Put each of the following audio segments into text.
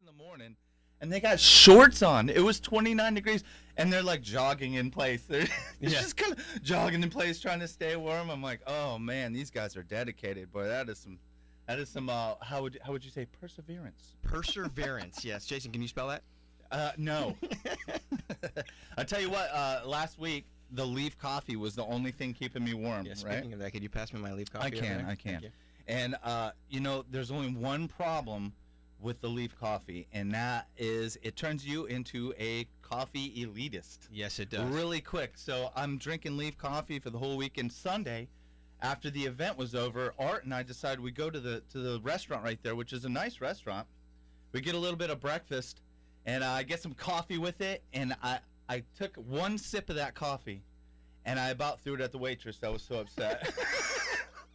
in the morning, and they got shorts on. It was 29 degrees, and they're like jogging in place. They're just kind of jogging in place, trying to stay warm. I'm like, oh man, these guys are dedicated. Boy, that is some. How would you say perseverance? Perseverance. Yes, Jason, can you spell that? No. I tell you what. Last week, the Leaf coffee was the only thing keeping me warm. Yeah, right? speaking of that, could you pass me my Leaf coffee? I can. Thank you. And there's only one problem with the Leaf coffee, and that is it turns you into a coffee elitist. Yes, it does. Really quick. So I'm drinking Leaf coffee for the whole weekend. Sunday, after the event was over, Art and I decided we go to the restaurant right there, which is a nice restaurant. We get a little bit of breakfast, and I get some coffee with it, and I took one sip of that coffee, and I about threw it at the waitress. I was so upset.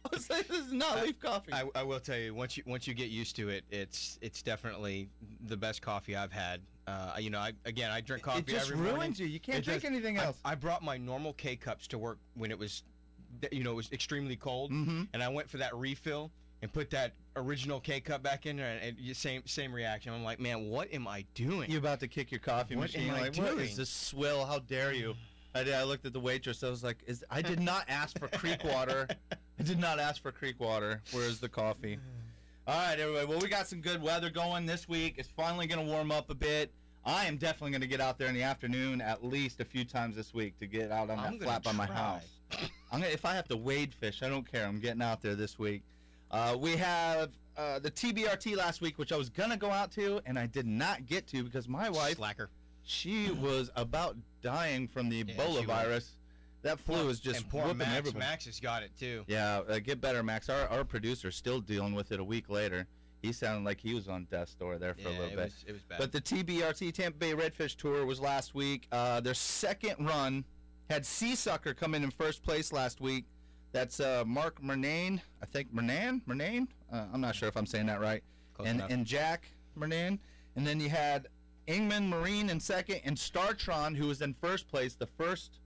I was like, this is not Leaf coffee. I will tell you, once you get used to it, it's definitely the best coffee I've had. I drink coffee every morning. It just ruins you. You can't drink anything else. I brought my normal K-cups to work when it was, it was extremely cold, and I went for that refill and put that original K-cup back in there, and same reaction. I'm like, man, what am I doing? You about to kick your coffee machine? What am I doing? What is this swill? How dare you? I looked at the waitress. I was like, I did not ask for creek water. I did not ask for creek water. Where's the coffee? All right, everybody. Well, we got some good weather going this week. It's finally going to warm up a bit. I am definitely going to get out there in the afternoon at least a few times this week to get out on that flat by my house. If I have to wade fish, I don't care. I'm getting out there this week. We have the TBRT last week, which I was going to go out to, and I did not get to because my wife, slacker, she was about dying from the Ebola virus. That flu is just whooping everybody. Max has got it too. Yeah, get better, Max. Our producer's still dealing with it a week later. He sounded like he was on death's door there for a little bit. It was bad. But the TBRT Tampa Bay Redfish Tour was last week. Their second run had Sea Sucker come in first place last week. That's Mark Murnane, I think Murnane. I'm not sure if I'm saying that right. And Jack Murnane. And then you had Ingman Marine in second, and Startron, who was in first place. The first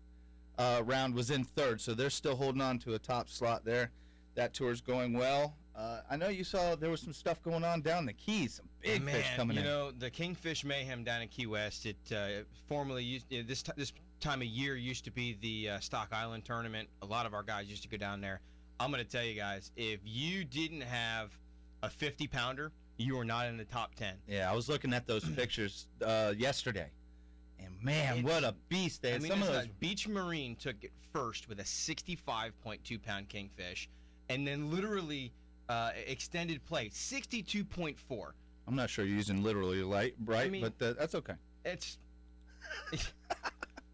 round was in third, so they're still holding on to a top slot there. That tour's going well. I know you saw there was some stuff going on down the Keys, some big fish coming in. You know, the Kingfish Mayhem down in Key West, it formerly used, this time of year used to be the Stock Island tournament. A lot of our guys used to go down there. I'm going to tell you guys, if you didn't have a 50-pounder, you were not in the top 10. Yeah, I was looking at those pictures yesterday. And man, what a beast they had. Some of those. Beach Marine took it first with a 65.2-pound kingfish, and then literally extended play 62.4. I'm not sure you're using literally right, but that's okay.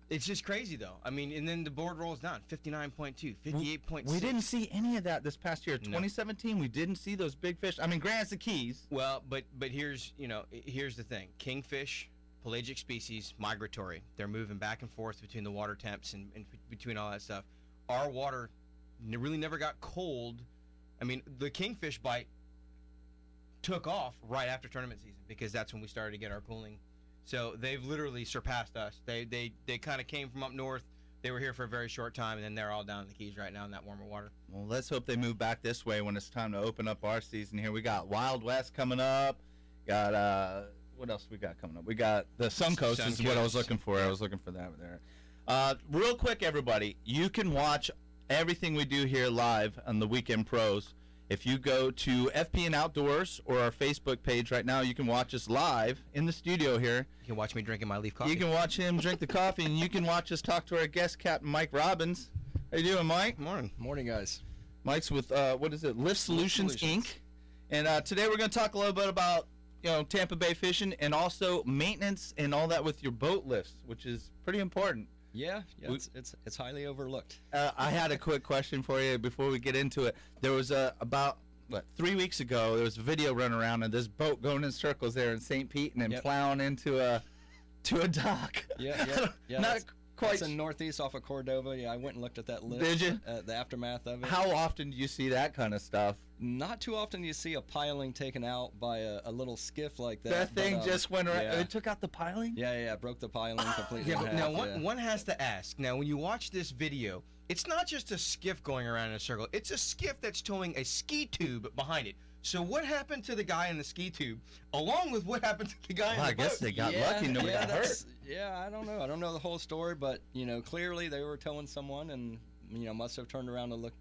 It's just crazy though. I mean, and then the board rolls down 59.2, 58.6. We didn't see any of that this past year. 2017, we didn't see those big fish. I mean, granted, it's the Keys. Well, but here's the thing: kingfish, pelagic species, migratory. They're moving back and forth between the water temps and between all that stuff. Our water really never got cold. I mean, the kingfish bite took off right after tournament season because that's when we started to get our cooling. So they've literally surpassed us. They kind of came from up north. They were here for a very short time, and then they're all down in the Keys right now in that warmer water. Well, let's hope they move back this way when it's time to open up our season here. We got Wild West coming up. Got what else we got coming up? We got the Suncoast is what I was looking for. Yeah. I was looking for that there. Real quick, everybody, you can watch everything we do here live on the Weekend Pros. If you go to FPN Outdoors or our Facebook page right now, you can watch us live in the studio here. You can watch me drinking my Leaf coffee. You can watch him drink the coffee, and you can watch us talk to our guest captain, Mike Robbins. How you doing, Mike? Morning. Morning, guys. Mike's with, what is it, Lift Solutions, Inc. And today we're going to talk a little bit about, Tampa Bay fishing and also maintenance and all that with your boat lifts, which is pretty important. Yeah, it's highly overlooked. I had a quick question for you before we get into it. There was about 3 weeks ago, there was a video running around of this boat going in circles there in St. Pete and then plowing into a dock. Yeah. Not quite. It's in northeast off of Cordova. Yeah, I went and looked at that lift. Did you? The aftermath of it. How often do you see that kind of stuff? Not too often do you see a piling taken out by a little skiff like that. That thing just went around. It took out the piling? Yeah, broke the piling completely. Yeah, but now one has to ask. Now, when you watch this video, it's not just a skiff going around in a circle. It's a skiff that's towing a ski tube behind it. So what happened to the guy in the ski tube, along with what happened to the guy in the I guess boat? they got lucky. Nobody got hurt. Yeah, I don't know. I don't know the whole story, but clearly they were towing someone, and must have turned around to look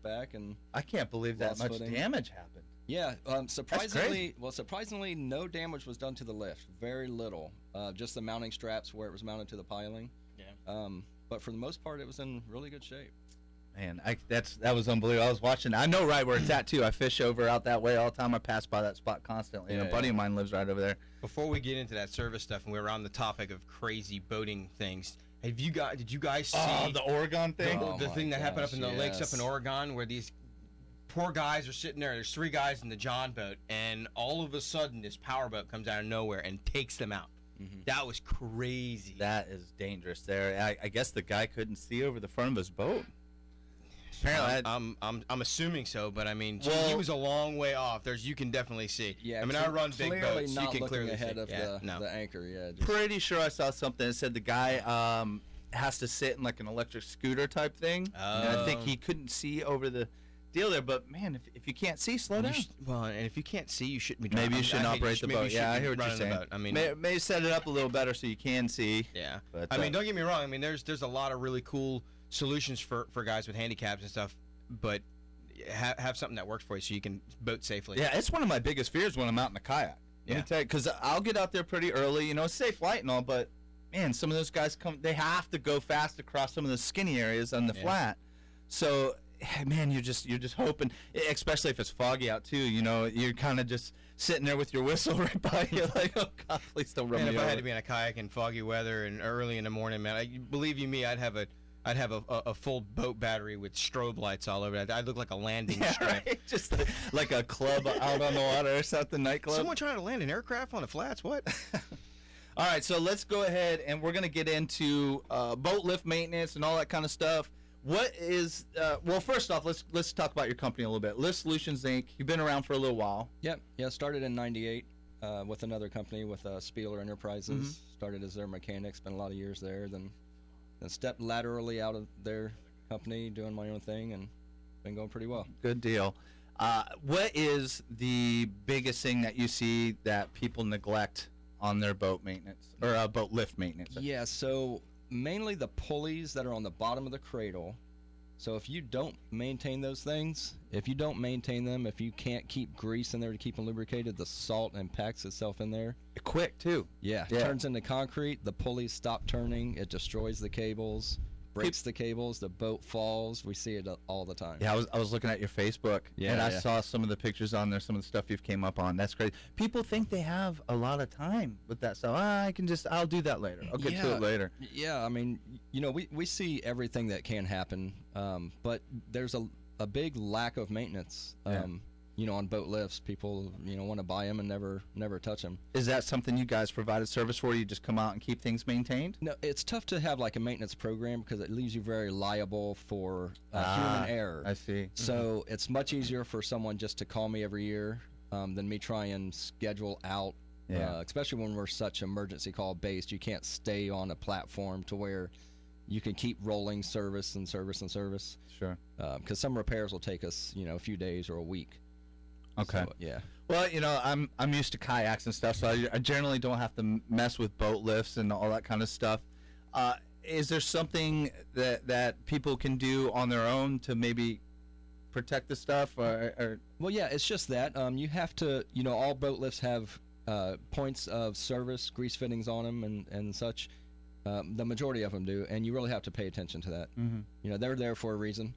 back, and I can't believe that much footing. damage happened. Yeah, surprisingly, no damage was done to the lift. Very little. Just the mounting straps where it was mounted to the piling. Yeah. But for the most part, it was in really good shape. Man, that was unbelievable. I was watching. I know right where it's at too. I fish over out that way all the time. I pass by that spot constantly. Yeah, a buddy of mine lives right over there. Before we get into that service stuff, and we're on the topic of crazy boating things, did you guys see the Oregon thing? the thing that happened up in the lakes up yes. in Oregon, where these poor guys are sitting there? There's 3 guys in the John boat, and all of a sudden this power boat comes out of nowhere and takes them out. Mm-hmm. That was crazy. That is dangerous. There, I guess the guy couldn't see over the front of his boat. Apparently, I'm assuming so, but I mean, Well- he was a long way off. You can definitely see. Yeah, I mean, I run big clearly boats. Not You can looking clearly ahead see. of the anchor. Yeah, pretty sure I saw something that said the guy has to sit in like an electric scooter type thing. And I think Oh. he couldn't see over the deal there. But man, if you can't see, slow down. Well, and if you can't see, you shouldn't be driving. Maybe you shouldn't operate the boat. Yeah, I hear what you're saying. I mean, May set it up a little better so you can see. yeah. But, I mean, don't get me wrong. I mean, there's a lot of really cool solutions for guys with handicaps and stuff, but have something that works for you so you can boat safely. Yeah, it's one of my biggest fears when I'm out in a kayak. Let me tell you, because I'll get out there pretty early. It's safe light and all, but man, some of those guys they have to go fast across some of the skinny areas on the flat. So, man, you're just hoping, especially if it's foggy out too. You're kind of just sitting there with your whistle right by you, like, oh God, please don't run Man, me if over. I had to be in a kayak in foggy weather and early in the morning, man, believe you me, I'd have a full boat battery with strobe lights all over it. I'd look like a landing strip. Right? Just like a club out on the water or something, nightclub. Someone trying to land an aircraft on the flats? What? All right, so let's go ahead and we're going to get into boat lift maintenance and all that kind of stuff. What is well, first off, let's talk about your company a little bit. Lift Solutions Inc. You've been around for a little while. Yep. Yeah, started in '98 with another company with Spieler Enterprises. Mm-hmm. Started as their mechanic, spent a lot of years there. Then stepped laterally out of their company, doing my own thing, and been going pretty well. Good deal. What is the biggest thing that you see that people neglect on their boat maintenance or boat lift maintenance? Yeah, so mainly the pulleys that are on the bottom of the cradle. So if you don't maintain those things, if you can't keep grease in there to keep them lubricated, the salt impacts itself in there. Quick too. Yeah, it turns into concrete. The pulleys stop turning. It destroys the cables, breaks the cables. The boat falls. We see it all the time. Yeah, I was looking at your Facebook, and I yeah. saw some of the pictures on there, some of the stuff you've came up on. That's great. People think they have a lot of time with that stuff. I'll do that later. I'll get to it later. Yeah, I mean, we see everything that can happen, but there's a big lack of maintenance. On boat lifts, people want to buy them and never touch them. Is that something you guys provided service for? You just come out and keep things maintained? No, it's tough to have like a maintenance program because it leaves you very liable for human error. I see. So it's much easier for someone just to call me every year than me try and schedule out. Especially when we're such emergency call based, you can't stay on a platform to where you can keep rolling service and service and service. Sure. Because some repairs will take us, a few days or a week. Okay. So, yeah. Well, I'm used to kayaks and stuff, so I generally don't have to mess with boat lifts and all that kind of stuff. Is there something that people can do on their own to maybe protect the stuff? Or Well, yeah, it's just that you have to. All boat lifts have points of service, grease fittings on them, and such. The majority of them do, and you really have to pay attention to that. Mm-hmm. They're there for a reason.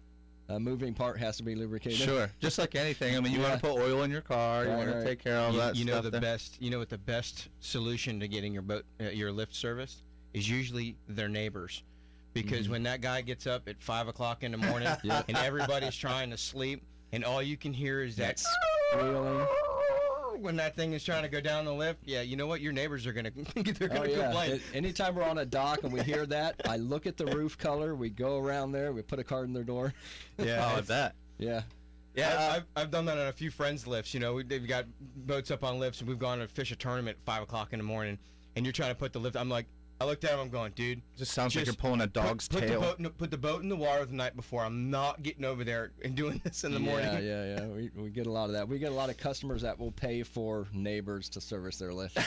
A moving part has to be lubricated. Sure, just like anything. I mean, you want to put oil in your car. You want to take care of all that stuff. What the best solution to getting your boat, your lift serviced is usually their neighbors, because when that guy gets up at 5 o'clock in the morning and everybody's trying to sleep, and all you can hear is that squealing when that thing is trying to go down the lift. Yeah, you know what? Your neighbors are gonna complain. Anytime we're on a dock and we hear that, I look at the roof color. We go around there. We put a card in their door. Yeah, I bet. Yeah. Yeah, I've done that on a few friends' lifts. They've got boats up on lifts, and we've gone to fish a tournament at 5 o'clock in the morning, and you're trying to put the lift. I'm like, I looked at him. I'm going, dude. Just sounds like you're pulling a dog's tail. Put the boat in the water the night before. I'm not getting over there and doing this in the morning. Yeah. We get a lot of that. We get a lot of customers that will pay for neighbors to service their lift.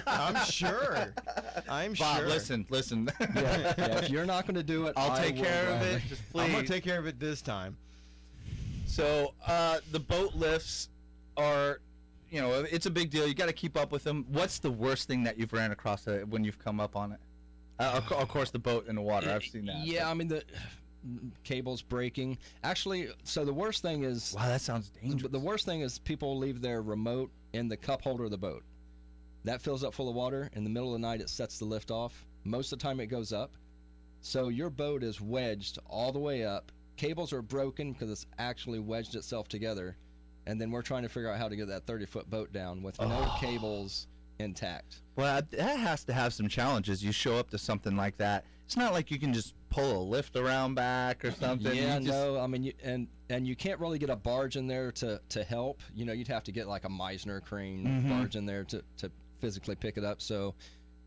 I'm sure. Bob, listen. Yeah, if you're not going to do it, I'll take care of it. Just please. I'm going to take care of it this time. So the boat lifts are, it's a big deal. You got to keep up with them. What's the worst thing that you've ran across when you've come up on it? Of course, the boat in the water. I've seen that. Yeah, I mean, the cables breaking. Actually, so the worst thing is... Wow, that sounds dangerous. The worst thing is people leave their remote in the cup holder of the boat. That fills up full of water. In the middle of the night, it sets the lift off. Most of the time, it goes up. So your boat is wedged all the way up. Cables are broken because it's actually wedged itself together. And then we're trying to figure out how to get that 30-foot boat down with no cables intact. Well, that has to have some challenges. You show up to something like that. It's not like you can just pull a lift around back or something. Yeah, no. I mean, and you can't really get a barge in there to help. You'd have to get like a Meisner crane barge in there to physically pick it up. So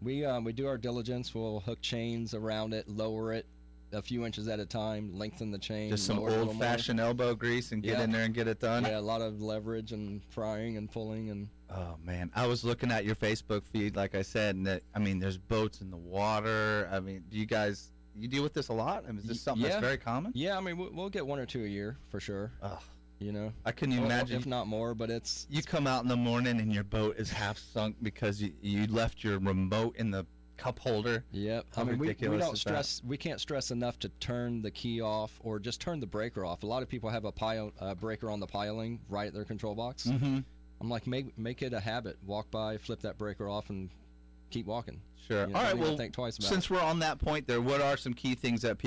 we do our diligence. We'll hook chains around it, lower it a few inches at a time, lengthen the chain. Just some old-fashioned elbow grease and get in there and get it done. Yeah, a lot of leverage and prying and pulling and. Oh man, I was looking at your Facebook feed, like I said, and there's boats in the water. I mean, do you guys deal with this a lot? I mean, is this something that's very common? Yeah, I mean, we'll get one or two a year for sure. I couldn't imagine, if not more. But it's you come out in the morning and your boat is half sunk because you left your remote in the cup holder. Yep. I mean, we don't stress. We can't stress enough to turn the key off or just turn the breaker off. A lot of people have a breaker on the piling right at their control box. Mm-hmm. I'm like, make it a habit. Walk by, flip that breaker off, and keep walking. Sure. All right. Well, think twice about since we're on that point there, what are some key things that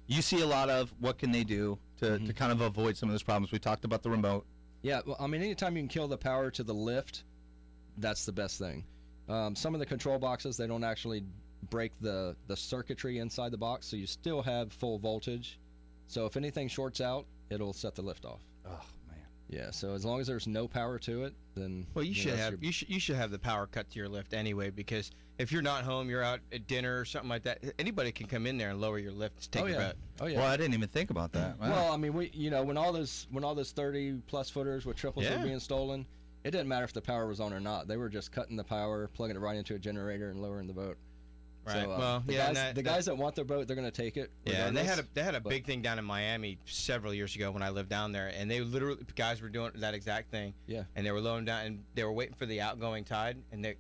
you see a lot of? What can they do to kind of avoid some of those problems? We talked about the remote. Yeah. Well, I mean, anytime you can kill the power to the lift, that's the best thing. Some of the control boxes, they don't actually break the circuitry inside the box, so you still have full voltage. So if anything shorts out, it'll set the lift off. Oh man. Yeah. So as long as there's no power to it, then you should have the power cut to your lift anyway, because if you're not home, you're out at dinner or something like that, anybody can come in there and lower your lift. Take your boat. Oh yeah. Well, I didn't even think about that. Wow. Well, I mean, when all those 30+ footers with triples were being stolen. It didn't matter if the power was on or not. They were just cutting the power, plugging it right into a generator, and lowering the boat. Right. So, the guys that want their boat, they're going to take it. Yeah, and they had a big thing down in Miami several years ago when I lived down there, and guys were doing that exact thing. Yeah. And they were lowering down, and they were waiting for the outgoing tide, and the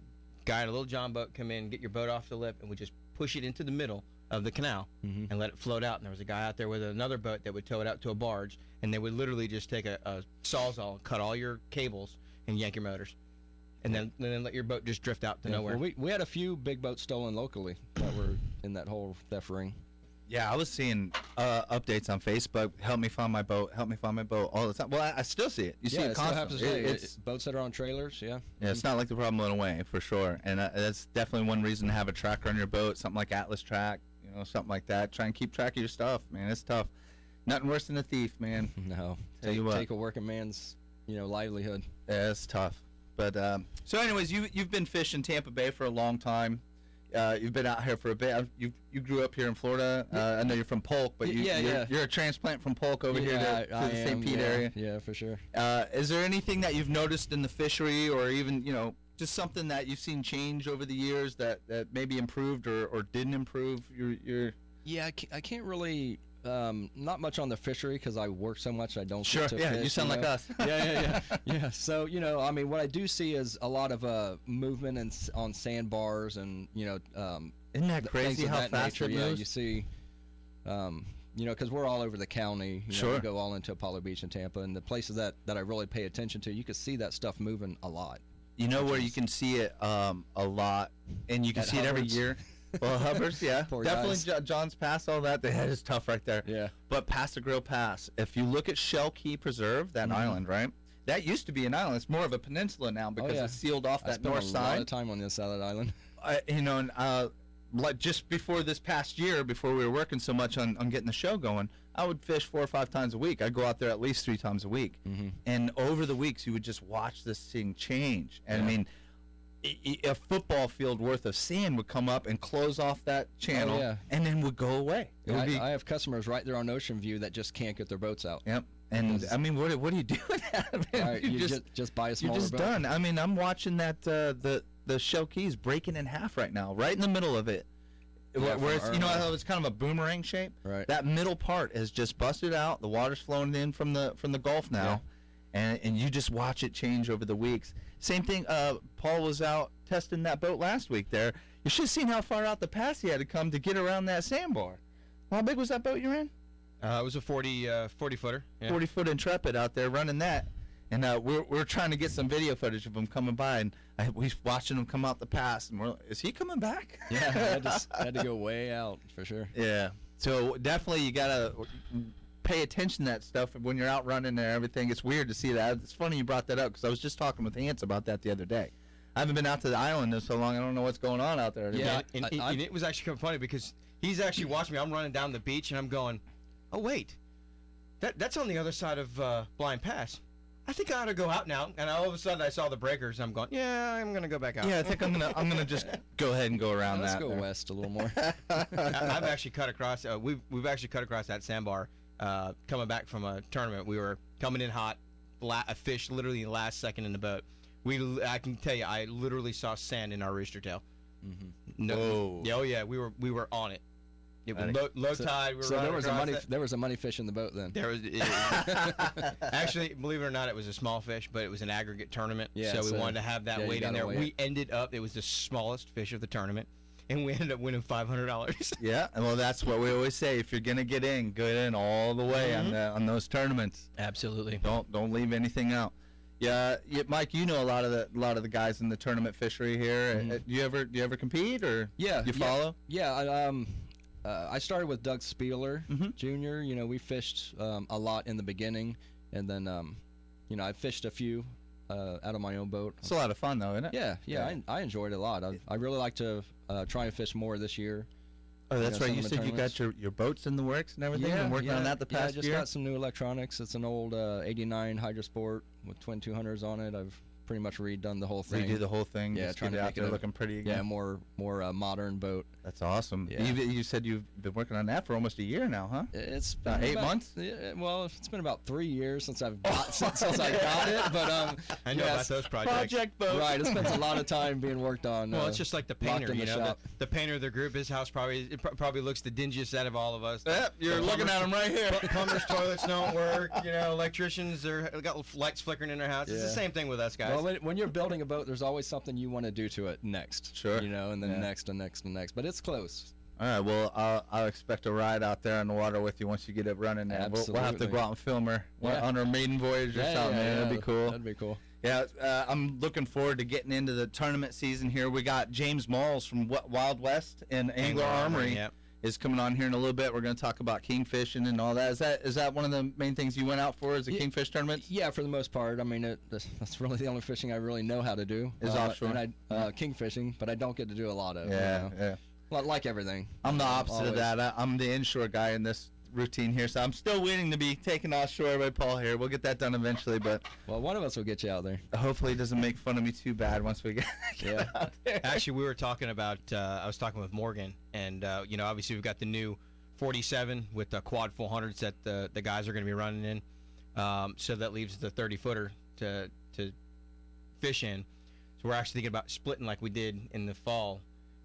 guy in a little John boat come in, get your boat off the lift, and would just push it into the middle of the canal and let it float out. And there was a guy out there with another boat that would tow it out to a barge, and they would literally just take a sawzall, cut all your cables, and yank your motors, and then let your boat just drift out to nowhere. Well, we had a few big boats stolen locally that were in that whole theft ring. Yeah, I was seeing updates on Facebook. Help me find my boat all the time. Well, I still see it. You see it constantly. It's boats that are on trailers. Yeah. Yeah, it's not like the problem went away for sure, and that's definitely one reason to have a tracker on your boat, something like Atlas Track, something like that. Try and keep track of your stuff, man. It's tough. Nothing worse than a thief, man. No. Take a working man's livelihood. Yeah, it's tough. But so anyways, you've been fishing Tampa Bay for a long time. You've been out here for a bit. You grew up here in Florida. I know you're from Polk, but you're a transplant from Polk over here to the St. Pete area. Yeah, for sure. Is there anything that you've noticed in the fishery, or even just something that you've seen change over the years that maybe improved or didn't improve your? Yeah, I can't really. Not much on the fishery because I work so much I don't get to fish, you sound like us. Yeah. So I mean, what I do see is a lot of movement on sandbars and isn't that crazy how fast it moves? Yeah, you see, because we're all over the county. We go all into Apollo Beach and Tampa, and the places that I really pay attention to, you can see that stuff moving a lot. Where you can see it a lot, and you can see it every year. Well, Hubbard's, definitely John's Pass, all that. The head is tough right there. Yeah. But Paso Grill Pass, if you look at Shell Key Preserve, that island, right? That used to be an island. It's more of a peninsula now because it's sealed off that north side. I spent a lot of time on this side of the island. Like just before this past year, before we were working so much on getting the show going, I would fish 4 or 5 times a week. I'd go out there at least 3 times a week. And over the weeks, you would just watch this thing change. And I mean, a football field worth of sand would come up and close off that channel, and then would go away. I have customers right there on Ocean View that just can't get their boats out. Yep. And I mean, what do you do with that? I mean, right, you just buy a smaller boat. You're just done. I mean, I'm watching that the shell keys breaking in half right now, right in the middle of it. Yeah, where it's, how it's kind of a boomerang shape. Right. That middle part has just busted out. The water's flowing in from the Gulf now, and you just watch it change over the weeks. Same thing. Paul was out testing that boat last week. There, you should have seen how far out the pass he had to come to get around that sandbar. How big was that boat you're in? It was a 40-footer. Yeah. 40-foot Intrepid out there running that. And we're trying to get some video footage of him coming by, and we watching him come out the pass. And is he coming back? Yeah, I had to go way out for sure. Yeah. So definitely you gotta pay attention to that stuff when you're out running and everything. It's weird to see that. It's funny you brought that up because I was just talking with Ants about that the other day. I haven't been out to the island in so long. I don't know what's going on out there anymore. Yeah, and it was actually kind of funny because he's actually watching me. I'm running down the beach and I'm going, oh wait, that's on the other side of Blind Pass. I think I ought to go out now. And all of a sudden I saw the breakers. And I'm going, yeah, I'm gonna go back out. Yeah, I think I'm gonna just go ahead and go around Let's that. Let's go west a little more. I've actually cut across. We've actually cut across that sandbar coming back from a tournament. We were coming in hot. A fish literally the last second in the boat. I can tell you, I literally saw sand in our rooster tail. Mm-hmm. No, whoa. Oh yeah, we were on it. It was low tide. We were so running there was a money fish in the boat then. There was actually, believe it or not, it was a small fish, but it was an aggregate tournament. Yeah, so we wanted to have that weight in there. We ended up, it was the smallest fish of the tournament, and we ended up winning $500. Yeah, well, that's what we always say. If you're gonna get in all the way on those tournaments. Absolutely. Don't leave anything out. Yeah, Mike, you know a lot of the guys in the tournament fishery here. Mm-hmm. Do you ever compete or you follow? Yeah, I started with Doug Spieler Jr. We fished a lot in the beginning, and then I fished a few out of my own boat. It's a lot of fun though, isn't it? Yeah. I enjoyed it a lot. I really like to try and fish more this year. Oh, that's right. You said you got your boats in the works and everything. Been working on that the past year. I just got some new electronics. It's an old '89 Hydrosport with twin 200s on it. I've pretty much redone the whole thing. Redo the whole thing. Yeah, just trying get to it make out there looking pretty again. Yeah, more modern boat. That's awesome. Yeah. You said you've been working on that for almost a year now, huh? It's been 8 months. Yeah, well, it's been about 3 years since I've since I got it. But I know about those projects. Project boat. Right, it spends a lot of time being worked on. Well, it's just like the painter. The painter of the group. His house probably looks the dingiest out of all of us. Yep, you're looking at him right here. Plumbers' toilets don't work. Electricians they got lights flickering in their house. It's the same thing with us guys. Well, when you're building a boat, there's always something you want to do to it next. Sure. And then next and next and next. But it's close. All right. Well, I'll expect a ride out there on the water with you once you get it running. Absolutely. We'll have to go out and film her on her maiden voyage or something. That'd be cool. That'd be cool. Yeah, I'm looking forward to getting into the tournament season here. We got James Malz from Wild West and Angler Armory is coming on here in a little bit. We're going to talk about kingfishing and all that. Is that one of the main things you went out for? Is the kingfish tournament? Yeah, for the most part. I mean, that's really the only fishing I really know how to do. Is offshore. And kingfishing, but I don't get to do a lot of. Yeah. Like everything. I'm the opposite of that. I'm the inshore guy in this routine here, so I'm still waiting to be taken offshore by Paul here. We'll get that done eventually, but one of us will get you out there. Hopefully he doesn't make fun of me too bad once we get out there. Actually, we were talking about I was talking with Morgan, and obviously we've got the new 47 with the quad 400s that the guys are going to be running in, so that leaves the 30-footer to fish in. So we're actually thinking about splitting like we did in the fall.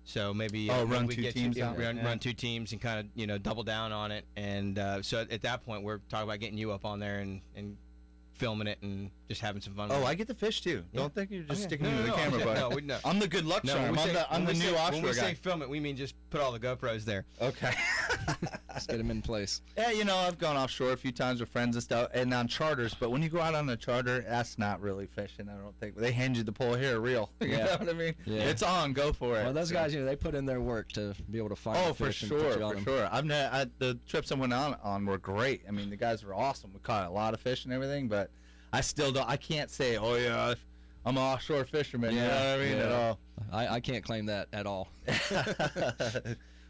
So maybe run two teams out. Run two teams and kind of double down on it. And so at that point, we're talking about getting you up on there and filming it and just having some fun. Oh, I get to fish too. Yeah. Don't think you're just sticking me with the camera, bud. No, I'm the good luck charm. I'm the new offshore guy. When we say film it, we mean just put all the GoPros there. Okay. Just get them in place. Yeah, I've gone offshore a few times with friends and stuff, and on charters. But when you go out on a charter, that's not really fishing. I don't think they hand you the pole here, reel. You know what I mean? Yeah. It's on. Go for it. Well, those guys, they put in their work to be able to find. Oh, for sure. The trips I went on were great. I mean, the guys were awesome. We caught a lot of fish and everything, but I still don't. I can't say, oh yeah, I'm an offshore fisherman. You know what I mean? At all. I can't claim that at all.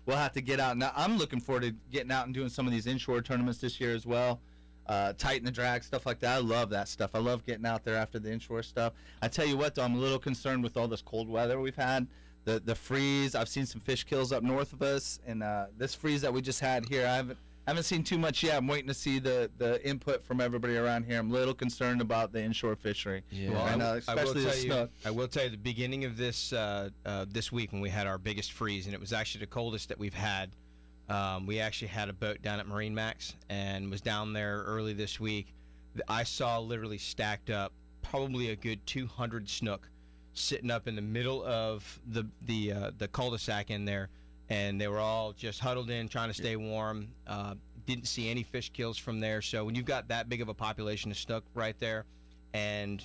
We'll have to get out. Now, I'm looking forward to getting out and doing some of these inshore tournaments this year as well. tighten the drag, stuff like that. I love that stuff. I love getting out there after the inshore stuff. I tell you what, though, I'm a little concerned with all this cold weather we've had. The freeze. I've seen some fish kills up north of us, and this freeze that we just had here, I haven't seen too much yet. I'm waiting to see the input from everybody around here. I'm a little concerned about the inshore fishery. Yeah. Well, And, especially the snook. I will tell you, the beginning of this this week when we had our biggest freeze, and it was actually the coldest that we've had. We actually had a boat down at Marine Max and was down there early this week. I saw literally stacked up probably a good 200 snook sitting up in the middle of the cul-de-sac in there, and they were all just huddled in trying to stay warm. Didn't see any fish kills from there. So when you've got that big of a population of snook right there, and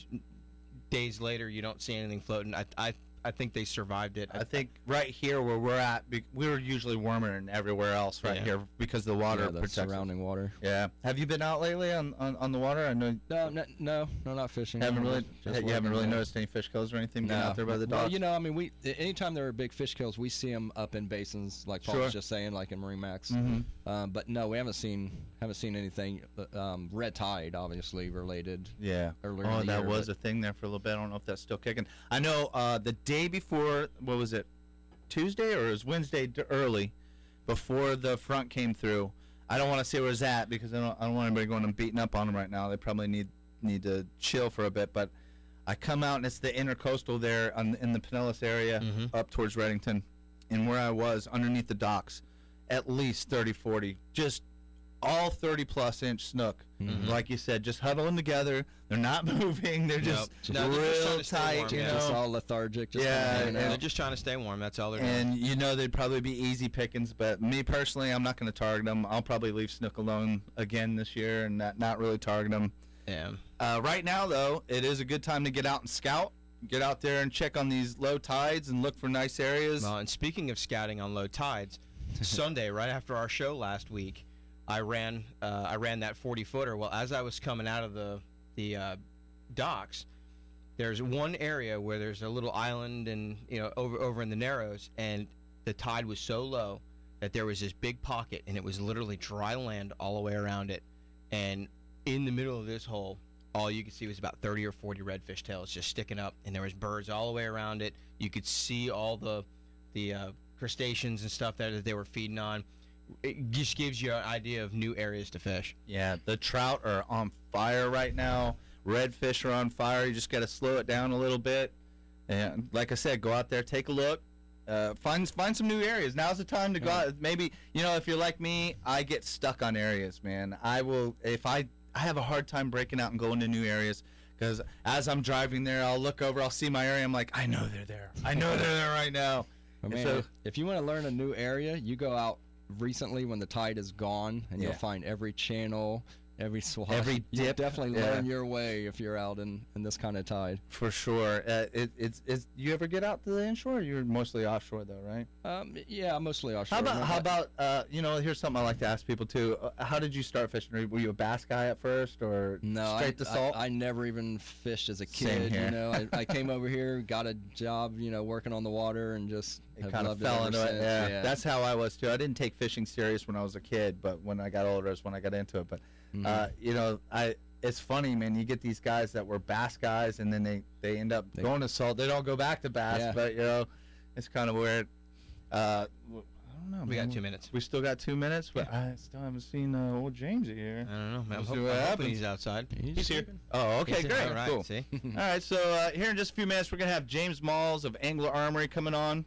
days later you don't see anything floating, I think they survived it. I think right here where we're at, we're usually warmer than everywhere else right here because of the water the protection. surrounding water. Yeah. Have you been out lately on the water? I know. No, not fishing. You haven't Just really noticed any fish kills or anything being No. out there by the Well, docks? you know, I mean, anytime there are big fish kills, we see them up in basins, like Paul Sure. was just saying, like in Marine Max. Mhm. But no, we haven't seen anything. Red tide, obviously related. Yeah. Earlier Oh, in the that year, was but- a thing there for a little bit. I don't know if that's still kicking. I know the day before, what was it, Tuesday or it was Wednesday early, before the front came through. I don't want to say where it's at because I don't want anybody going and beating up on them right now. They probably need to chill for a bit. But I come out and it's the intercoastal there in the Pinellas area up towards Reddington, and where I was underneath the docks, at least 30, 40, just all 30-plus inch snook. Like you said, just huddling together. They're not moving. They're just No, they're just trying real to stay tight, warm, you yeah. know. Just all lethargic. Just Yeah, kinda hanging They're out. just trying to stay warm. That's all they're doing. And you know they'd probably be easy pickings, but me personally, I'm not going to target them. I'll probably leave snook alone again this year and not really target them. Yeah. Right now, though, it is a good time to get out and scout. Get out there and check on these low tides and look for nice areas. Well, and speaking of scouting on low tides, Sunday, right after our show last week, I ran that 40-footer. Well, as I was coming out of the docks, there's one area where there's a little island, and over in the Narrows, and the tide was so low that there was this big pocket, and it was literally dry land all the way around it. And in the middle of this hole, all you could see was about 30 or 40 redfish tails just sticking up, and there was birds all the way around it. You could see all the crustaceans and stuff that they were feeding on. It just gives you an idea of new areas to fish. Yeah, the trout are on fire right now. Redfish are on fire. You just got to slow it down a little bit. And like I said, go out there, take a look. Find some new areas. Now's the time to go out. Maybe, if you're like me, I get stuck on areas, man. I have a hard time breaking out and going to new areas because as I'm driving there, I'll look over, I'll see my area. I'm like, I know they're there. I know they're there right now. But man, So- if you want to learn a new area, you go out recently when the tide is gone, and you'll find every channel, every swat, every You'll dip. definitely learn your way if you're out in this kind of tide. For sure. You ever get out to the inshore? You're mostly offshore, though, right? Yeah, mostly offshore. How about here's something I like to ask people too. How did you start fishing? Were you a bass guy at first, or straight to salt? I never even fished as a Same kid. here. I came over here, got a job, working on the water, and just have kind of loved fell it into ever it. since. Yeah, that's how I was too. I didn't take fishing serious when I was a kid, but when I got older is when I got into it. But it's funny, man. You get these guys that were bass guys, and then they end up going to salt. They don't go back to bass, but it's kind of weird. I don't know. We man. got 2 minutes. We still got 2 minutes, but I still haven't seen old Jamesy here. I don't know, man. We'll see I'm what hoping happens. he's outside. He's here. sleeping. Oh, okay, He's here. great, All right, cool. see? All right, so here in just a few minutes, we're going to have James Malz of Angler Armory coming on.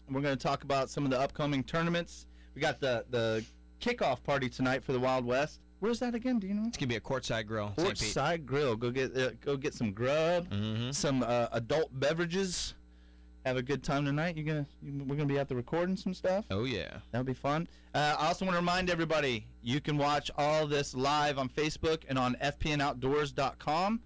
We're going to talk about some of the upcoming tournaments. We got the kickoff party tonight for the Wild West. Where's that again? Do you know? It's gonna be a courtside grill. St. Pete. Courtside Grill. Go get some grub, some adult beverages. Have a good time tonight. We're gonna be out there recording some stuff. Oh yeah. That'll be fun. I also want to remind everybody, you can watch all this live on Facebook and on FPNOutdoors.com.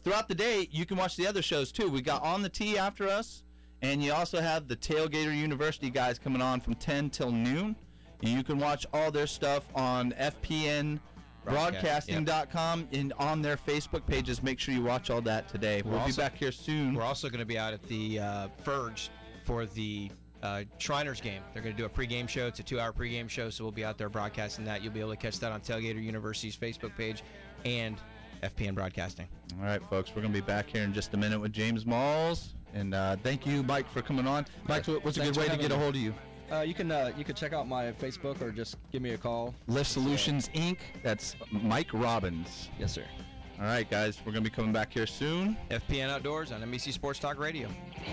Throughout the day, you can watch the other shows too. We got On the Tee after us, and you also have the Tailgater University guys coming on from 10 till noon. You can watch all their stuff on FPNBroadcasting.com and on their Facebook pages. Make sure you watch all that today. We'll be back here soon. We're also going to be out at the Fergs for the Shriners game. They're going to do a pregame show. It's a 2-hour pregame show, so we'll be out there broadcasting that. You'll be able to catch that on Tailgater University's Facebook page and FPN Broadcasting. All right, folks, we're going to be back here in just a minute with James Malz. And thank you, Mike, for coming on. Mike, what's a good way to get a hold of you? You can check out my Facebook or just give me a call. Lift Solutions Inc. That's Mike Robbins. Yes, sir. All right, guys, we're going to be coming back here soon. FPN Outdoors on NBC Sports Talk Radio. I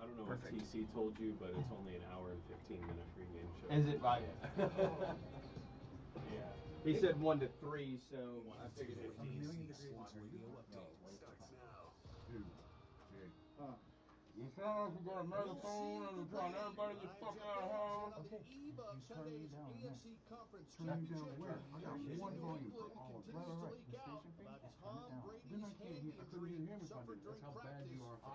don't know what TC told you, but it's only an hour and 15-minute pregame show. Is it right? Yeah. He said 1 to 3, so I figured it was You sound like you got a megaphone and you're trying everybody to get fuck out of home. Okay, you turn me down. Turn me down where? I got one volume for all of it. Right. The station fee? Then I couldn't even hear me from it. That's how bad you are. I'll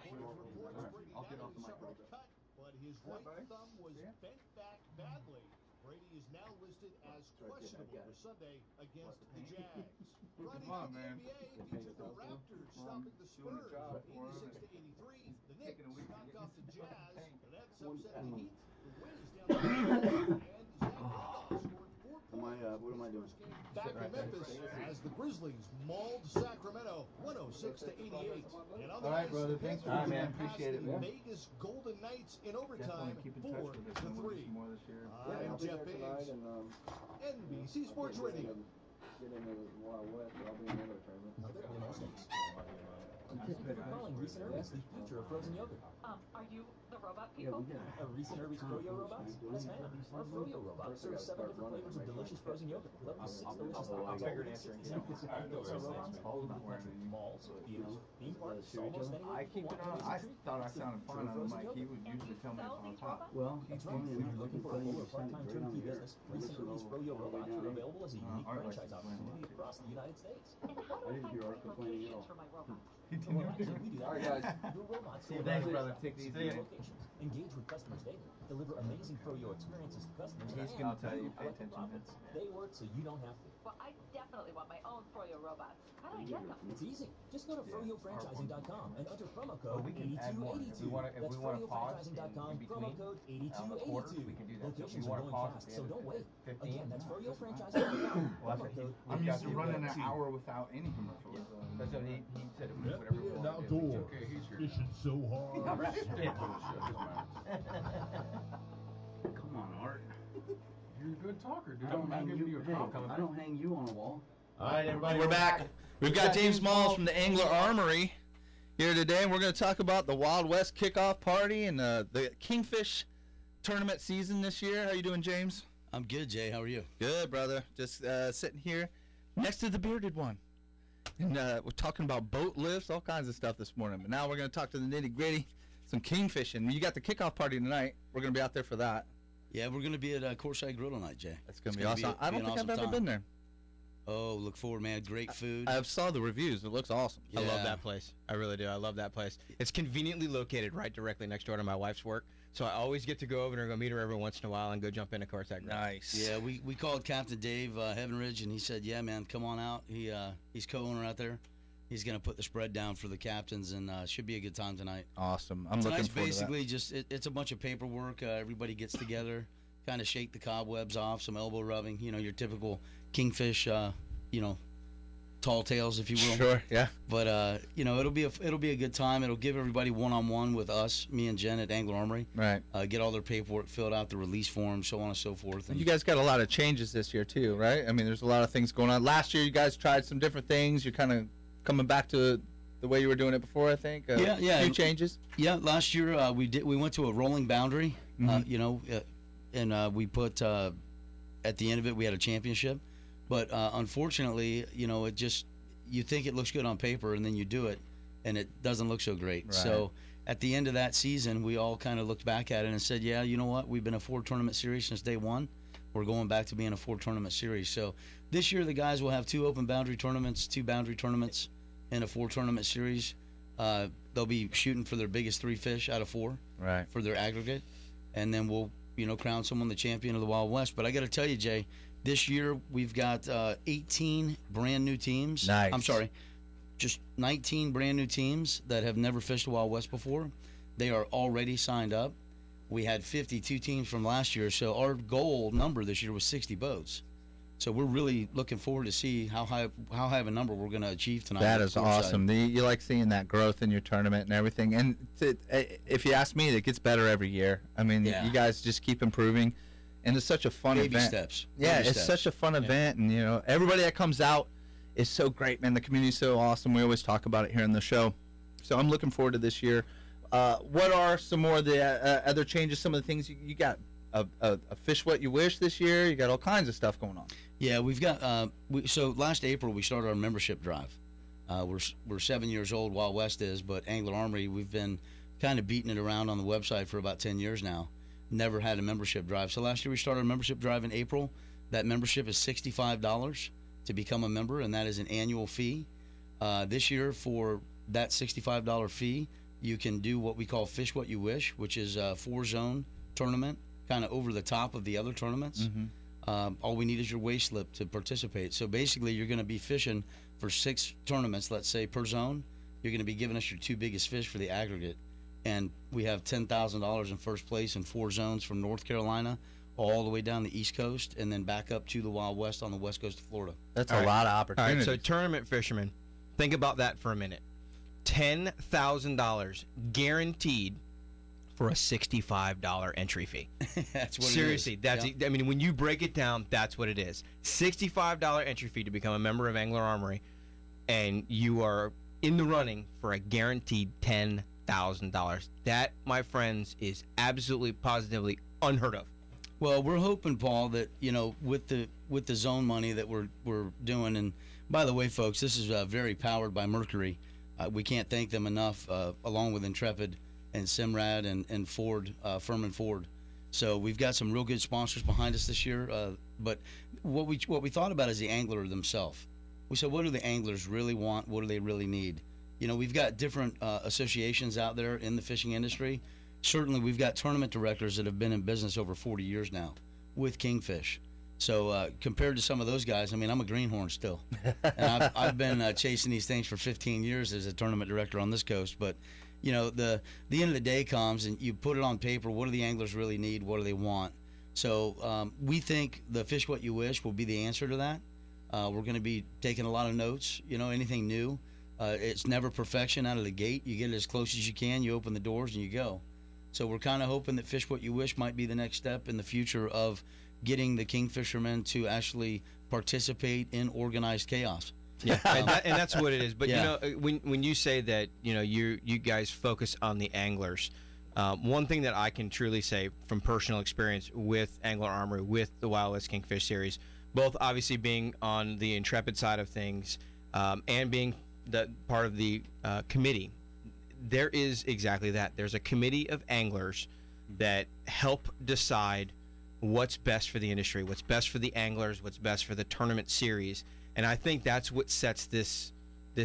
get off the mic a little bit. But his right thumb was bent back badly. Brady is now listed as questionable for Sunday against the Jags. Running on, the man. NBA, it's the Raptors stopping the Spurs, 86-83. The Knicks knocked off the Jazz, and that's upset the Heat. The win is down to and Zach Randolph scored 4 points. What am I doing? Back in Memphis as the Grizzlies mauled Sacramento 106-88. And on the All right, ice, brother. the Thanks for Panthers man. passed Appreciate it, the man. Vegas Golden Knights in overtime Definitely keep in touch with us. 4-3. More this year. I'm Jeff Biggs, NBC Sports Radio. Get into the Wild West, but I'll be in another tournament. Calling Reese and Irby's the future of frozen yogurt. Are you the robot people? Reese and Irby's Froyo robots? Yes, ma'am. Our Froyo robots serve 7 different flavors of delicious frozen yogurt. With up to 6 delicious toppings. Those are robots all about country. Malls, theaters, theme parks, almost anywhere people want to I thought I sounded fine on the mic. He would usually tell me it's on top. Well, that's right. If you're looking for a full or part-time turnkey business, Reese and Irby's Froyo robots are available as a unique franchise opportunity across the United States. And how do I find great locations for my robot? Well, actually, we do that. All right, guys. Your robots See you, will thanks, arrive brother. at Take these 6 easy. locations. Engage with customers daily. Deliver amazing Froyo experiences to customers. He's and gonna tell you, pay collect the attention. profits. They work so you don't have to. Well, I definitely want my own Froyo robot. How do I get them? It's easy. Just go to FroyoFranchising.com and enter promo code we can add more. If 8282. we wanna- if That's we wanna pause FroyoFranchising.com, in promo between, code on the quarters, 8282. we can do that. So if Locations you are wanna going pause fast, at the so end don't of wait. 15, Again, that's well, FroyoFranchising.com. I Promo said code I'm used to running an 8282. hour without any commercials. That's what he said. Whatever we FPN want to do. Outdoors. Okay, he's here. Fishing so hard. Come on, Art. You're a good talker, dude. I don't I'm not hang giving you you. a talk. I don't hang you on a wall. All right, everybody. We're back. We've got James Malz from the Angler Armory here today, and we're going to talk about the Wild West kickoff party and the Kingfish tournament season this year. How you doing, James? I'm good, Jay. How are you? Good, brother. Just sitting here next to the bearded one. And we're talking about boat lifts, all kinds of stuff this morning. But now we're going to talk to the nitty-gritty, some kingfishing. You got the kickoff party tonight. We're going to be out there for that. Yeah, we're going to be at Courtside Grill tonight, Jay. That's going to be awesome. I don't think I've ever been there. Oh, look forward, man. Great food. I saw the reviews. It looks awesome. I love Yeah. that place. I really do. I love that place. It's conveniently located right directly next door to my wife's work, so I always get to go over and go meet her every once in a while and go jump into Courtside Grill. Nice. Yeah, we called Captain Dave Heavenridge, and he said, yeah, man, come on out. He's co-owner out there. He's going to put the spread down for the captains, and should be a good time tonight. Awesome. I'm looking Tonight's forward basically to just it's a bunch of paperwork. Everybody gets together, kind of shake the cobwebs off, some elbow rubbing. You know, your typical Kingfish. Tall tales, if you will. Sure, yeah. But it'll be a good time. It'll give everybody one-on-one with us, me and Jen at Angler Armory. Right. Get all their paperwork filled out, the release form, so on and so forth. And You guys got a lot of changes this year too, right? I mean, there's a lot of things going on. Last year, you guys tried some different things. You're kind of coming back to the way you were doing it before, I think. Yeah. A few changes. Yeah, last year we went to a rolling boundary, and we put at the end of it we had a championship, but unfortunately, it just you think it looks good on paper and then you do it, and it doesn't look so great. Right. So at the end of that season, we all kind of looked back at it and said, yeah, you know what? We've been a 4-tournament series since day one. We're going back to being a 4-tournament series. So this year the guys will have 2 open boundary tournaments, 2 boundary tournaments, and a 4-tournament series. They'll be shooting for their biggest 3 fish out of 4 Right. for their aggregate, and then we'll crown someone the champion of the Wild West. But I got to tell you, Jay, This year we've got 18 brand new teams. Nice. I'm sorry, just 19 brand new teams that have never fished the Wild West before. They are already signed up. We had 52 teams from last year, so our goal number this year was 60 boats. So we're really looking forward to see how high of a number we're going to achieve tonight. That is awesome. You like seeing that growth in your tournament and everything. And if you ask me, it gets better every year. I mean, you guys just keep improving, and it's such a fun event. Baby steps. Yeah, it's such a fun event, and everybody that comes out is so great, man. The community's so awesome. We always talk about it here on the show. So I'm looking forward to this year. What are some more of the other changes? Some of the things you got? A Fish What You Wish this year. You got all kinds of stuff going on. Yeah, we've got. So last April we started our membership drive. We're 7 years old. Wild West is, but Angler Armory, we've been kind of beating it around on the website for about 10 years now. Never had a membership drive. So last year we started a membership drive in April. That membership is $65 to become a member, and that is an annual fee. This year, for that $65 fee, you can do what we call Fish What You Wish, which is a 4-zone tournament, kind of over the top of the other tournaments. Mm-hmm. All we need is your weigh slip to participate. So basically, you're going to be fishing for 6 tournaments, let's say, per zone. You're going to be giving us your 2 biggest fish for the aggregate. And we have $10,000 in first place in 4 zones from North Carolina all the way down the East Coast and then back up to the Wild West on the west coast of Florida. That's a lot of All opportunities. right, so tournament fishermen, think about that for a minute. $10,000 guaranteed for a $65 entry fee. That's what Seriously, it is. that's Yeah. I mean, when you break it down, that's what it is. $65 entry fee to become a member of Angler Armory, and you are in the running for a guaranteed $10,000. That, my friends, is absolutely positively unheard of. Well, we're hoping, Paul, that with the zone money that we're doing, and by the way, folks, this is very powered by Mercury. We can't thank them enough, along with Intrepid and Simrad and Ford, Furman Ford. So we've got some real good sponsors behind us this year. But what we thought about is the angler themselves. We said, what do the anglers really want? What do they really need? We've got different associations out there in the fishing industry. Certainly, we've got tournament directors that have been in business over 40 years now with Kingfish. So compared to some of those guys, I mean, I'm a greenhorn still. And I've been chasing these things for 15 years as a tournament director on this coast. But, the end of the day comes and you put it on paper. What do the anglers really need? What do they want? So we think the Fish What You Wish will be the answer to that. We're going to be taking a lot of notes, anything new. It's never perfection out of the gate. You get it as close as you can. You open the doors and you go. So we're kind of hoping that Fish What You Wish might be the next step in the future of getting the kingfishermen to actually participate in organized chaos. Yeah, and that's what it is. But when you say that you guys focus on the anglers, one thing that I can truly say from personal experience with Angler Armory, with the Wild West Kingfish series, both obviously being on the Intrepid side of things and being the part of the committee, there is exactly that. There's a committee of anglers that help decide what's best for the industry, what's best for the anglers, what's best for the tournament series. And I think that's what sets this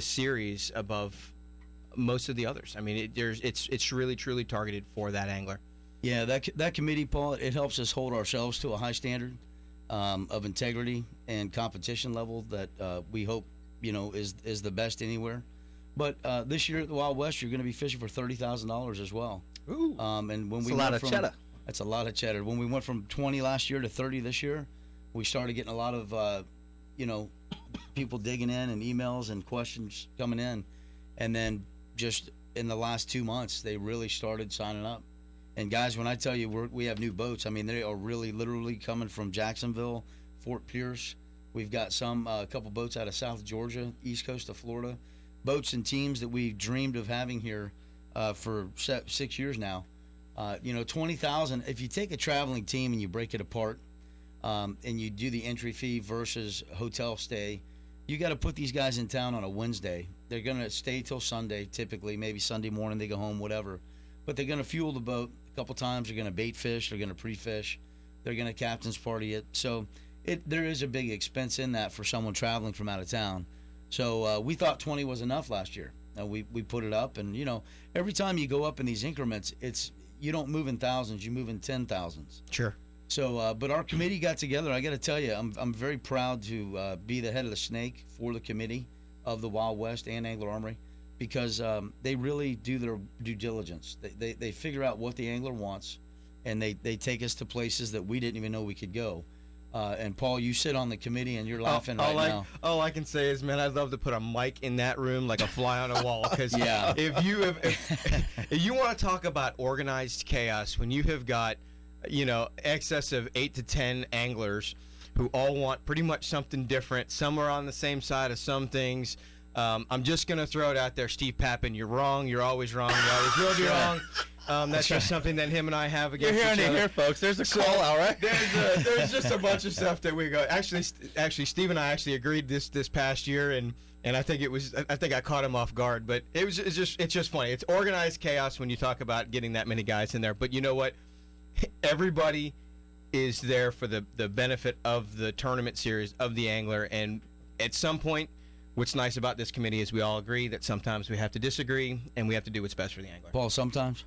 series above most of the others. I mean, it's really truly targeted for that angler. Yeah, that committee, Paul, it helps us hold ourselves to a high standard of integrity and competition level that we hope is the best anywhere. But this year at the Wild West, you're going to be fishing for $30,000 as well. Ooh, and when That's we a lot went of cheddar. That's a lot of cheddar. When we went from 20 last year to 30 this year, we started getting a lot of people digging in and emails and questions coming in, and then just in the last 2 months, they really started signing up. And guys, when I tell you we have new boats, I mean they are really literally coming from Jacksonville, Fort Pierce. We've got a couple boats out of South Georgia, East Coast of Florida. Boats and teams that we've dreamed of having here for 6 years now. 20,000. If you take a traveling team and you break it apart, and you do the entry fee versus hotel stay, you got to put these guys in town on a Wednesday. They're going to stay till Sunday, typically, maybe Sunday morning they go home, whatever. But they're going to fuel the boat a couple times. They're going to bait fish. They're going to pre-fish. They're going to captain's party it. So there is a big expense in that for someone traveling from out of town. So we thought 20 was enough last year. We put it up, and every time you go up in these increments, you don't move in thousands, you move in 10,000s. sure. So, but our committee got together. I got to tell you, I'm very proud to be the head of the snake for the committee of the Wild West and Angler Armory, because they really do their due diligence. They figure out what the angler wants, and they take us to places that we didn't even know we could go. And Paul, you sit on the committee and you're laughing now. All I can say is, man, I'd love to put a mic in that room like a fly on a wall. Because if you want to talk about organized chaos, when you have got, excess of 8 to 10 anglers who all want pretty much something different. Some are on the same side of some things. I'm just going to throw it out there, Steve Pappin. You're wrong. You're always wrong. You always will be wrong. That's just something that him and I have against each other. You're hearing it here, folks. There's a call out, right? There's just a bunch of stuff that we go. Actually, Steve and I actually agreed this past year, and I think I caught him off guard. But it's just funny. It's organized chaos when you talk about getting that many guys in there. But you know what? Everybody is there for the benefit of the tournament series of the angler, and at some point, what's nice about this committee is we all agree that sometimes we have to disagree, and we have to do what's best for the angler. Paul, sometimes.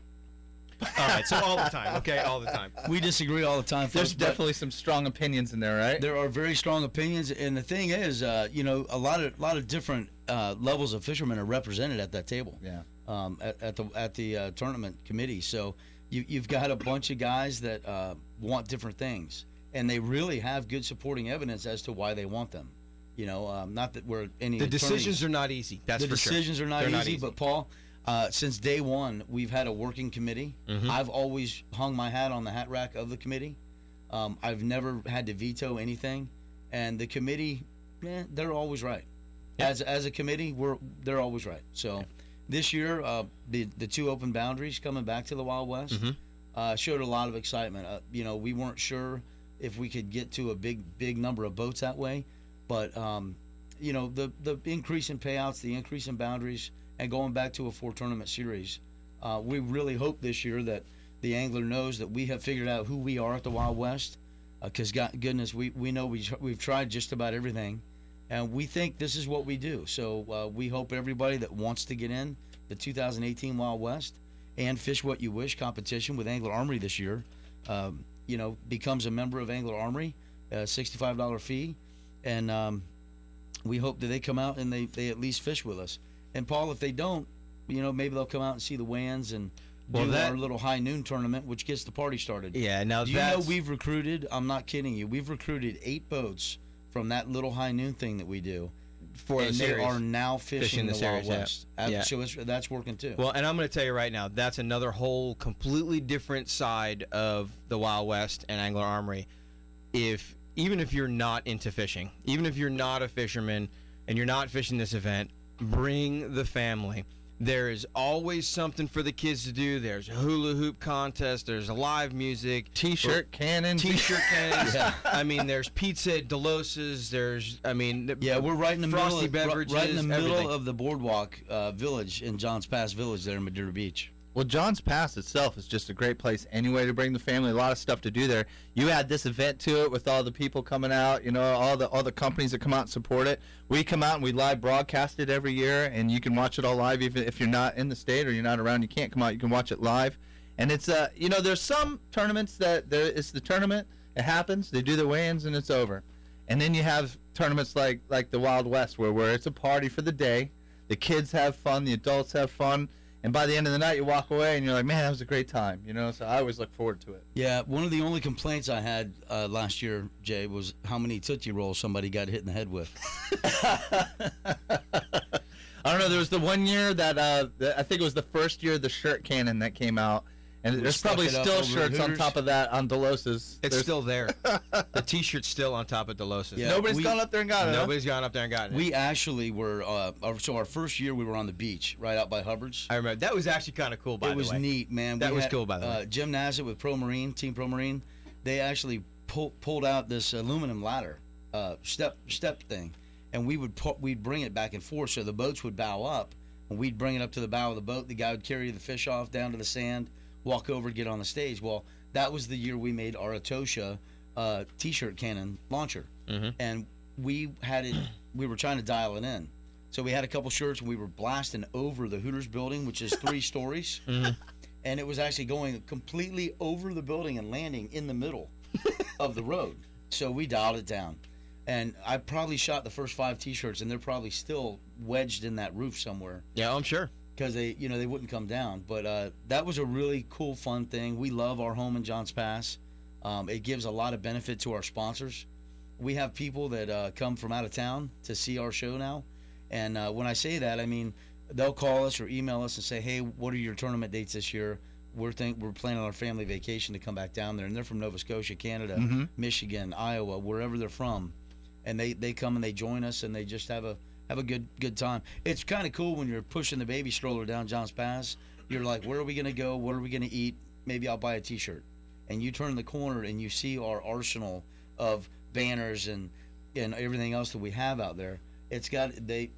All right, so all the time, okay, all the time. We disagree all the time. There's definitely some strong opinions in there, right? There are very strong opinions, and the thing is, a lot of different levels of fishermen are represented at that table. Yeah. At the tournament committee, so you've got a bunch of guys that want different things, and they really have good supporting evidence as to why they want them. Not that we're any. The decisions are not easy. That's for sure. The decisions are not easy. But Paul, since day one, we've had a working committee. Mm-hmm. I've always hung my hat on the hat rack of the committee. I've never had to veto anything, and the committee, they're always right. Yep. As a committee, they're always right. So this year, the 2 open boundaries coming back to the Wild West showed a lot of excitement. We weren't sure if we could get to a big number of boats that way. But, the increase in payouts, the increase in boundaries, and going back to a 4-tournament series, we really hope this year that the angler knows that we have figured out who we are at the Wild West, because, goodness, we know we've tried just about everything, and we think this is what we do. So we hope everybody that wants to get in the 2018 Wild West and Fish What You Wish competition with Angler Armory this year, becomes a member of Angler Armory, a $65 fee. And we hope that they come out and they at least fish with us. And Paul, if they don't, maybe they'll come out and see the weigh-ins and do our little high noon tournament, which gets the party started. Yeah. Now, do you know we've recruited? I'm not kidding you. We've recruited 8 boats from that little high noon thing that we do. For the series. They are now fishing the Wild West. Yeah. So that's working too. Well, and I'm going to tell you right now, that's another whole completely different side of the Wild West and Angler Armory. Even if you're not into fishing, even if you're not a fisherman and you're not fishing this event, bring the family. There is always something for the kids to do. There's a hula hoop contest. There's live music. T-shirt cannon. Cannons. I mean, there's pizza at Delos's. We're right in the frosty beverages. Right in the middle everything. of the boardwalk village in Johns Pass Village there in Madeira Beach. Well, Johns Pass itself is just a great place anyway to bring the family. A lot of stuff to do there. You add this event to it with all the people coming out, all the companies that come out and support it. We come out and we live broadcast it every year, and you can watch it all live. Even if you're not in the state or you're not around, you can't come out. You can watch it live. And it's there's some tournaments that it's the tournament. It happens. They do the weigh-ins and it's over. And then you have tournaments like the Wild West where it's a party for the day. The kids have fun. The adults have fun. And by the end of the night, you walk away and you're like, man, that was a great time. So I always look forward to it. Yeah, one of the only complaints I had last year, Jay, was how many Tootsie Rolls somebody got hit in the head with. I don't know. There was the one year that I think it was the first year of the shirt cannon that came out. And there's probably still shirts on top of that on Delos's. It's still there. The T-shirt's still on top of Delos's. Yeah, nobody's gone up there and got it. Nobody's gone up there and gotten it. We actually were, our first year we were on the beach right out by Hubbard's. I remember. That was actually kind of cool, by the way. It was neat, man. That was cool, by the way. Jim Nassett with Team Pro Marine, they actually pulled out this aluminum ladder step thing, and we'd bring it back and forth so the boats would bow up, and we'd bring it up to the bow of the boat. The guy would carry the fish off down to the sand, walk over, get on the stage. Well, that was the year we made our Atosha T-shirt cannon launcher, and we were trying to dial it in. So we had a couple shirts, and we were blasting over the Hooters building, which is 3 stories, and it was actually going completely over the building and landing in the middle. of the road. So we dialed it down. And I probably shot the first 5 T-shirts, and they're probably still wedged in that roof somewhere. Yeah, I'm sure. Because they wouldn't come down. But that was a really cool, fun thing. We love our home in Johns Pass. It gives a lot of benefit to our sponsors. We have people that come from out of town to see our show now. And when I say that, I mean, they'll call us or email us and say, hey, what are your tournament dates this year? We're planning on our family vacation to come back down there. And they're from Nova Scotia, Canada, Michigan, Iowa, wherever they're from. And they come and they join us, and they just have a good time. It's kind of cool when you're pushing the baby stroller down Johns Pass. You're like, where are we going to go? What are we going to eat? Maybe I'll buy a T-shirt. And you turn the corner and you see our arsenal of banners and everything else that we have out there. It's got they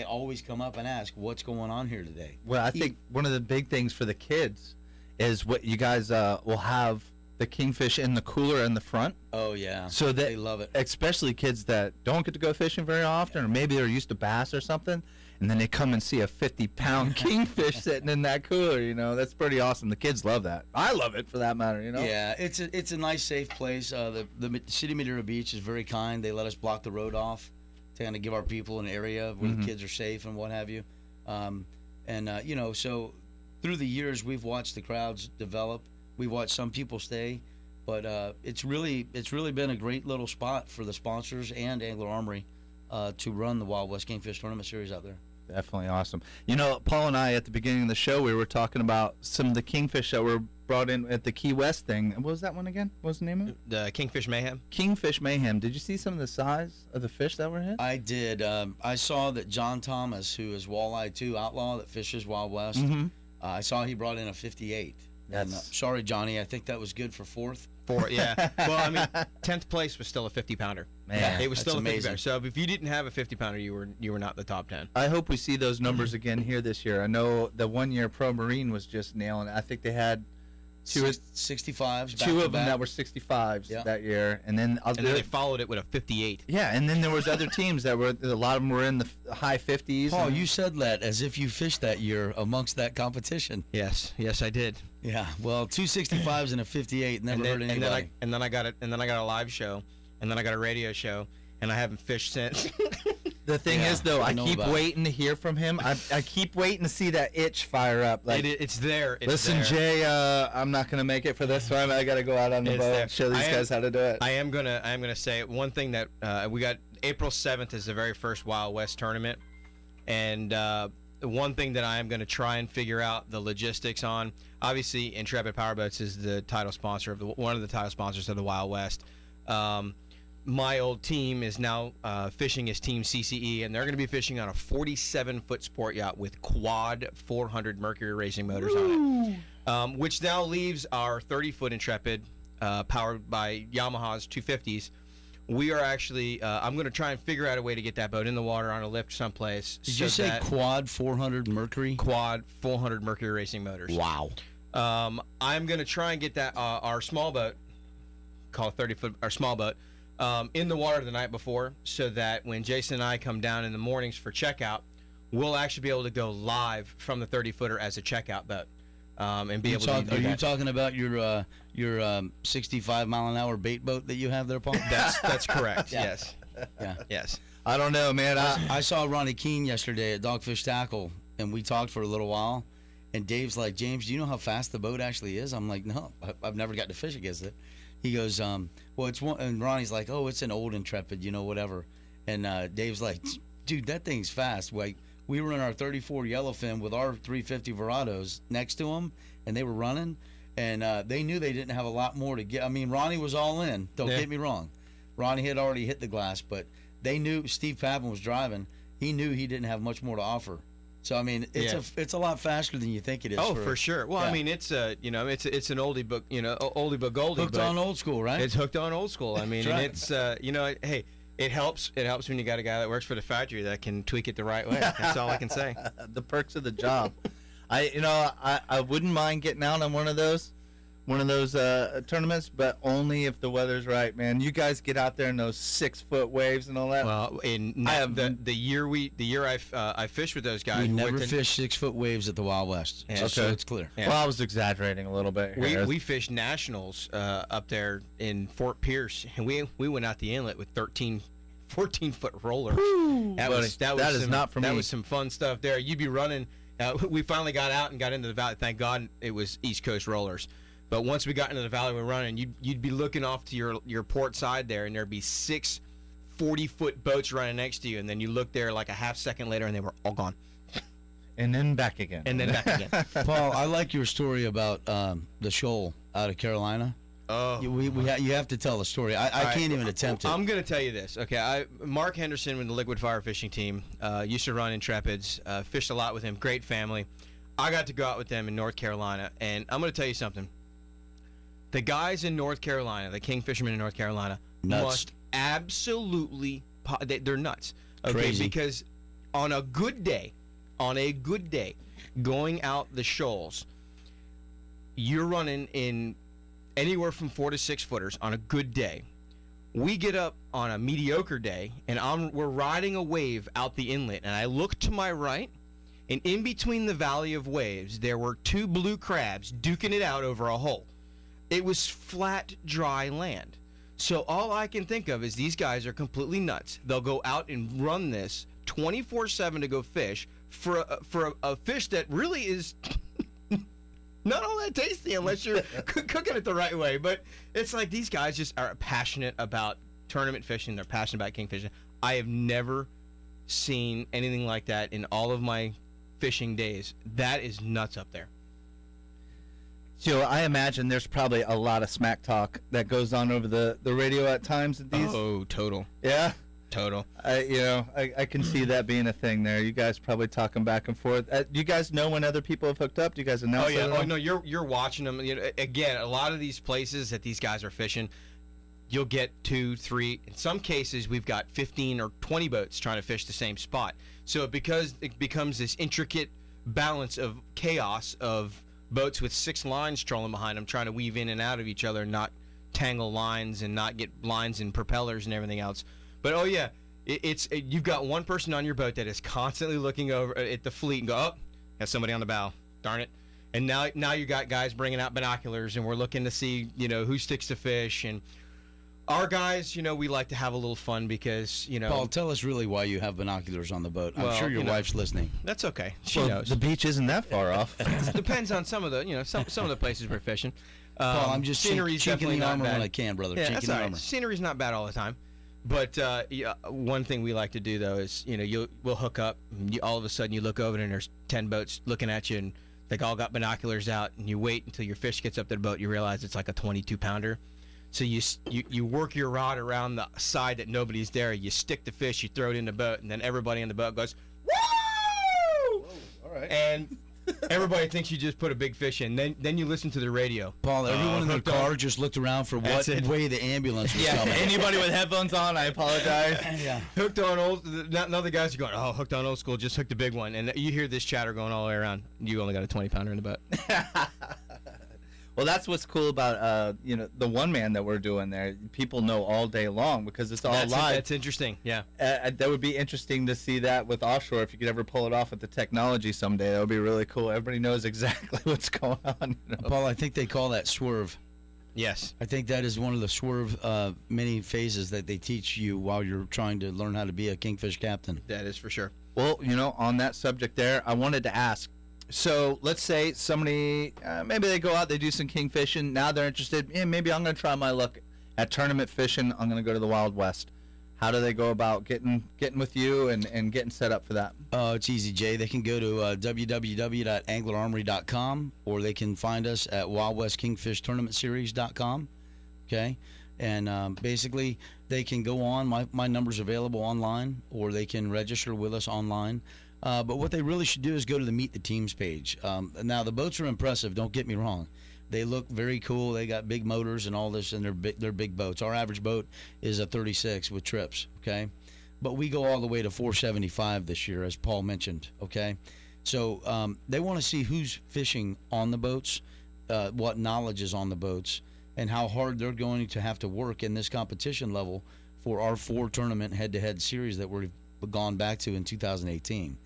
always come up and ask, what's going on here today? Well, I think one of the big things for the kids is what you guys will have the Kingfish in the cooler in the front. Oh yeah, so that they love it, especially kids that don't get to go fishing very often, or maybe they're used to bass or something, and then they come and see a 50-pound Kingfish sitting in that cooler. That's pretty awesome. The kids love that. I love it, for that matter. Yeah, it's a nice, safe place. The City of Madeira Beach is very kind. They let us block the road off to kind of give our people an area where the kids are safe and what have you. So through the years, we've watched the crowds develop. We've watched some people stay, but it's really been a great little spot for the sponsors and Angler Armory to run the Wild West Kingfish Tournament Series out there. Definitely awesome. Paul and I, at the beginning of the show, we were talking about some of the kingfish that were brought in at the Key West thing. What was that one again? What was the name of it? The Kingfish Mayhem. Kingfish Mayhem. Did you see some of the size of the fish that were hit? I did. I saw that John Thomas, who is Walleye 2 outlaw that fishes Wild West, I saw he brought in a 58. And, sorry, Johnny, I think that was good for 4th. Yeah. Well, I mean, 10th place was still a 50-pounder. Man, it was still a 50-pounder. amazing. So if you didn't have a 50-pounder, you were not in the top 10. I hope we see those numbers again here this year. I know the 1 year Pro Marine was just nailing it. I think they had 65s. Two of them that were 65s that year, and then they followed it with a 58. Yeah, and then there was other teams that were, a lot of them were in the high 50s. Paul, you said that as if you fished that year amongst that competition. Yes, I did. Yeah, well, 2 65s and a 58 never hurt anybody. And then I got a live show, and then I got a radio show, and I haven't fished since. The thing is, though, I keep waiting to hear from him. I keep waiting to see that itch fire up. Like, it's there. Listen, Jay, I'm not gonna make it for this one. I gotta go out on the boat and show these guys how to do it. I am gonna say one thing that we got. April 7th is the very first Wild West tournament, and one thing that I am gonna try and figure out the logistics on. Obviously, Intrepid Powerboats is the title sponsor of one of the title sponsors of the Wild West. My old team is now fishing as Team CCE, and they're going to be fishing on a 47-foot sport yacht with quad 400 Mercury racing motors on it, which now leaves our 30-foot Intrepid powered by Yamaha's 250s. We are actually, I'm going to try and figure out a way to get that boat in the water on a lift someplace. Did you say quad 400 Mercury? Quad 400 Mercury racing motors. Wow. I'm going to try and get that our small boat, called 30-foot, our small boat, in the water the night before, so that when Jason and I come down in the mornings for checkout, we'll actually be able to go live from the 30-footer as a checkout boat, and be able to do that. Are you talking about your 65-mile-an-hour bait boat that you have there, Paul? That's correct. Yeah. Yes. Yeah. Yes. I don't know, man. I saw Ronnie Keene yesterday at Dogfish Tackle, and we talked for a little while. And Dave's like, James, do you know how fast the boat actually is? I'm like, no, I've never got to fish against it. He goes, well, it's one. And Ronnie's like, oh, it's an old Intrepid, whatever. And Dave's like, dude, that thing's fast. Like, we were in our 34 yellowfin with our 350 Verados next to them, and they were running, and they knew they didn't have a lot more to get. I mean, Ronnie was all in. Don't get me wrong. Ronnie had already hit the glass, but they knew Steve Papin was driving. He knew he didn't have much more to offer. So I mean, it's a lot faster than you think it is. Oh, for sure. Well, I mean, it's it's an oldie book, oldie but goldie. Hooked on old school, right? It's hooked on old school. I mean, and it's hey, it helps. It helps when you got a guy that works for the factory that can tweak it the right way. That's all I can say. The perks of the job. I wouldn't mind getting out on one of those one of those tournaments, but only if the weather's right, man. You guys get out there in those 6-foot waves and all that. Well, the year I fished with those guys, We never fished 6-foot waves at the Wild West. Yeah. Just so Okay. it's clear. Yeah. Well, I was exaggerating a little bit here. we fished nationals up there in Fort Pierce, and we went out the inlet with 14-foot rollers. That is not for me. That was some fun stuff there. You'd be running. We finally got out and got into the valley. Thank God it was East Coast rollers. But once we got into the valley we were running, you'd be looking off to your port side there, and there'd be 6 40-foot boats running next to you, and then you look there like a half second later, and they were all gone. And then back again. And then back again. Paul, I like your story about the shoal out of Carolina. Oh, You have to tell the story. I can't even attempt it. I'm going to tell you this. Okay, Mark Henderson with the Liquid Fire Fishing Team used to run Intrepids, fished a lot with him, great family. I got to go out with them in North Carolina, and I'm going to tell you something. The guys in North Carolina, the king fishermen in North Carolina, Nuts. must absolutely, they're nuts. Okay, Crazy. because on a good day, going out the shoals, you're running in anywhere from 4 to 6 footers on a good day. We get up on a mediocre day, and we're riding a wave out the inlet, and I look to my right, and in between the valley of waves, there were 2 blue crabs duking it out over a hole. It was flat, dry land. So all I can think of is these guys are completely nuts. They'll go out and run this 24/7 to go fish for a fish that really is not all that tasty unless you're cooking it the right way. But it's like these guys just are passionate about tournament fishing. They're passionate about kingfishing. I have never seen anything like that in all of my fishing days. That is nuts up there. So I imagine there's probably a lot of smack talk that goes on over the radio at times. At these. Oh, total. Yeah. Total. I can see that being a thing there. You guys probably talking back and forth. Do you guys know when other people have hooked up? Do you guys announce? Oh yeah. it? Oh no. You're watching them. Again, a lot of these places that these guys are fishing, you'll get 2, 3. In some cases, we've got 15 or 20 boats trying to fish the same spot. So it becomes this intricate balance of chaos of boats with 6 lines trolling behind them, trying to weave in and out of each other, not tangle lines and not get lines and propellers and everything else. But oh yeah, you've got one person on your boat that is constantly looking over at the fleet and go, oh, has somebody on the bow, darn it. And now you got guys bringing out binoculars, and we're looking to see who sticks to fish. And our guys, we like to have a little fun because Paul, tell us really why you have binoculars on the boat. I'm Well, sure your wife's listening. that's okay. She Well, knows. the beach isn't that far off. Depends on some of the some of the places we're fishing. Paul, I'm just scenery's chinking definitely the not armor bad. when I can, brother. Yeah, Chinking that's the all right. armor. Scenery's not bad all the time. But one thing we like to do though is we'll hook up. And all of a sudden you look over and there's 10 boats looking at you, and they all got binoculars out. And you wait until your fish gets up to the boat. You realize it's like a 22-pounder. So you work your rod around the side that nobody's there. You stick the fish, you throw it in the boat, and then everybody in the boat goes, woo! All right. And everybody thinks you just put a big fish in. Then you listen to the radio. Paul, everyone in their hooked on- car just looked around for what That's it. way the ambulance was Yeah. coming. Anybody with headphones on, I apologize. Yeah. Hooked on old. Now the guys are going, oh, hooked on old school. Just hooked a big one, and you hear this chatter going all the way around. You only got a 20-pounder in the boat. Well, that's what's cool about the one man that we're doing there. People know all day long because it's all live. That's interesting. Yeah. That would be interesting to see that with offshore. If you could ever pull it off with the technology someday, that would be really cool. Everybody knows exactly what's going on. Paul, I think they call that swerve. Yes. I think that is one of the swerve many phases that they teach you while you're trying to learn how to be a kingfish captain. That is for sure. Well, on that subject there, I wanted to ask. So let's say somebody, maybe they go out, they do some king fishing. Now they're interested. Maybe I'm going to try my luck at tournament fishing. I'm going to go to the Wild West. How do they go about getting with you and getting set up for that? It's easy, Jay. They can go to www.anglerarmory.com, or they can find us at wildwestkingfishtournamentseries.com. Okay? And basically, they can go on. My number's available online, or they can register with us online. But what they really should do is go to the Meet the Teams page. Now, the boats are impressive, don't get me wrong. They look very cool. They got big motors and all this, and they're big boats. Our average boat is a 36 with trips, okay? But we go all the way to 475 this year, as Paul mentioned, okay? So they want to see who's fishing on the boats, what knowledge is on the boats and how hard they're going to have to work in this competition level for our 4 tournament head-to-head series that we've gone back to in 2018.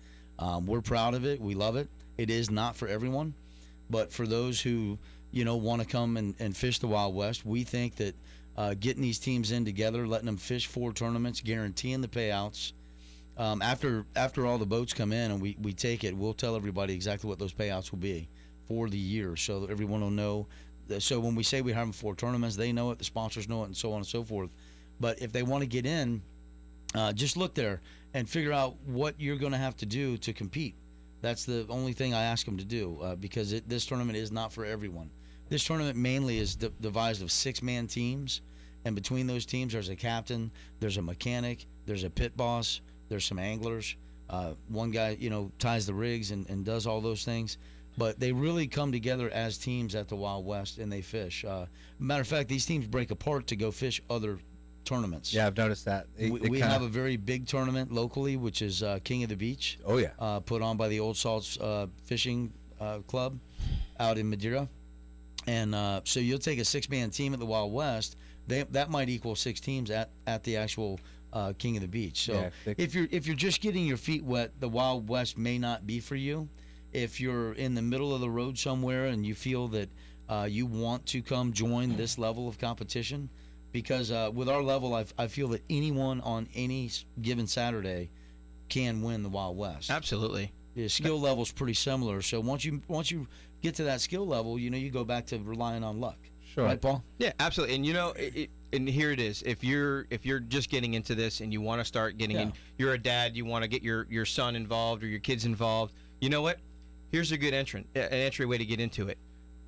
We're proud of it. We love it. It is not for everyone, but for those who, want to come and fish the Wild West, we think that getting these teams in together, letting them fish 4 tournaments, guaranteeing the payouts. After all the boats come in and we take it, we'll tell everybody exactly what those payouts will be for the year, so that everyone will know. So when we say we're having 4 tournaments, they know it, the sponsors know it, and so on and so forth. But if they want to get in, just look there and figure out what you're going to have to do to compete. That's the only thing I ask them to do, because this tournament is not for everyone. This tournament mainly is devised of 6-man teams, and between those teams there's a captain, there's a mechanic, there's a pit boss, there's some anglers. One guy, ties the rigs and does all those things. But they really come together as teams at the Wild West, and they fish. Matter of fact, these teams break apart to go fish other tournaments. Yeah, I've noticed that. We have a very big tournament locally, which is King of the Beach. Oh, yeah. Put on by the Old Salts Fishing Club out in Madeira. And so you'll take a 6-man team at the Wild West. That might equal 6 teams at the actual King of the Beach. So if you're just getting your feet wet, the Wild West may not be for you. If you're in the middle of the road somewhere and you feel that you want to come join this level of competition, because with our level, I feel that anyone on any given Saturday can win the Wild West. Absolutely. The skill level's pretty similar. So once you get to that skill level, you go back to relying on luck. Sure. Right, Paul? Yeah, absolutely. And and here it is. If you're just getting into this and you want to start getting in, you're a dad, you want to get your son involved or your kids involved. You know what? Here's a good entryway to get into it.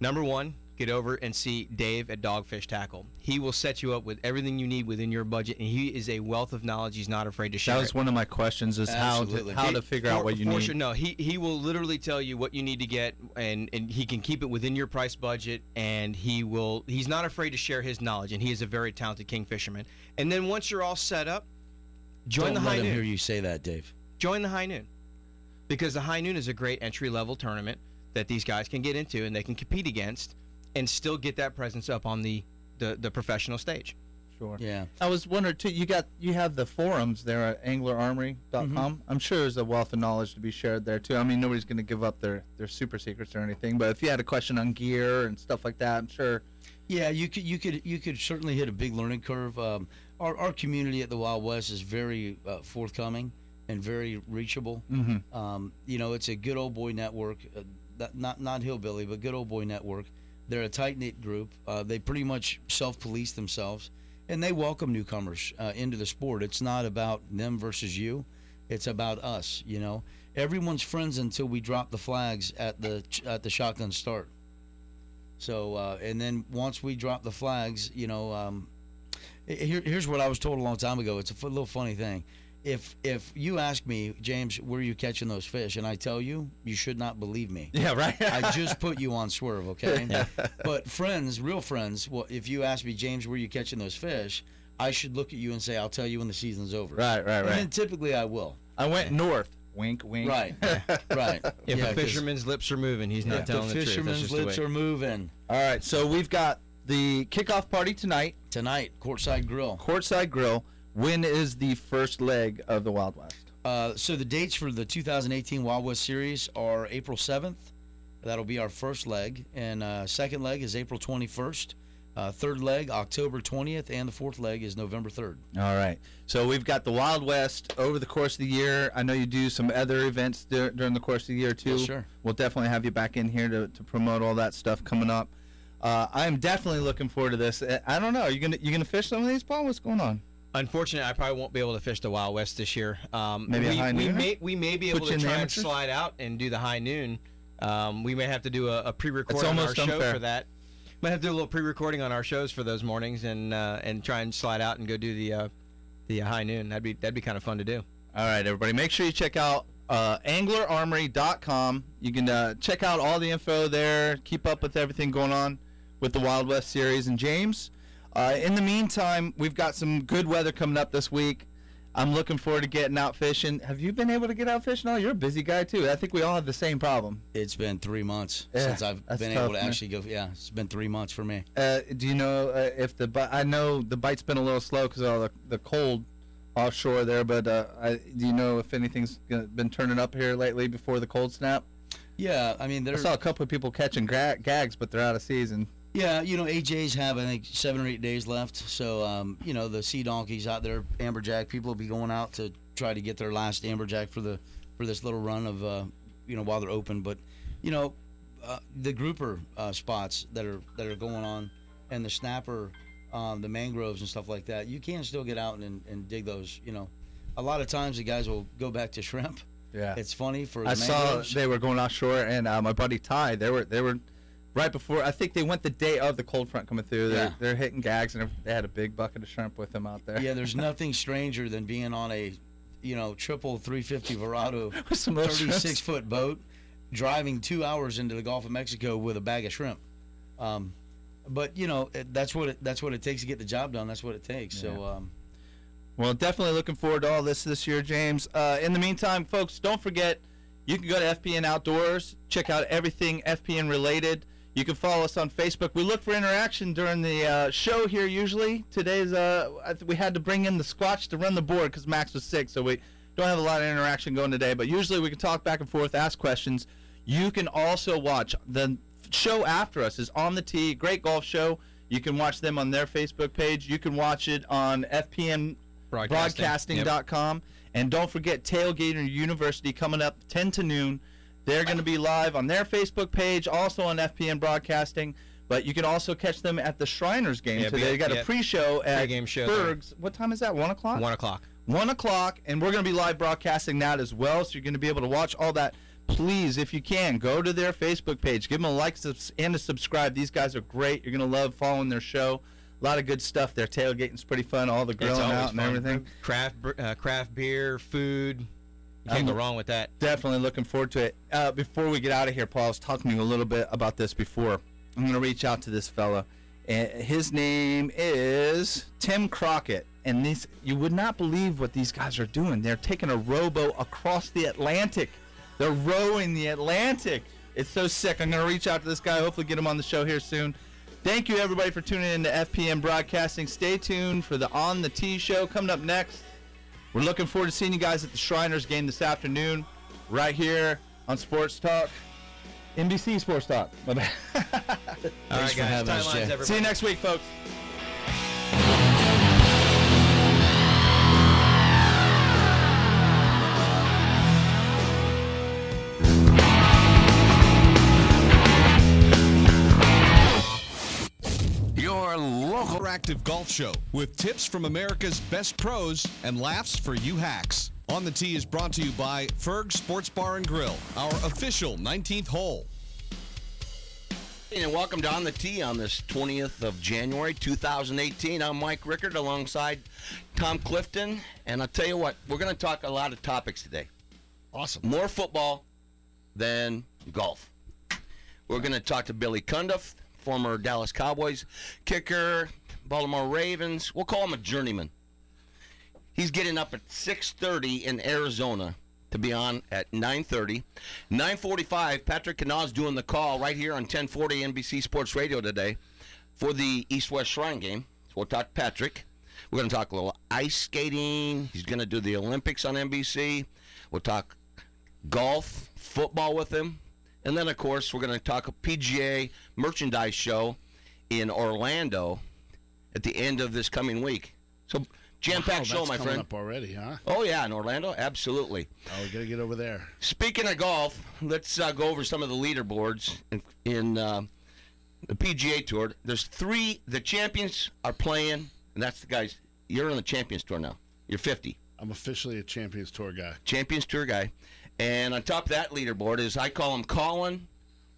Number 1, get over and see Dave at Dogfish Tackle. He will set you up with everything you need within your budget, and he is a wealth of knowledge. He's not afraid to share. That was one of my questions: is how to figure out what you need. Sure, no, he will literally tell you what you need to get, and he can keep it within your price budget, and he's not afraid to share his knowledge, and he is a very talented kingfisherman. And then once you're all set up, join the High Noon. Don't let him hear you say that, Dave. Join the High Noon, because the High Noon is a great entry-level tournament that these guys can get into and they can compete against and still get that presence up on the professional stage. Sure. Yeah. I was wondering too. You have the forums there at anglerarmory.com. Mm-hmm. I'm sure there's a wealth of knowledge to be shared there too. I mean, nobody's going to give up their super secrets or anything. But if you had a question on gear and stuff like that, I'm sure. Yeah, you could certainly hit a big learning curve. Our community at the Wild West is very forthcoming and very reachable. Mm-hmm. It's a good old boy network, not hillbilly, but good old boy network. They're a tight-knit group. They pretty much self-police themselves, and they welcome newcomers into the sport. It's not about them versus you. It's about us, Everyone's friends until we drop the flags at the shotgun start. So, and then once we drop the flags, here's what I was told a long time ago. It's a little funny thing. If you ask me, James, where are you catching those fish, and I tell you, you should not believe me. Yeah, right. I just put you on swerve, okay? But friends, real friends, well, if you ask me, James, where are you catching those fish, I should look at you and say, I'll tell you when the season's over. Right. And then typically I will. I went north. Wink, wink. Right. Right. If a fisherman's lips are moving, he's not telling the truth. If the fisherman's lips are moving. All right, so we've got the kickoff party tonight. Courtside Grill. Courtside Grill. When is the first leg of the Wild West? So the dates for the 2018 Wild West Series are April 7th. That'll be our first leg. And second leg is April 21st. Third leg, October 20th. And the fourth leg is November 3rd. All right. So we've got the Wild West over the course of the year. I know you do some other events during the course of the year, too. Yes, sure. We'll definitely have you back in here to promote all that stuff coming up. I'm definitely looking forward to this. I don't know. Are you gonna fish some of these, Paul? What's going on? Unfortunately, I probably won't be able to fish the Wild West this year. Maybe a high noon? We may be able to try and slide out and do the High Noon. We may have to do a pre-recording on our show for that. Might have to do a little pre-recording on our shows for those mornings and try and slide out and go do the High Noon. That'd be kind of fun to do. All right, everybody, make sure you check out anglerarmory.com. You can check out all the info there. Keep up with everything going on with the Wild West Series. And James, in the meantime, we've got some good weather coming up this week. I'm looking forward to getting out fishing. Have you been able to get out fishing? Oh, you're a busy guy too. I think we all have the same problem. It's been 3 months Yeah, since I've that's been tough, able to man. actually go. Yeah, it's been 3 months for me. Do you know if the I know the bite's been a little slow because of all the cold offshore there, but do you know if anything's been turning up here lately before the cold snap? Yeah, I mean, I there's saw a couple of people catching gags, but they're out of season. Yeah, you know, AJs have, I think, 7 or 8 days left. So, you know, the sea donkeys out there, amberjack, people will be going out to try to get their last amberjack for this little run of, you know, while they're open. But, you know, the grouper spots that are going on, and the snapper, the mangroves and stuff like that, you can still get out and dig those. You know, a lot of times the guys will go back to shrimp. Yeah, it's funny for the I saw mangroves. they were going offshore, and my buddy Ty, they were right before. I think they went the day of the cold front coming through. They're hitting gags, and they had a big bucket of shrimp with them out there. Yeah, there's nothing stranger than being on a, you know, triple 350 Verado, With some little 36-foot boat, driving 2 hours into the Gulf of Mexico with a bag of shrimp. But you know, that's what it takes to get the job done. That's what it takes. Yeah. So. Well, definitely looking forward to all this year, James. In the meantime, folks, don't forget, you can go to FPN Outdoors, check out everything FPN related. You can follow us on Facebook. We look for interaction during the show here usually. Today's we had to bring in the Squatch to run the board because Max was sick, so we don't have a lot of interaction going today. But usually we can talk back and forth, ask questions. You can also watch the show after us is On the Tee, great golf show. You can watch them on their Facebook page. You can watch it on FPN Broadcasting.com. And don't forget Tailgater University coming up 10 to noon. They're going to be live on their Facebook page, also on FPN Broadcasting. But you can also catch them at the Shriners game today. They got a pre-show at Pre-game show Berg's. What time is that, 1 o'clock? 1 o'clock. 1 o'clock, and we're going to be live broadcasting that as well, so you're going to be able to watch all that. Please, if you can, go to their Facebook page. Give them a like and a subscribe. These guys are great. You're going to love following their show. A lot of good stuff there. Tailgating's pretty fun. All the grilling out and everything. Craft beer, food. You can't go wrong with that. Definitely looking forward to it. Before we get out of here, Paul, I was talking to you a little bit about this before. I'm going to reach out to this fella. His name is Tim Crockett. And these, you would not believe what these guys are doing. They're taking a rowboat across the Atlantic. They're rowing the Atlantic. It's so sick. I'm going to reach out to this guy, hopefully get him on the show here soon. Thank you, everybody, for tuning in to FPN Broadcasting. Stay tuned for the On the Tee show coming up next. We're looking forward to seeing you guys at the Shriners game this afternoon, right here on Sports Talk, NBC Sports Talk. My bad. All right, guys. Timelines, everybody. See you next week, folks. Your local active golf show with tips from America's best pros and laughs for you hacks. On the Tee is brought to you by Ferg Sports Bar and Grill, our official 19th hole. And welcome to On the Tee on this 20th of January, 2018. I'm Mike Rickard alongside Tom Clifton. And I'll tell you what, we're going to talk a lot of topics today. Awesome. More football than golf. We're going to talk to Billy Cundiff, former Dallas Cowboys kicker, Baltimore Ravens. We'll call him a journeyman. He's getting up at 6:30 in Arizona to be on at 9:30. 9:45, Patrick Canaw's doing the call right here on 1040 NBC Sports Radio today for the East-West Shrine game. So we'll talk to Patrick. We're going to talk a little ice skating. He's going to do the Olympics on NBC. We'll talk golf, football with him. And then, of course, we're going to talk a PGA merchandise show in Orlando at the end of this coming week. So, jam-packed show, my friend. Up already, huh? Oh, yeah, in Orlando? Absolutely. Oh, we got to get over there. Speaking of golf, let's go over some of the leaderboards in the PGA Tour. There's three. The champions are playing, and that's the guys. You're on the Champions Tour now. You're 50. I'm officially a Champions Tour guy. Champions Tour guy. And on top of that leaderboard is, I call him Colin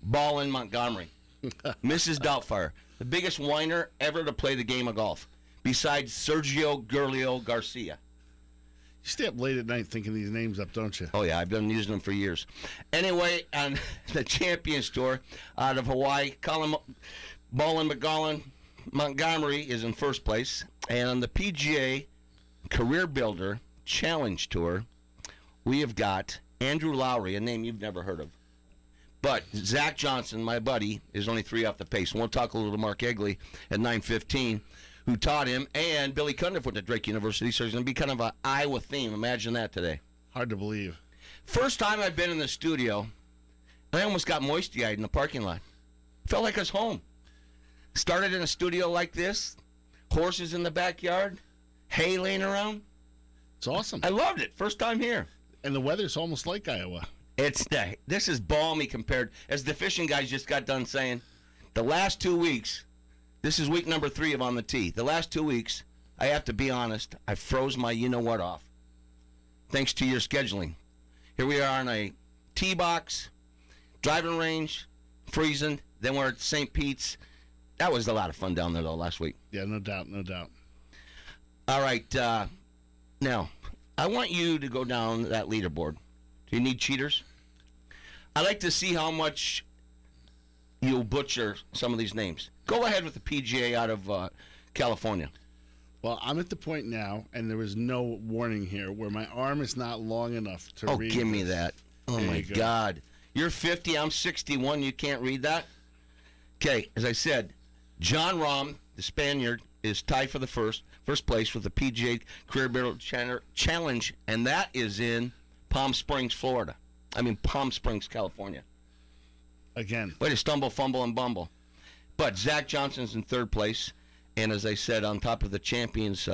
Ballin Montgomery. Mrs. Doubtfire, the biggest whiner ever to play the game of golf, besides Sergio Gurlio Garcia. You stay up late at night thinking these names up, don't you? Oh, yeah, I've been using them for years. Anyway, on the Champions Tour out of Hawaii, Colin Ballin Montgomery is in first place. And on the PGA Career Builder Challenge Tour, we have got Andrew Lowry, a name you've never heard of. But Zach Johnson, my buddy, is only 3 off the pace. And we'll talk a little to Mark Egley at 9:15, who taught him, and Billy Cundiff went to Drake University, so it's going to be kind of an Iowa theme. Imagine that today. Hard to believe. First time I've been in the studio, I almost got moisty-eyed in the parking lot. Felt like I was home. Started in a studio like this, horses in the backyard, hay laying around. It's awesome. I loved it. First time here. And the weather's almost like Iowa. This is balmy compared, as the fishing guys just got done saying, the last 2 weeks, this is week number 3 of On the Tee. The last 2 weeks, I have to be honest, I froze my you-know-what off. Thanks to your scheduling. Here we are on a tee box, driving range, freezing. Then we're at St. Pete's. That was a lot of fun down there, though, last week. Yeah, no doubt, no doubt. All right, now, I want you to go down that leaderboard. Do you need cheaters? I'd like to see how much you'll butcher some of these names. Go ahead with the PGA out of California. Well, I'm at the point now, and there is no warning here, where my arm is not long enough to read. Oh, give me this. that. Oh, There my you go. God. You're 50, I'm 61, you can't read that? Okay, as I said, John Rahm, the Spaniard, is tied for the first place with the PGA Career Builder Challenge, and that is in Palm Springs, Florida. Palm Springs, California. Again. Way to stumble, fumble, and bumble. But Zach Johnson's in 3rd place, and as I said, on top of the Champions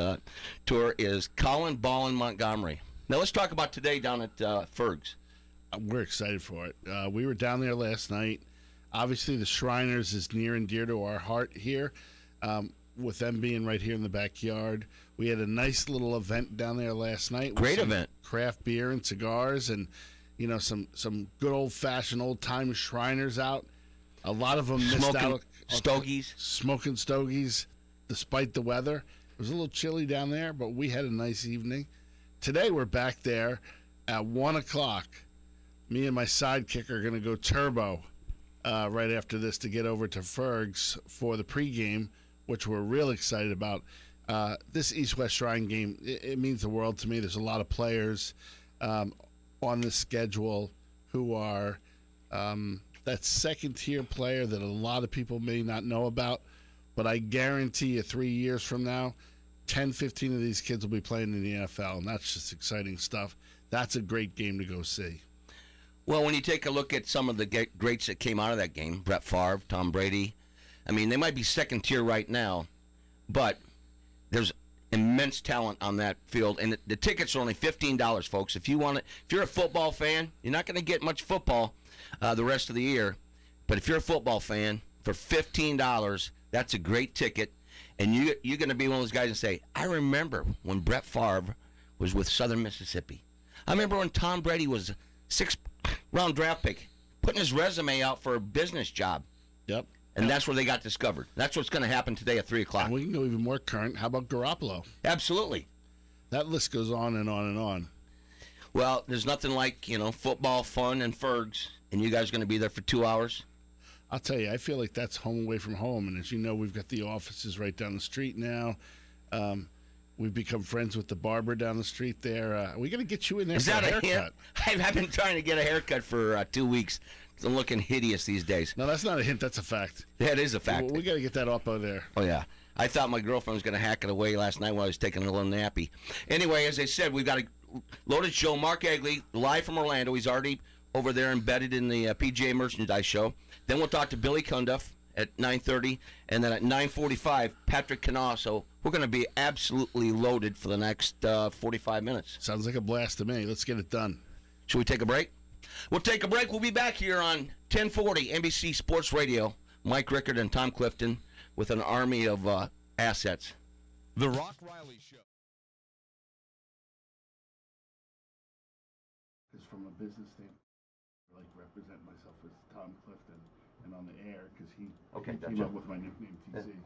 Tour is Colin Ballin Montgomery. Now let's talk about today down at Ferg's. We're excited for it. We were down there last night. Obviously, the Shriners is near and dear to our heart here, with them being right here in the backyard. We had a nice little event down there last night. Great with some event. Craft beer and cigars, and some good old-fashioned, old-time Shriners out. A lot of them missed out. Stogies. Smoking stogies, despite the weather. It was a little chilly down there, but we had a nice evening. Today, we're back there at 1 o'clock. Me and my sidekick are going to go turbo right after this to get over to Ferg's for the pregame, which we're real excited about. This East-West Shrine game, it means the world to me. There's a lot of players on the schedule who are that second-tier player that a lot of people may not know about, but I guarantee you 3 years from now, 10, 15 of these kids will be playing in the NFL, and that's just exciting stuff. That's a great game to go see. Well, when you take a look at some of the greats that came out of that game, Brett Favre, Tom Brady, they might be second tier right now, but there's immense talent on that field, and the tickets are only $15, folks. If you're a football fan, you're not going to get much football the rest of the year, but if you're a football fan, for $15, that's a great ticket, and you're going to be one of those guys and say, I remember when Brett Favre was with Southern Mississippi. I remember when Tom Brady was a 6th-round draft pick, putting his resume out for a business job. Yep. And that's where they got discovered. That's what's going to happen today at 3 o'clock. And we can go even more current. How about Garoppolo? Absolutely. That list goes on and on and on. Well, there's nothing like, football, fun, and Ferg's, and you guys are going to be there for 2 hours. I'll tell you, I feel like that's home away from home. And as you know, we've got the offices right down the street now. We've become friends with the barber down the street there. We got to get you in there Is for that a a haircut. hint? I've been trying to get a haircut for 2 weeks. I'm looking hideous these days. No, that's not a hint. That's a fact. That is a fact. We got to get that up out there. Oh, yeah. I thought my girlfriend was going to hack it away last night while I was taking a little nappy. Anyway, as I said, we've got a loaded show. Mark Egley, live from Orlando. He's already over there embedded in the PGA Merchandise Show. Then we'll talk to Billy Cundiff at 9:30, and then at 9:45, Patrick Canal. So we're going to be absolutely loaded for the next 45 minutes. Sounds like a blast to me. Let's get it done. Should we take a break? We'll take a break. We'll be back here on 1040 NBC Sports Radio. Mike Rickard and Tom Clifton with an army of assets. The Rock Riley Show. Because from a business standpoint, I like to represent myself as Tom Clifton and on the air because he came up with my nickname TC.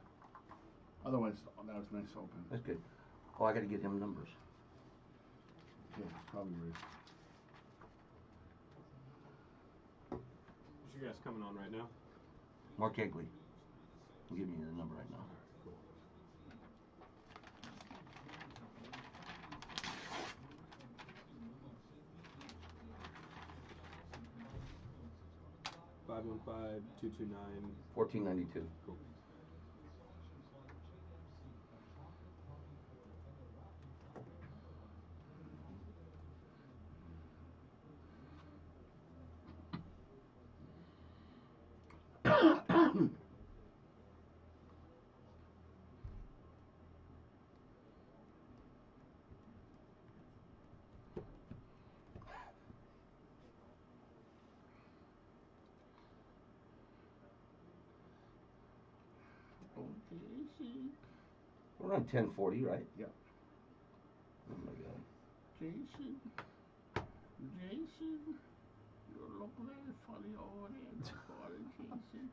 Otherwise, that was nice open. That's good. Oh, I got to get him numbers. Yeah, probably right. Is you guys coming on right now? Mark Egley. Give me the number right now. 515-229. 1492. Cool. We're on 1040, right? Yep. Oh my God. Jason, you look very funny over there in the corner, Jason.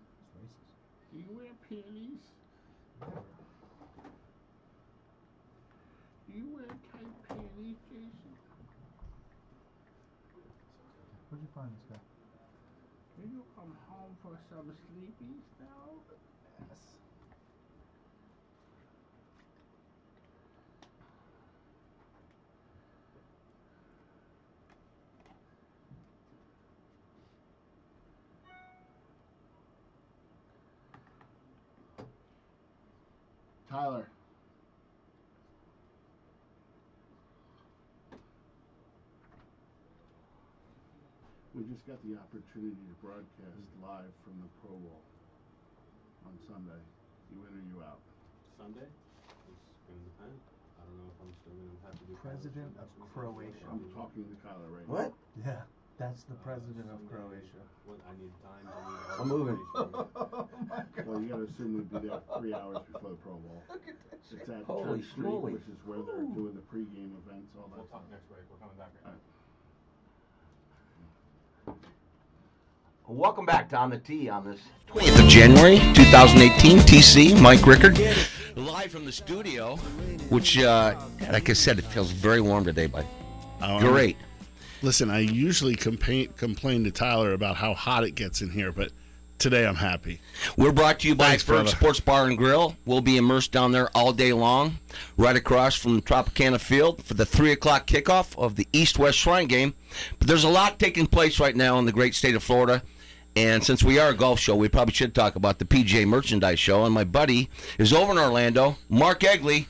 Do you wear panties? Do you wear tight panties, Jason? Where'd you find this guy? Did you come home for some sleepies now? Yes. Tyler. We just got the opportunity to broadcast live from the Pro Bowl on Sunday. You in or you out? Sunday? It's going to depend. I don't know if I'm still going to have to do President of Croatia. I'm talking to Tyler right What? now. Yeah, that's the president of Croatia. What I need time. I'm moving. Oh my God. Well, you got to assume we'd be there 3 hours before the Pro Bowl. It's at Holy Church Street, schmoly. which is where they're doing the pregame events, all that We'll stuff. talk next week. We're coming back right now. Welcome back to On the Tee on this 20th of January, 2018. TC, Mike Rickard, live from the studio, which, like I said, it feels very warm today, bud. Great. Listen, I usually complain to Tyler about how hot it gets in here, but today I'm happy. We're brought to you by Thanks, Ferg brother. Sports Bar and Grill. We'll be immersed down there all day long, right across from Tropicana Field for the 3 o'clock kickoff of the East-West Shrine game. But there's a lot taking place right now in the great state of Florida. And since we are a golf show, we probably should talk about the PGA Merchandise Show. And my buddy is over in Orlando, Mark Egley.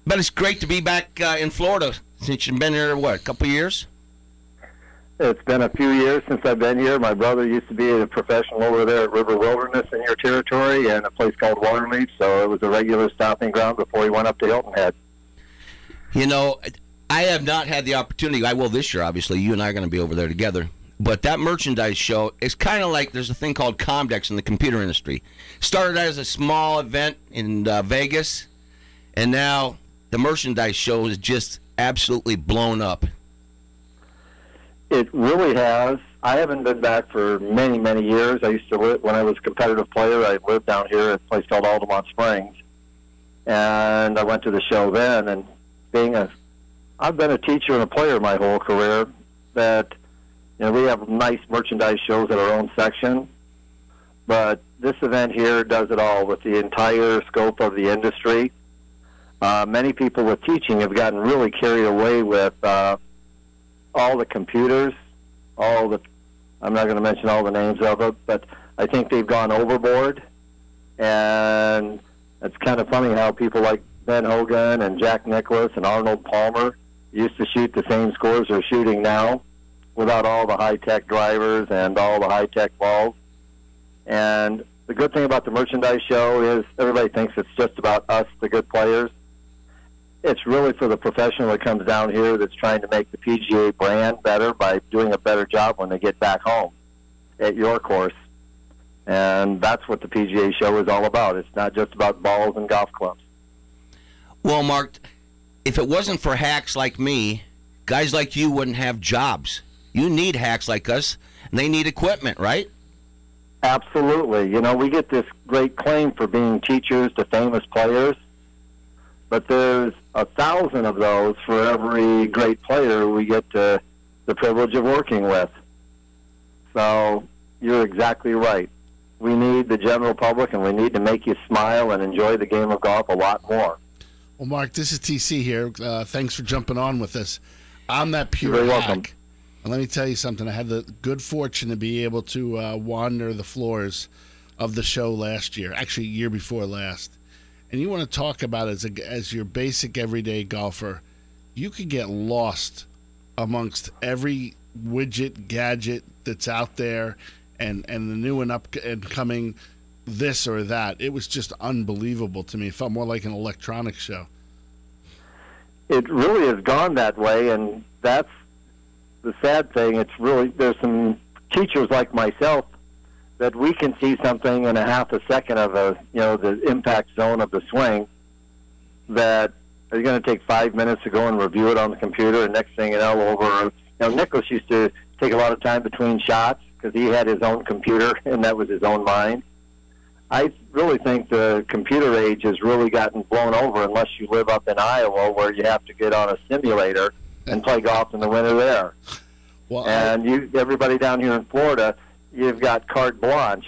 But it's great to be back in Florida since you've been here, what, a couple of years? It's been a few years since I've been here. My brother used to be a professional over there at River Wilderness in your territory and a place called Waterleaf, so it was a regular stopping ground before he went up to Hilton Head. You know, I have not had the opportunity. I will this year, obviously. You and I are going to be over there together. But that merchandise show is kind of like there's a thing called Comdex in the computer industry. Started as a small event in Vegas, and now the merchandise show is just absolutely blown up. It really has. I haven't been back for many, many years. I used to live, when I was a competitive player, I lived down here at a place called Altamont Springs. And I went to the show then, and I've been a teacher and a player my whole career, that, you know, we have nice merchandise shows at our own section, but this event here does it all with the entire scope of the industry. Many people with teaching have gotten really carried away with all the computers, I'm not going to mention all the names of it, but I think they've gone overboard. And it's kind of funny how people like Ben Hogan and Jack Nicklaus and Arnold Palmer used to shoot the same scores they're shooting now without all the high-tech drivers and all the high-tech balls. And the good thing about the merchandise show is everybody thinks it's just about us, the good players. It's really for the professional that comes down here that's trying to make the PGA brand better by doing a better job when they get back home at your course. And that's what the PGA show is all about. It's not just about balls and golf clubs. Well, Mark, if it wasn't for hacks like me, guys like you wouldn't have jobs. You need hacks like us, and they need equipment, right? Absolutely. You know, we get this great claim for being teachers to famous players, but there's 1,000 of those for every great player we get the privilege of working with. So you're exactly right. We need the general public, and we need to make you smile and enjoy the game of golf a lot more. Well, Mark, this is TC here. Thanks for jumping on with us. I'm that pure You're very hack. welcome. And let me tell you something. I had the good fortune to be able to wander the floors of the show last year, actually year before last. And you want to talk about as your basic everyday golfer, you could get lost amongst every widget, gadget that's out there and the new and up and coming this or that. It was just unbelievable to me. It felt more like an electronic show. It really has gone that way, and that's the sad thing. It's really, there's some teachers like myself that we can see something in a half a second of the impact zone of the swing that are going to take 5 minutes to go and review it on the computer, and next thing you know, Nicholas used to take a lot of time between shots because he had his own computer, and that was his own mind. I really think the computer age has really gotten blown over unless you live up in Iowa where you have to get on a simulator and play golf in the winter there. Well, and everybody down here in Florida, you've got carte blanche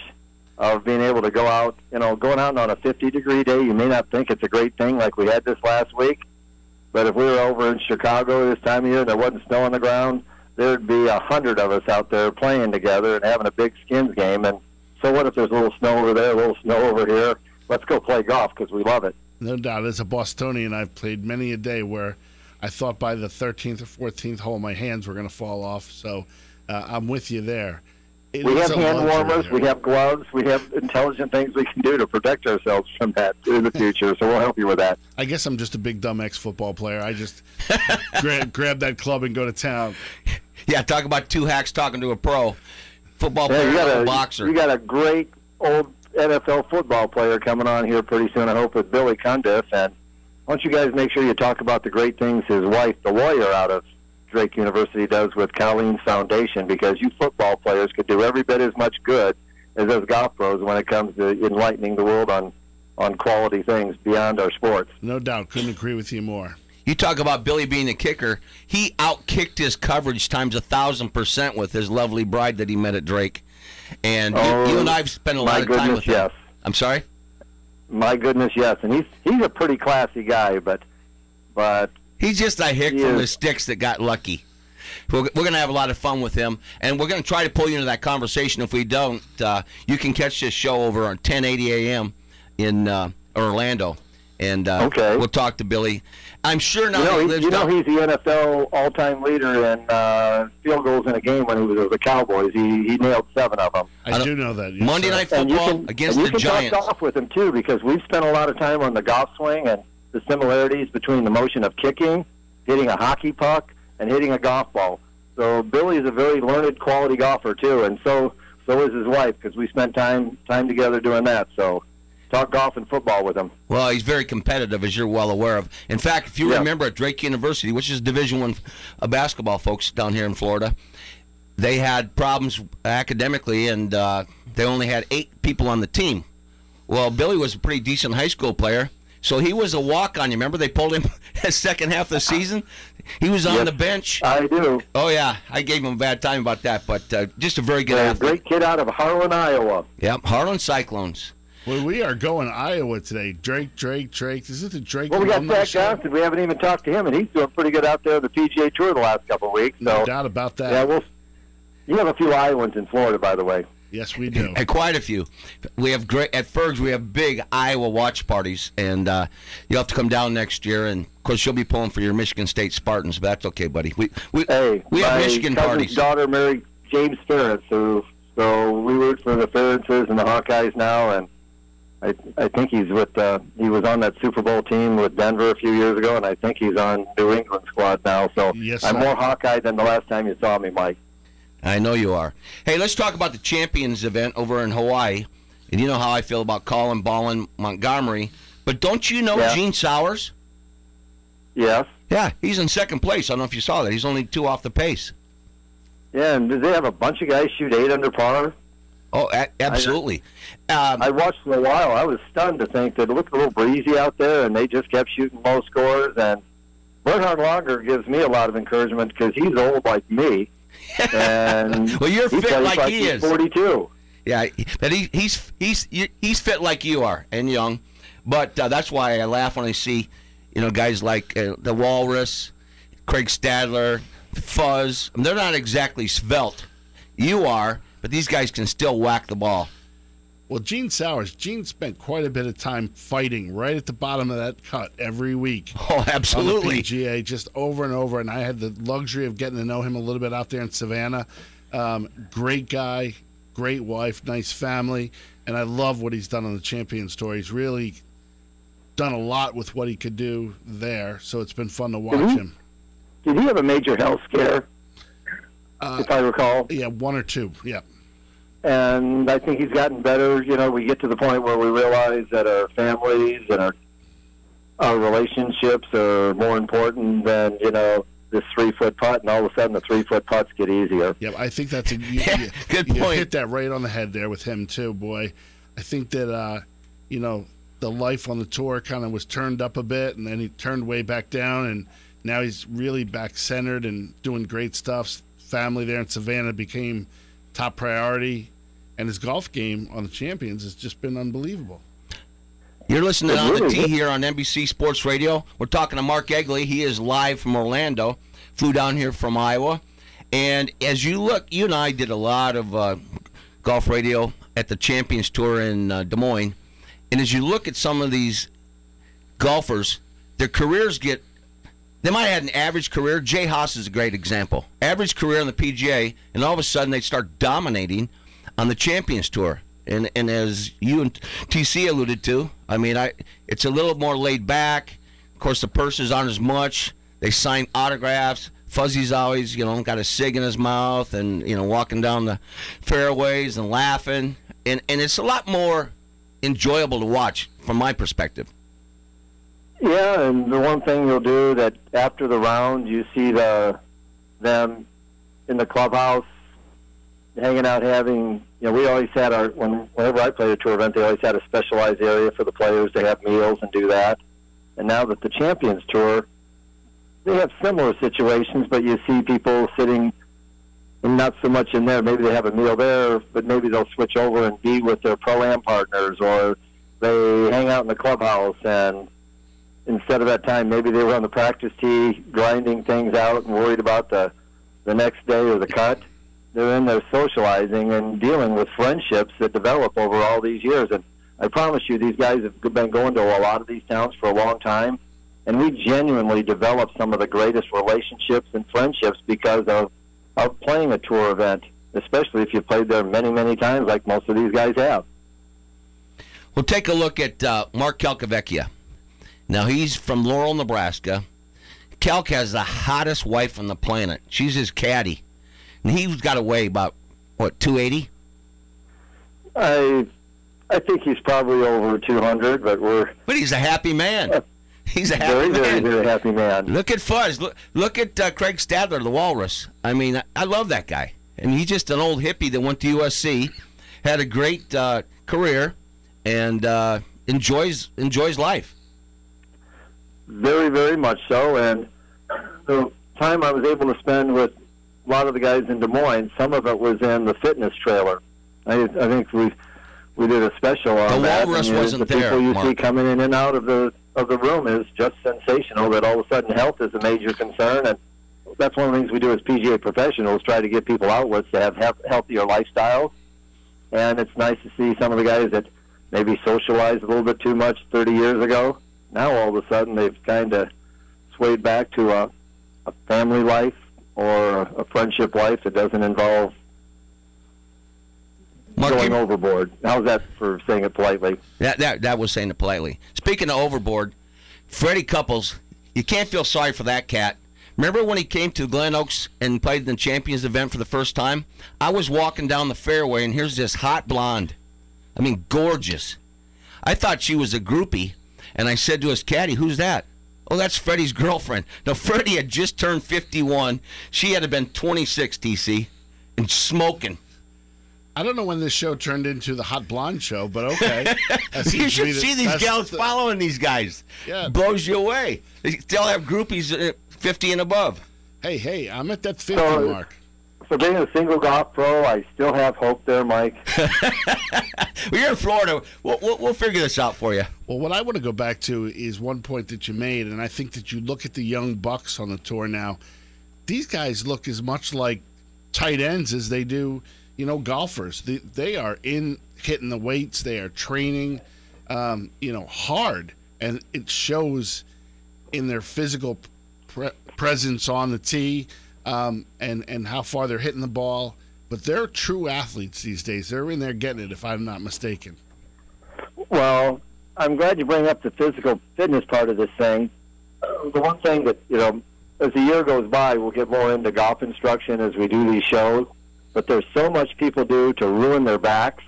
of being able to go out, going out on a 50-degree day. You may not think it's a great thing like we had this last week, but if we were over in Chicago this time of year and there wasn't snow on the ground, there'd be 100 of us out there playing together and having a big skins game. And so what if there's a little snow over there, a little snow over here? Let's go play golf because we love it. No doubt. As a Bostonian, I've played many a day where I thought by the 13th or 14th hole my hands were going to fall off. So I'm with you there. We have hand warmers, we have gloves, we have intelligent things we can do to protect ourselves from that in the future, so we'll help you with that. I guess I'm just a big, dumb ex-football player. I just grab that club and go to town. Yeah, talk about two hacks talking to a pro. Football player, a boxer. You got a great old NFL football player coming on here pretty soon, I hope, with Billy Cundiff. And why don't you guys make sure you talk about the great things his wife, the lawyer out of Drake University, does with Colleen's Foundation, because you football players could do every bit as much good as those golf pros when it comes to enlightening the world on quality things beyond our sports. No doubt. Couldn't agree with you more. You talk about Billy being a kicker. He outkicked his coverage times 1,000% with his lovely bride that he met at Drake. And you and I have spent a lot of time with him. Yes. I'm sorry? My goodness, yes. And he's a pretty classy guy, but he's just a hick from the sticks that got lucky. We're going to have a lot of fun with him, and we're going to try to pull you into that conversation. If we don't, you can catch this show over on 1080 a.m. in Orlando, and we'll talk to Billy. I'm sure now he lives down. He's the NFL all-time leader in field goals in a game when he was with the Cowboys. He nailed 7 of them. I do know that. Yes, Monday Night Football against the Giants. You can talk golf with him, too, because we've spent a lot of time on the golf swing and the similarities between the motion of kicking, hitting a hockey puck, and hitting a golf ball. So Billy is a very learned, quality golfer, too, and so is his wife, because we spent time together doing that. So talk golf and football with him. Well, he's very competitive, as you're well aware of. In fact, if you remember at Drake University, which is Division I basketball, folks, down here in Florida, they had problems academically, and they only had 8 people on the team. Well, Billy was a pretty decent high school player, so he was a walk-on. You remember they pulled him the second half of the season? He was on the bench. I do. Oh, yeah. I gave him a bad time about that, but just a very good athlete. Great kid out of Harlan, Iowa. Yep, Harlan Cyclones. Well, we are going Iowa today. Drake. Is it the Drake? Well, we got Zach Johnson. We haven't even talked to him, and he's doing pretty good out there on the PGA Tour the last couple of weeks. No doubt about that. Yeah, you have a few Iowans in Florida, by the way. Yes, we do. Quite a few. We have at Fergs. We have big Iowa watch parties, and you'll have to come down next year. And of course, you'll be pulling for your Michigan State Spartans, but that's okay, buddy. We have Michigan parties. My daughter married James Ferentz, so we root for the Ferentzes and the Hawkeyes now, and I think he's with. He was on that Super Bowl team with Denver a few years ago, and I think he's on New England squad now. So yes, I'm more Hawkeye than the last time you saw me, Mike. I know you are. Hey, let's talk about the Champions event over in Hawaii. And you know how I feel about Colin Ballin Montgomery. But don't you know Gene Sowers? Yes. Yeah, he's in second place. I don't know if you saw that. He's only 2 off the pace. Yeah, and did they have a bunch of guys shoot 8 under par? Oh, absolutely. I watched for a while. I was stunned to think that it looked a little breezy out there, and they just kept shooting low scores. And Bernhard Langer gives me a lot of encouragement because he's old like me. And well, you're fit like he is. 42. Yeah, but he's fit like you are and young. But that's why I laugh when I see, guys like the Walrus, Craig Stadler, Fuzz. They're not exactly svelte. You are, but these guys can still whack the ball. Well, Gene spent quite a bit of time fighting right at the bottom of that cut every week. Oh, absolutely. On the PGA, just over and over. And I had the luxury of getting to know him a little bit out there in Savannah. Great guy, great wife, nice family. And I love what he's done on the Champions Tour. He's really done a lot with what he could do there. So it's been fun to watch him. Did he have a major health scare, if I recall? Yeah, one or two, yeah. And I think he's gotten better. You know, we get to the point where we realize that our families and our relationships are more important than, you know, this 3-foot putt, and all of a sudden the 3-foot putts get easier. Yeah, I think that's good you point. Hit that right on the head there with him too, boy. I think that you know, the life on the tour kind of was turned up a bit, and then he turned way back down, and now he's really back centered and doing great stuff. Family there in Savannah became top priority, and his golf game on the Champions has just been unbelievable. You're listening On the Tee here on NBC Sports Radio. We're talking to Mark Egley. He is live from Orlando, flew down here from Iowa. And as you look, you and I did a lot of golf radio at the Champions Tour in Des Moines. And as you look at some of these golfers, their careers they might have had an average career. Jay Haas is a great example. Average career on the PGA, and all of a sudden they start dominating on the Champions Tour. And as you and TC alluded to, I mean, it's a little more laid back. Of course, the purses aren't as much. They sign autographs. Fuzzy's always, you know, got a cig in his mouth and, you know, walking down the fairways and laughing. And it's a lot more enjoyable to watch from my perspective. Yeah, and the one thing you'll do that after the round, you see them in the clubhouse hanging out, having, you know, we always had whenever I played a tour event, they always had a specialized area for the players to have meals and do that. And now that the Champions Tour, they have similar situations, but you see people sitting not so much in there. Maybe they have a meal there, but maybe they'll switch over and be with their Pro-Am partners, or they hang out in the clubhouse, and instead of that time, maybe they were on the practice tee grinding things out and worried about the next day or the cut. They're in there socializing and dealing with friendships that develop over all these years. And I promise you, these guys have been going to a lot of these towns for a long time, and we genuinely developed some of the greatest relationships and friendships because of playing a tour event, especially if you played there many, many times like most of these guys have. We'll take a look at Mark Calcavecchia. Now, he's from Laurel, Nebraska. Calc has the hottest wife on the planet. She's his caddy. And he's got to weigh about, 280? I think he's probably over 200, but he's a happy man. He's a happy man. Very, very happy man. Look at Fuzz. Look at Craig Stadler, the Walrus. I mean, I love that guy. And he's just an old hippie that went to USC, had a great career, and enjoys life. Very, very much so. And the time I was able to spend with a lot of the guys in Des Moines, some of it was in the fitness trailer. I think we did a special on that. The Walrus wasn't there, the people you Mark. see coming in and out of the room is just sensational, that all of a sudden health is a major concern. And that's one of the things we do as PGA professionals, try to give people outlets to have healthier lifestyles. And it's nice to see some of the guys that maybe socialized a little bit too much 30 years ago. Now all of a sudden they've kind of swayed back to a family life or a friendship life that doesn't involve going overboard. How's that for saying it politely? That was saying it politely. Speaking of overboard, Freddie Couples, you can't feel sorry for that cat. Remember when he came to Glen Oaks and played in the Champions event for the first time? I was walking down the fairway, and here's this hot blonde. I mean, gorgeous. I thought she was a groupie, and I said to his caddy, "Who's that?" "Oh, that's Freddie's girlfriend." Now, Freddie had just turned 51. She had been 26, TC, and smoking. I don't know when this show turned into the Hot Blonde show, but okay. You should see these gals following these guys. Yeah. Blows you away. They still have groupies 50 and above. Hey, I'm at that 50 mark. For being a single golf pro, I still have hope there, Mike. Well, you're in Florida. We'll figure this out for you. Well, what I want to go back to is one point that you made, and I think that you look at the young bucks on the tour now. these guys look as much like tight ends as they do, golfers. They are hitting the weights. They are training, hard, and it shows in their physical presence on the tee, and how far they're hitting the ball. But they're true athletes these days. They're in there getting it, if I'm not mistaken. Well, I'm glad you bring up the physical fitness part of this thing. The one thing that, as the year goes by, we'll get more into golf instruction as we do these shows, but there's so much people do to ruin their backs,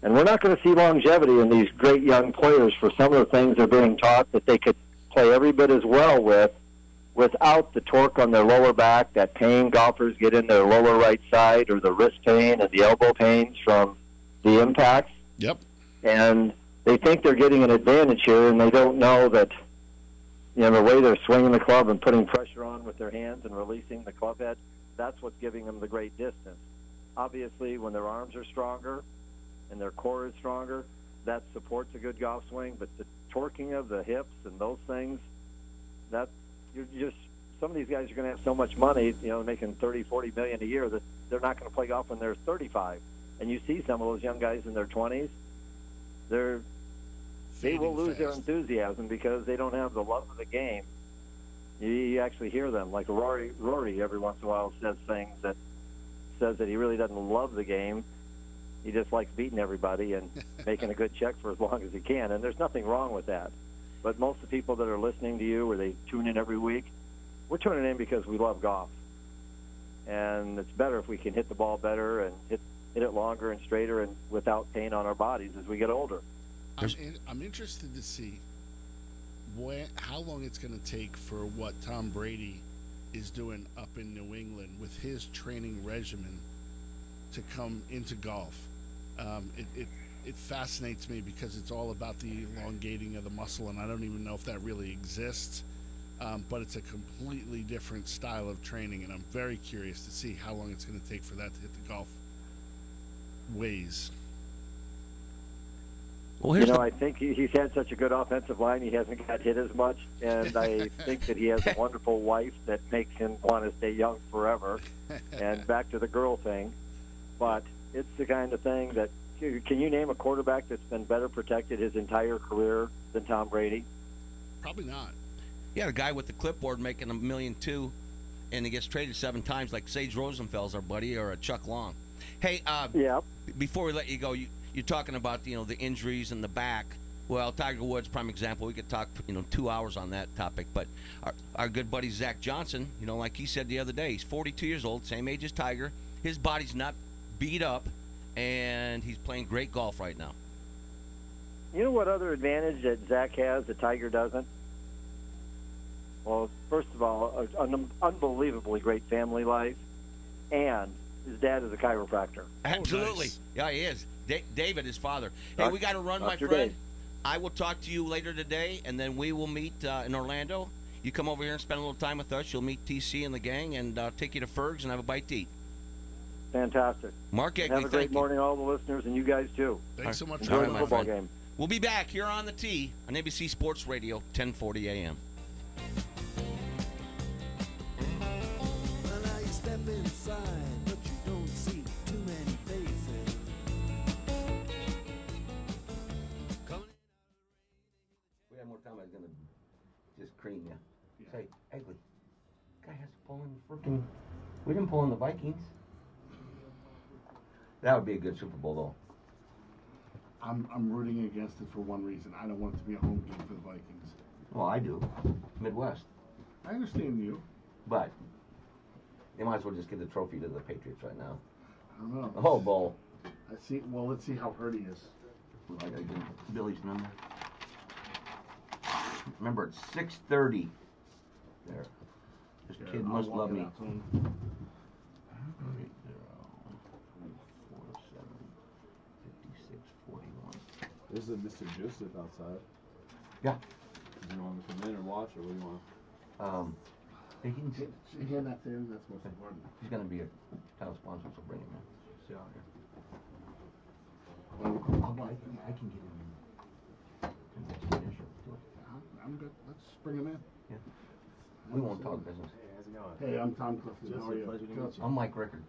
and we're not going to see longevity in these great young players for some of the things they're being taught that they could play every bit as well without the torque on their lower back, that pain golfers get in their lower right side, or the wrist pain and the elbow pains from the impacts. Yep. And they think they're getting an advantage here, and they don't know that, the way they're swinging the club and putting pressure on with their hands and releasing the club head, that's what's giving them the great distance. Obviously, when their arms are stronger and their core is stronger, that supports a good golf swing, but the torquing of the hips and those things, some of these guys are going to have so much money, making $30, $40 million a year, that they're not going to play golf when they're 35. And you see some of those young guys in their 20s, they will lose their enthusiasm because they don't have the love of the game. You actually hear them, like Rory every once in a while says that he really doesn't love the game. He just likes beating everybody and making a good check for as long as he can, and there's nothing wrong with that. But most of the people that are listening to you, or they tune in every week, we're tuning in because we love golf. And it's better if we can hit the ball better and hit it longer and straighter and without pain on our bodies as we get older. I'm interested to see how long it's going to take for what Tom Brady is doing up in New England with his training regimen to come into golf. It fascinates me because it's all about the elongating of the muscle, and I don't even know if that really exists. But it's a completely different style of training, and I'm very curious to see how long it's going to take for that to hit the golf ways. Well, I think he's had such a good offensive line, he hasn't got hit as much, and I think that he has a wonderful wife that makes him want to stay young forever. And back to the girl thing, but it's the kind of thing that, can you name a quarterback that's been better protected his entire career than Tom Brady? Probably not. You had a guy with the clipboard making $1.2 million, and he gets traded 7 times, like Sage Rosenfeld's our buddy, or a Chuck Long. Hey, before we let you go, you're talking about the injuries and the back. Well, Tiger Woods, prime example. We could talk 2 hours on that topic. But our good buddy Zach Johnson, like he said the other day, he's 42 years old, same age as Tiger. His body's not beat up, and he's playing great golf right now. You know what other advantage that Zach has that Tiger doesn't? Well, first of all, an unbelievably great family life, and his dad is a chiropractor. Absolutely. Nice. Yeah, he is. David, his father. Hey, we got to run, my friend. Dave. I will talk to you later today, and then we will meet in Orlando. You come over here and spend a little time with us. You'll meet TC and the gang, and take you to Ferg's and have a bite to eat. Fantastic. Mark Egley, have a great morning, all the listeners, and you guys too. Thanks so much. Enjoy the football game. We'll be back here on the tee on NBC Sports Radio, 1040 a.m. Time I was gonna just cream you. Yeah. Say, Egley, guy has to pull in freaking. We didn't pull in the Vikings. That would be a good Super Bowl, though. I'm rooting against it for one reason. I don't want it to be a home game for the Vikings. Well, I do. Midwest. I understand you. But they might as well just give the trophy to the Patriots right now. I don't know. The whole bowl. Well, let's see how hurt he is. I gotta get Billy's number. Remember, it's 6:30. There. This kid must love me. 3-0-4-7-56-41. There's a Mr. Joseph outside. Yeah. Do you want to come in or watch, or what do you want? He can sit. Hand that to him. That's most important. He's going to be a title sponsor, so bring him in. Sit out here. I can get him in. I'm good. Let's bring him in. Yeah. We won't talk business. Hey, I'm Tom Clifton. How are you? Pleasure to meet you. I'm Mike Rickard.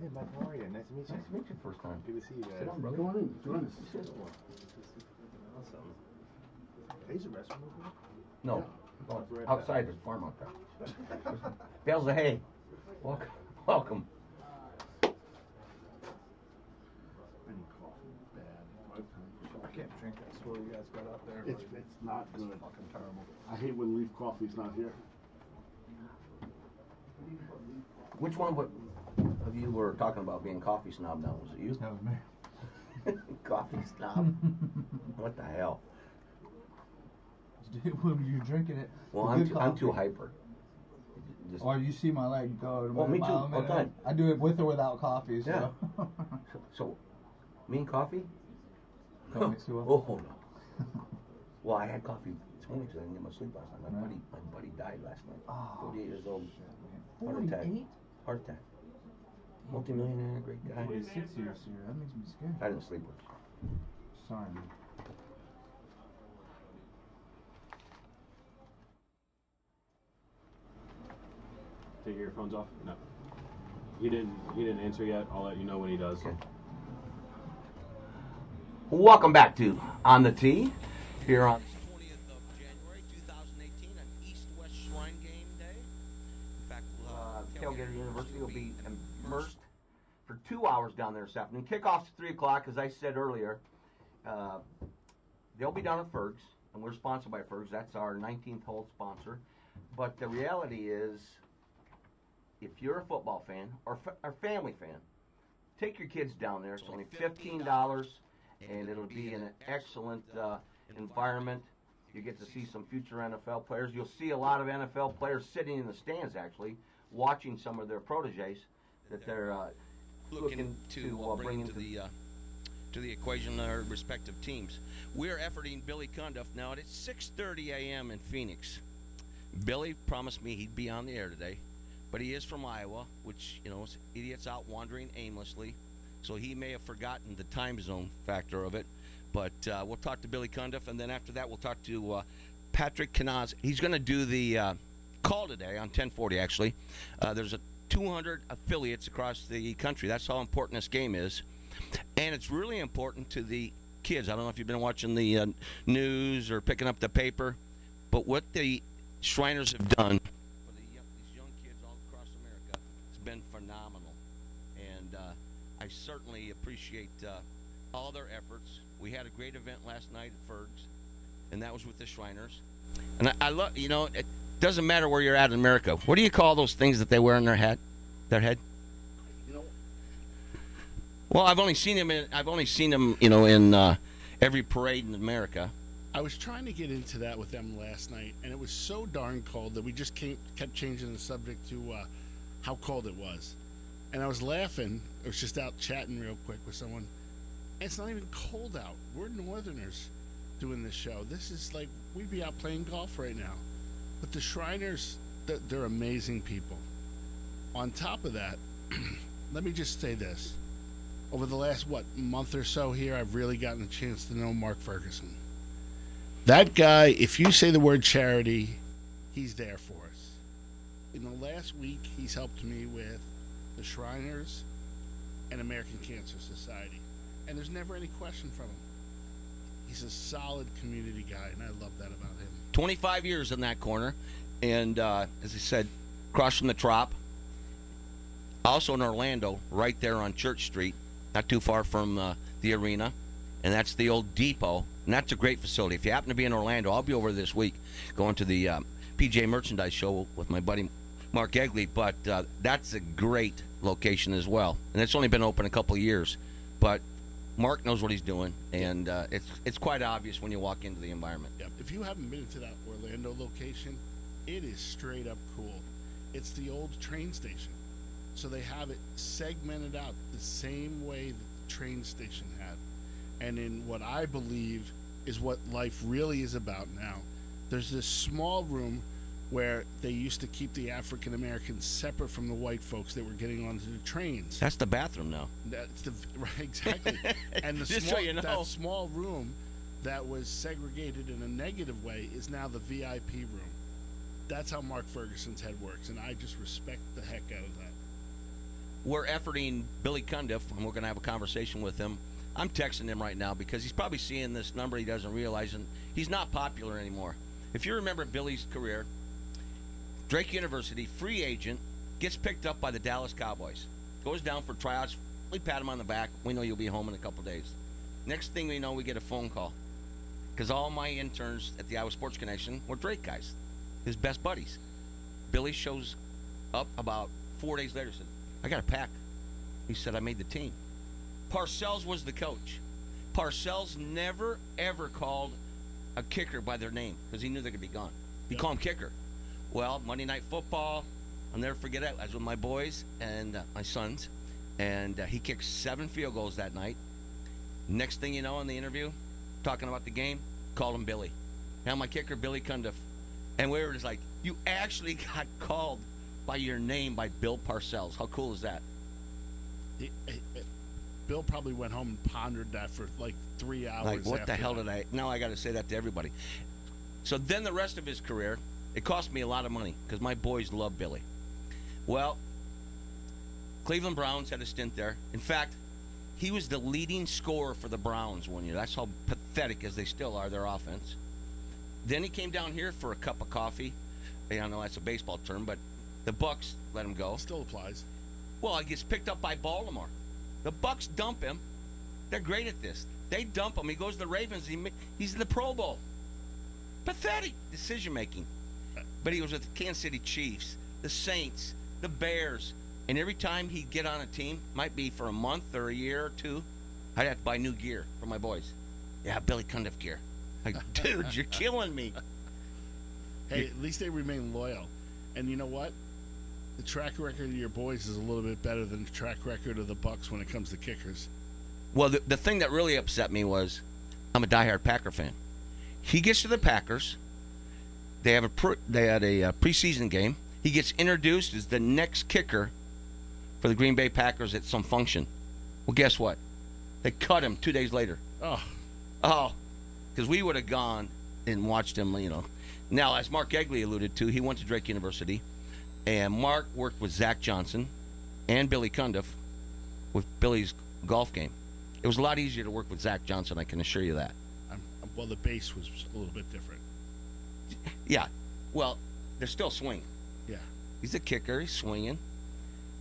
Hey, Mike, how are you? Nice to meet you. Nice to meet you first time. Good to see you guys. Sit down, brother. Go on in. Join us. Awesome. Here's a restaurant over here? No. Oh, it's right Outside, there's a farm out there. Bales of hay. Welcome. Welcome. I can't drink that swirl you guys got out there. It's not It's good. fucking terrible. I hate when Leaf Coffee's not here. Which one of you were talking about being coffee snob now? Was it you? That was me. Coffee snob? What the hell? When you're drinking it. Well, the I'm good too coffee. hyper. Or you see my leg go. Well, me too, mile a all the minute. time. I do it with or without coffee. So. Yeah. So, me and coffee? Don't mix it well. Oh, no. Well, I had coffee this morning because I didn't get much sleep last night. My buddy died last night. Oh, 48 years old. Shit, Heart attack. 48? Heart attack. Multi-millionaire, great guy. 46 years here. That makes me scared. I didn't sleep with him. Sorry, man. Take your earphones off? No. He didn't answer yet. I'll let you know when he does. Okay. Welcome back to On the Tee here on 20th of January 2018 on East-West Shrine Game Day. In fact, Tailgater University will be immersed for 2 hours down there this afternoon. Kickoff's at 3 o'clock, as I said earlier. They'll be down at Ferg's, and we're sponsored by Ferg's. That's our 19th hole sponsor. But the reality is, if you're a football fan or a family fan, take your kids down there. It's only $15, and it'll be in an excellent environment. You get to see some future NFL players. You'll see a lot of NFL players sitting in the stands, actually, watching some of their proteges that they're looking to bring into the equation their respective teams. We're efforting Billy Cundiff now. It's 6:30 a.m. in Phoenix. Billy promised me he'd be on the air today, but he is from Iowa, which, you know, idiots out wandering aimlessly, so he may have forgotten the time zone factor of it. But we'll talk to Billy Cundiff, and then after that we'll talk to Patrick Kanaz. He's going to do the call today on 1040, actually. There's 200 affiliates across the country. That's how important this game is. And it's really important to the kids. I don't know if you've been watching the news or picking up the paper, but what the Shriners have done for these young kids all across America has been phenomenal. And I certainly appreciate all their efforts. We had a great event last night at Ferg's, and that was with the Shriners. And I love, you know, it doesn't matter where you're at in America. What do you call those things that they wear on their head? You know, well, I've only seen them, you know, in every parade in America. I was trying to get into that with them last night, and it was so darn cold that we just kept changing the subject to how cold it was. And I was laughing. I was just out chatting real quick with someone. And it's not even cold out. We're Northerners doing this show. This is like, we'd be out playing golf right now. But the Shriners, they're amazing people. On top of that, let me just say this. Over the last, month or so here, I've really gotten a chance to know Mark Ferguson. That guy, if you say the word charity, he's there for us. In the last week, he's helped me with the Shriners and American Cancer Society. And there's never any question from him. He's a solid community guy, and I love that about him. 25 years in that corner. And as I said, across from the Trop. Also in Orlando, right there on Church Street, not too far from the arena. And that's the old depot. And that's a great facility. If you happen to be in Orlando, I'll be over this week going to the PJ Merchandise Show with my buddy Mark Egley. But that's a great location as well. And it's only been open a couple of years. But Mark knows what he's doing. And it's quite obvious when you walk into the environment. Yep. If you haven't been to that Orlando location, it is straight up cool. It's the old train station. So they have it segmented out the same way that the train station had. And in what I believe is what life really is about now, there's this small room where they used to keep the African Americans separate from the white folks that were getting onto the trains. That's the bathroom now. That's right, exactly. And the Just small, so you know. that small room that was segregated in a negative way is now the VIP room. that's how Mark Ferguson's head works, and I just respect the heck out of that. We're efforting Billy Cundiff, and we're going to have a conversation with him. I'm texting him right now because he's probably seeing this number he doesn't realize, and he's not popular anymore. If you remember Billy's career, Drake University, free agent, gets picked up by the Dallas Cowboys, goes down for tryouts. We pat him on the back. We know you'll be home in a couple days. Next thing we know, we get a phone call because all my interns at the Iowa Sports Connection were Drake guys, his best buddies. Billy shows up about 4 days later, said, I got a pack. He said, I made the team. Parcells was the coach. Parcells never, ever called a kicker by their name because he knew they could be gone. He called him kicker. Well, Monday Night Football, I'll never forget it. I was with my boys and my sons, and he kicked 7 field goals that night. Next thing you know, in the interview, talking about the game, called him Billy. Now my kicker, Billy Cundiff. And we were just like, you actually got called by your name by Bill Parcells. How cool is that? Bill probably went home and pondered that for like 3 hours. Like, what the hell did I... Now I got to say that to everybody. So then the rest of his career, it cost me a lot of money because my boys love Billy. Well, Cleveland Browns had a stint there. In fact, he was the leading scorer for the Browns one year. That's how pathetic as they still are, their offense. Then he came down here for a cup of coffee. I know that's a baseball term, but the Bucks let him go. Still applies. Well, he gets picked up by Baltimore. The Bucks dump him. They're great at this. They dump him. He goes to the Ravens. He's in the Pro Bowl. Pathetic decision-making. But he was with the Kansas City Chiefs, the Saints, the Bears. And every time he'd get on a team, might be for a month or a year or two, I'd have to buy new gear for my boys. Yeah, Billy Cundiff gear. Like, dude, you're killing me. Hey, at least they remain loyal. And you know what? The track record of your boys is a little bit better than the track record of the Bucks when it comes to kickers. Well, the thing that really upset me was I'm a diehard Packer fan. He gets to the Packers. They had a preseason game. He gets introduced as the next kicker for the Green Bay Packers at some function. Well, guess what? They cut him 2 days later. Oh, because we would have gone and watched him, you know. Now, as Mark Egley alluded to, he went to Drake University, and Mark worked with Zach Johnson and Billy Cundiff with Billy's golf game. It was a lot easier to work with Zach Johnson, I can assure you that. Well, the base was a little bit different. Yeah. Well, they're still swinging. Yeah. He's a kicker. He's swinging.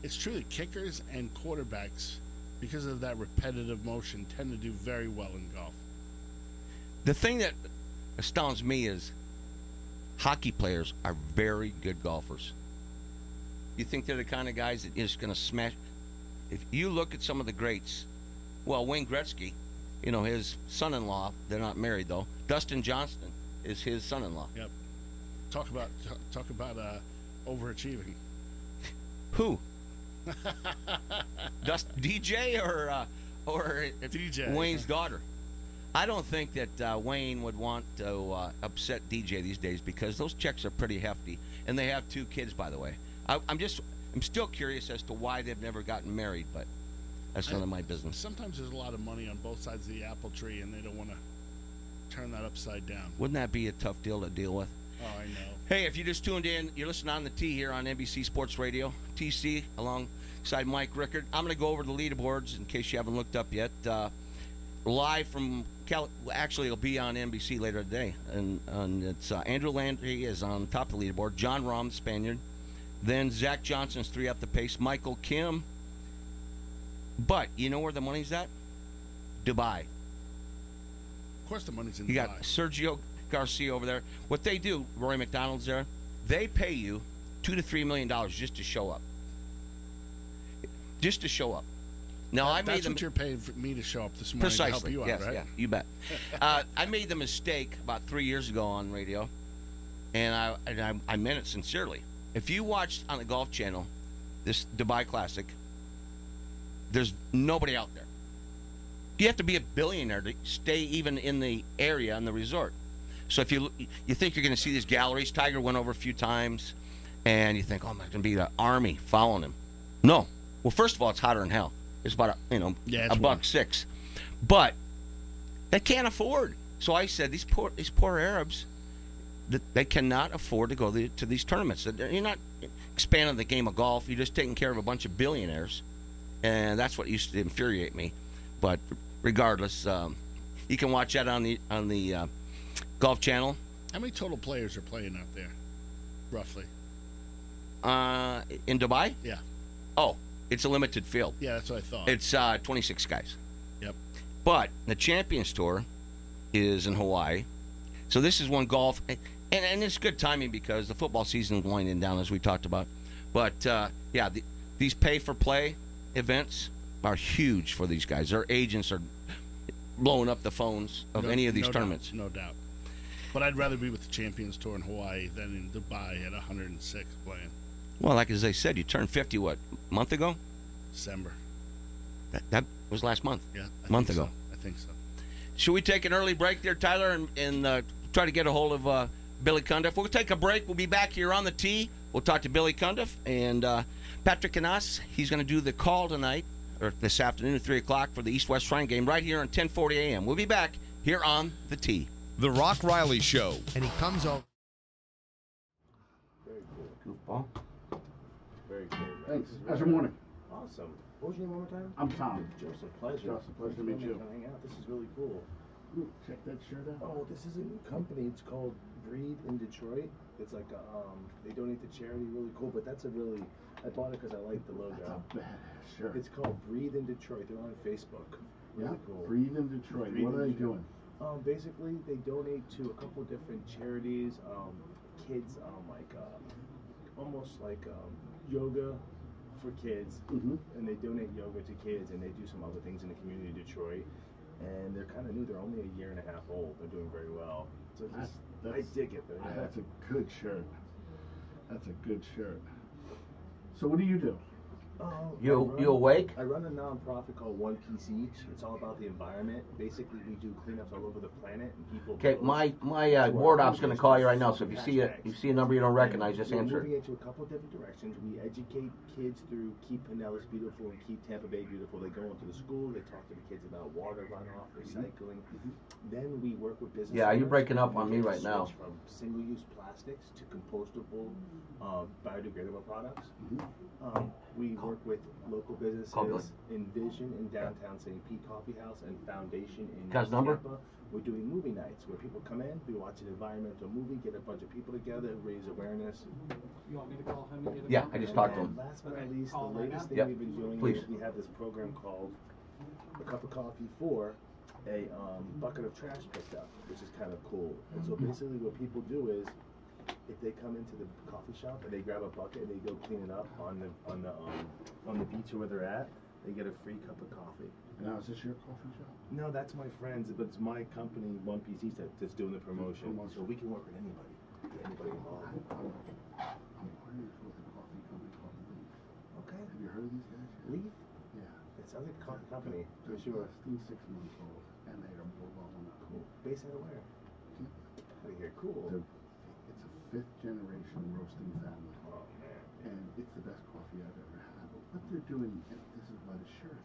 It's true that kickers and quarterbacks, because of that repetitive motion, tend to do very well in golf. The thing that astounds me is hockey players are very good golfers. You think they're the kind of guys that is going to smash? If you look at some of the greats, well, Wayne Gretzky, you know, his son-in-law, they're not married though. Dustin Johnson is his son-in-law. Yep. Talk about overachieving. Who? DJ or DJ. Wayne's daughter? I don't think that Wayne would want to upset DJ these days because those checks are pretty hefty, and they have 2 kids, by the way. I'm still curious as to why they've never gotten married, but that's none of my business. Sometimes there's a lot of money on both sides of the apple tree, and they don't want to turn that upside down. Wouldn't that be a tough deal to deal with? Oh, I know. Hey, if you just tuned in, you're listening on the T here on NBC Sports Radio. TC alongside Mike Rickard. I'm going to go over the leaderboards in case you haven't looked up yet. Live from actually it'll be on NBC later today, and it's Andrew Landry is on top of the leaderboard. John Rahm, the Spaniard. Then Zach Johnson's 3 up the pace. Michael Kim. But you know where the money's at? Dubai. Of course the money's in Dubai. You got Sergio Garcia over there. What they do, Rory McDonald's there, they pay you $2 to $3 million just to show up. Just to show up. Now I made that's what you're paying for me to show up this morning. Precisely. To help you yes, out, right? Yeah, you bet. I made the mistake about 3 years ago on radio, and I meant it sincerely. If you watched on the Golf Channel this Dubai Classic, there's nobody out there. You have to be a billionaire to stay even in the area on the resort. So if you think you're going to see these galleries, Tiger went over a few times, and you think, oh, there's going to be the army following him. No. Well, first of all, it's hotter than hell. It's about $1.06, but they can't afford. So I said, these poor Arabs, they cannot afford to go to these tournaments. You're not expanding the game of golf. You're just taking care of a bunch of billionaires, and that's what used to infuriate me. But regardless, you can watch that on the Golf Channel. How many total players are playing out there, roughly? In Dubai? Yeah. Oh, it's a limited field. Yeah, that's what I thought. It's 26 guys. Yep. But the Champions Tour is in Hawaii. So this is one golf, and it's good timing because the football season is winding down, as we talked about. But, these pay-for-play events are huge for these guys. Their agents are blowing up the phones of any of these tournaments. No doubt. But I'd rather be with the Champions Tour in Hawaii than in Dubai at 106 playing. Well, like as I said, you turned 50, what, a month ago? December. That was last month. Yeah. A month ago. I think so. Should we take an early break there, Tyler, and try to get a hold of Billy Cundiff? We'll take a break. We'll be back here on the tee. We'll talk to Billy Cundiff and Patrick Canas. He's going to do the call tonight, or this afternoon at 3 o'clock for the East-West Shrine game right here on 1040 a.m. We'll be back here on the tee. The Rock Riley Show. And he comes over. Very cool. Goofball. Very cool. Thanks. How's your morning? Awesome. What was your name one more time? I'm Tom. Joseph, pleasure. Joseph, pleasure to meet you. Hang out. This is really cool. Ooh, check that shirt out. Oh, this is a new company. It's called Breed in Detroit. It's like they donate to charity. Really cool. But that's a really, I bought it because I like the logo. That's a badass shirt. It's called Breathe in Detroit. They're on Facebook. Really cool. Breathe in Detroit. Breathe what are in they Detroit. doing? Basically, they donate to a couple different charities. Kids, almost like yoga for kids, and they donate yoga to kids, and they do some other things in the community of Detroit. And they're kind of new. They're only a year and a half old. They're doing very well. So I dig it. That's a good shirt. That's a good shirt. So what do you do? You awake? I run a nonprofit called One Piece Each. It's all about the environment. Basically, we do cleanups all over the planet, and people. Okay, my ward op's going to call you right now. So if you see a number you don't recognize, just answer. We're moving into a couple of different directions. We educate kids through Keep Pinellas Beautiful and Keep Tampa Bay Beautiful. They go into the school. They talk to the kids about water runoff, recycling. Then we work with business. Yeah, you're breaking up on me right now. From single-use plastics to compostable, biodegradable products. We work with local businesses, Envision in downtown St. Pete Coffee House and Foundation in Guy's number? Tampa. We're doing movie nights where people come in, we watch an environmental movie, get a bunch of people together, raise awareness. You want me to call him? Yeah, I just talked to him. Last but not least, the latest thing Yep. we've been doing Please. is we have this program called A Cup of Coffee for a bucket of trash picked up, which is kind of cool. And so basically what people do is if they come into the coffee shop and they grab a bucket and they go clean it up on the beach or where they're at, they get a free cup of coffee. Now, is this your coffee shop? No, that's my friend's, but it's my company, One Piece East, that's doing the promotion. So we can work with anybody. Get anybody involved. I'm partners with a coffee company called Leaf. Okay. Have you heard of these guys? Leaf? Yeah. It sounds like a coffee company. For They're sure. less than 6 months old, and they are blowing up. Cool. Based out of where? Out of here. Cool. It's a 5th generation roasting family. Oh, man. And it's the best coffee I've ever had. But what they're doing, and this is why the shirt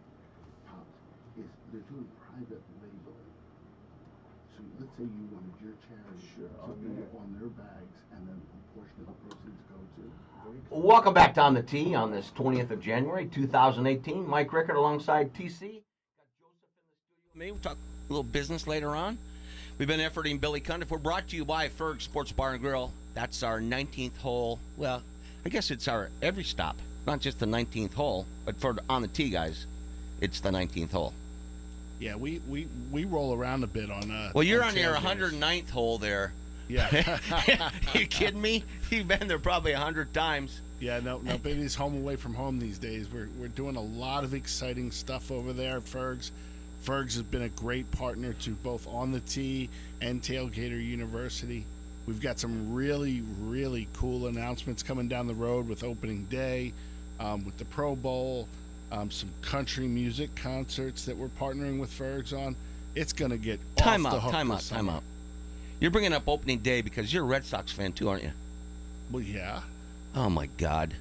pops, is they're doing private labeling. So let's say you wanted your charity to be on their bags, and then a portion of the proceeds go to. Welcome back to On the Tee on this 20th of January, 2018. Mike Rickard alongside TC. Got Joseph in the studio with me. We'll talk a little business later on. We've been efforting Billy Cundiff. We're brought to you by Ferg Sports Bar and Grill. That's our 19th hole. Well, I guess it's our every stop. Not just the 19th hole, but for On the Tee guys, it's the 19th hole. Yeah, we roll around a bit on. Well, you're on tailgates. your 109th hole there. Yeah. You kidding me? You've been there probably 100 times. Yeah, nobody's home away from home these days. We're doing a lot of exciting stuff over there at Ferg's. Ferg's has been a great partner to both On the Tee and Tailgater University. We've got some really, really cool announcements coming down the road with opening day, with the Pro Bowl, some country music concerts that we're partnering with Ferg's on. It's going to get Time off the out. hook. You're bringing up opening day because you're a Red Sox fan too, aren't you? Well, yeah. Oh, my God.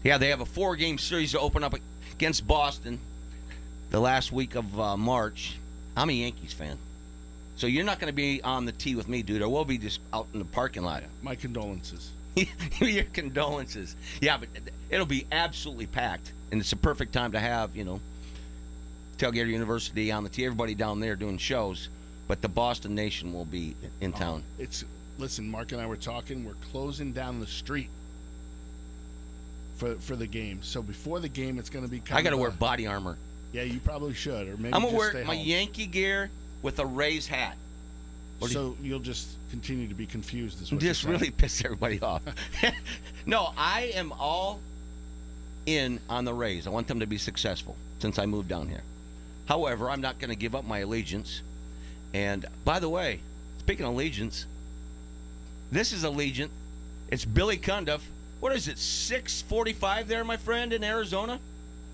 Yeah, they have a 4-game series to open up against Boston the last week of March. I'm a Yankees fan. So you're not going to be on the tee with me, dude. I will be just out in the parking lot. Yeah, my condolences. Your condolences. Yeah, but it'll be absolutely packed, and it's a perfect time to have, Tailgater University on the tee, everybody down there doing shows, but the Boston Nation will be in town. Listen, Mark and I were talking. We're closing down the street for the game. So before the game, it's going to be I got to wear body armor. Yeah, you probably should, or maybe I'm going to just wear stay my home. Yankee gear with a Rays hat. So you'll just continue to be confused. Is what just you're saying. really piss everybody off. No, I am all in on the Rays. I want them to be successful since I moved down here. However, I'm not going to give up my allegiance. And by the way, speaking of allegiance, this is Allegiant. It's Billy Cundiff. What is it, 6:45 there, my friend, in Arizona?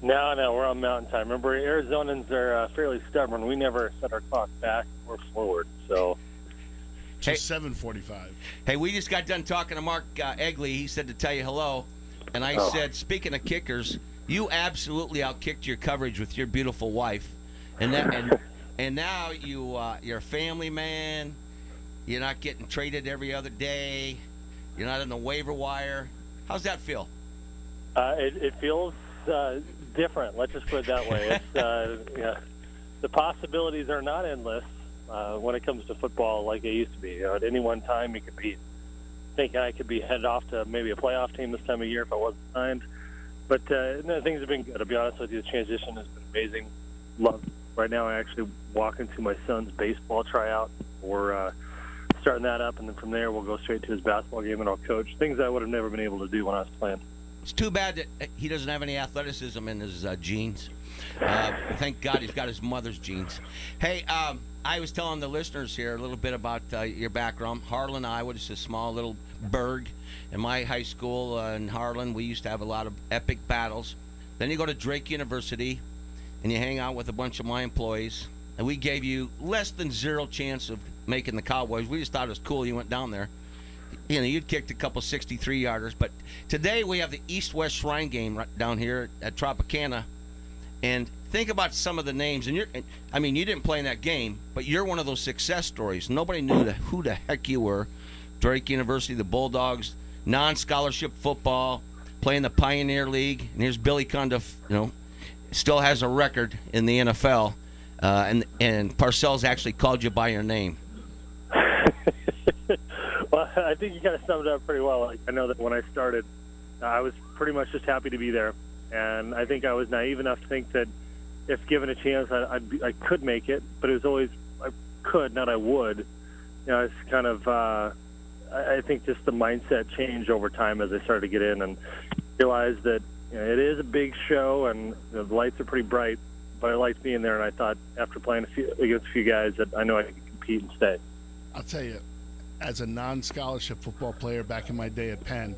No, we're on Mountain Time. Remember, Arizonans are fairly stubborn. We never set our clock back or forward. So, Hey, 7:45. Hey, we just got done talking to Mark Egley. He said to tell you hello. And I said, speaking of kickers, you absolutely outkicked your coverage with your beautiful wife. And now you're a family man. You're not getting traded every other day. You're not on the waiver wire. How's that feel? It feels different. Let's just put it that way. It's, the possibilities are not endless when it comes to football like they used to be. At any one time, you could be thinking I could be headed off to maybe a playoff team this time of year if I wasn't signed. But no, things have been good. To be honest with you, the transition has been amazing. Right now, I actually walk into my son's baseball tryout. We're starting that up, and then from there, we'll go straight to his basketball game, and I'll coach. Things I would have never been able to do when I was playing. It's too bad that he doesn't have any athleticism in his genes. Thank God he's got his mother's genes. Hey, I was telling the listeners here a little bit about your background. Harlan, Iowa, just a small little burg. In my high school in Harlan, we used to have a lot of epic battles. Then you go to Drake University, and you hang out with a bunch of my employees, and we gave you less than zero chance of making the Cowboys. We just thought it was cool you went down there. You'd kicked a couple 63-yarders. But today we have the East-West Shrine game right down here at Tropicana. And think about some of the names. And you didn't play in that game, but you're one of those success stories. Nobody knew who the heck you were. Drake University, the Bulldogs, non-scholarship football, playing the Pioneer League. And here's Billy Cundiff, still has a record in the NFL. And Parcells actually called you by your name. Well, I think you kind of summed it up pretty well. I know that when I started, I was pretty much just happy to be there. And I think I was naive enough to think that if given a chance, I could make it. But it was always I could, not I would. It's kind of, I think just the mindset changed over time as I started to get in and realized that it is a big show and the lights are pretty bright. But I liked being there, and I thought after playing against a few guys that I know I could compete and stay. I'll tell you, as a non-scholarship football player back in my day at Penn,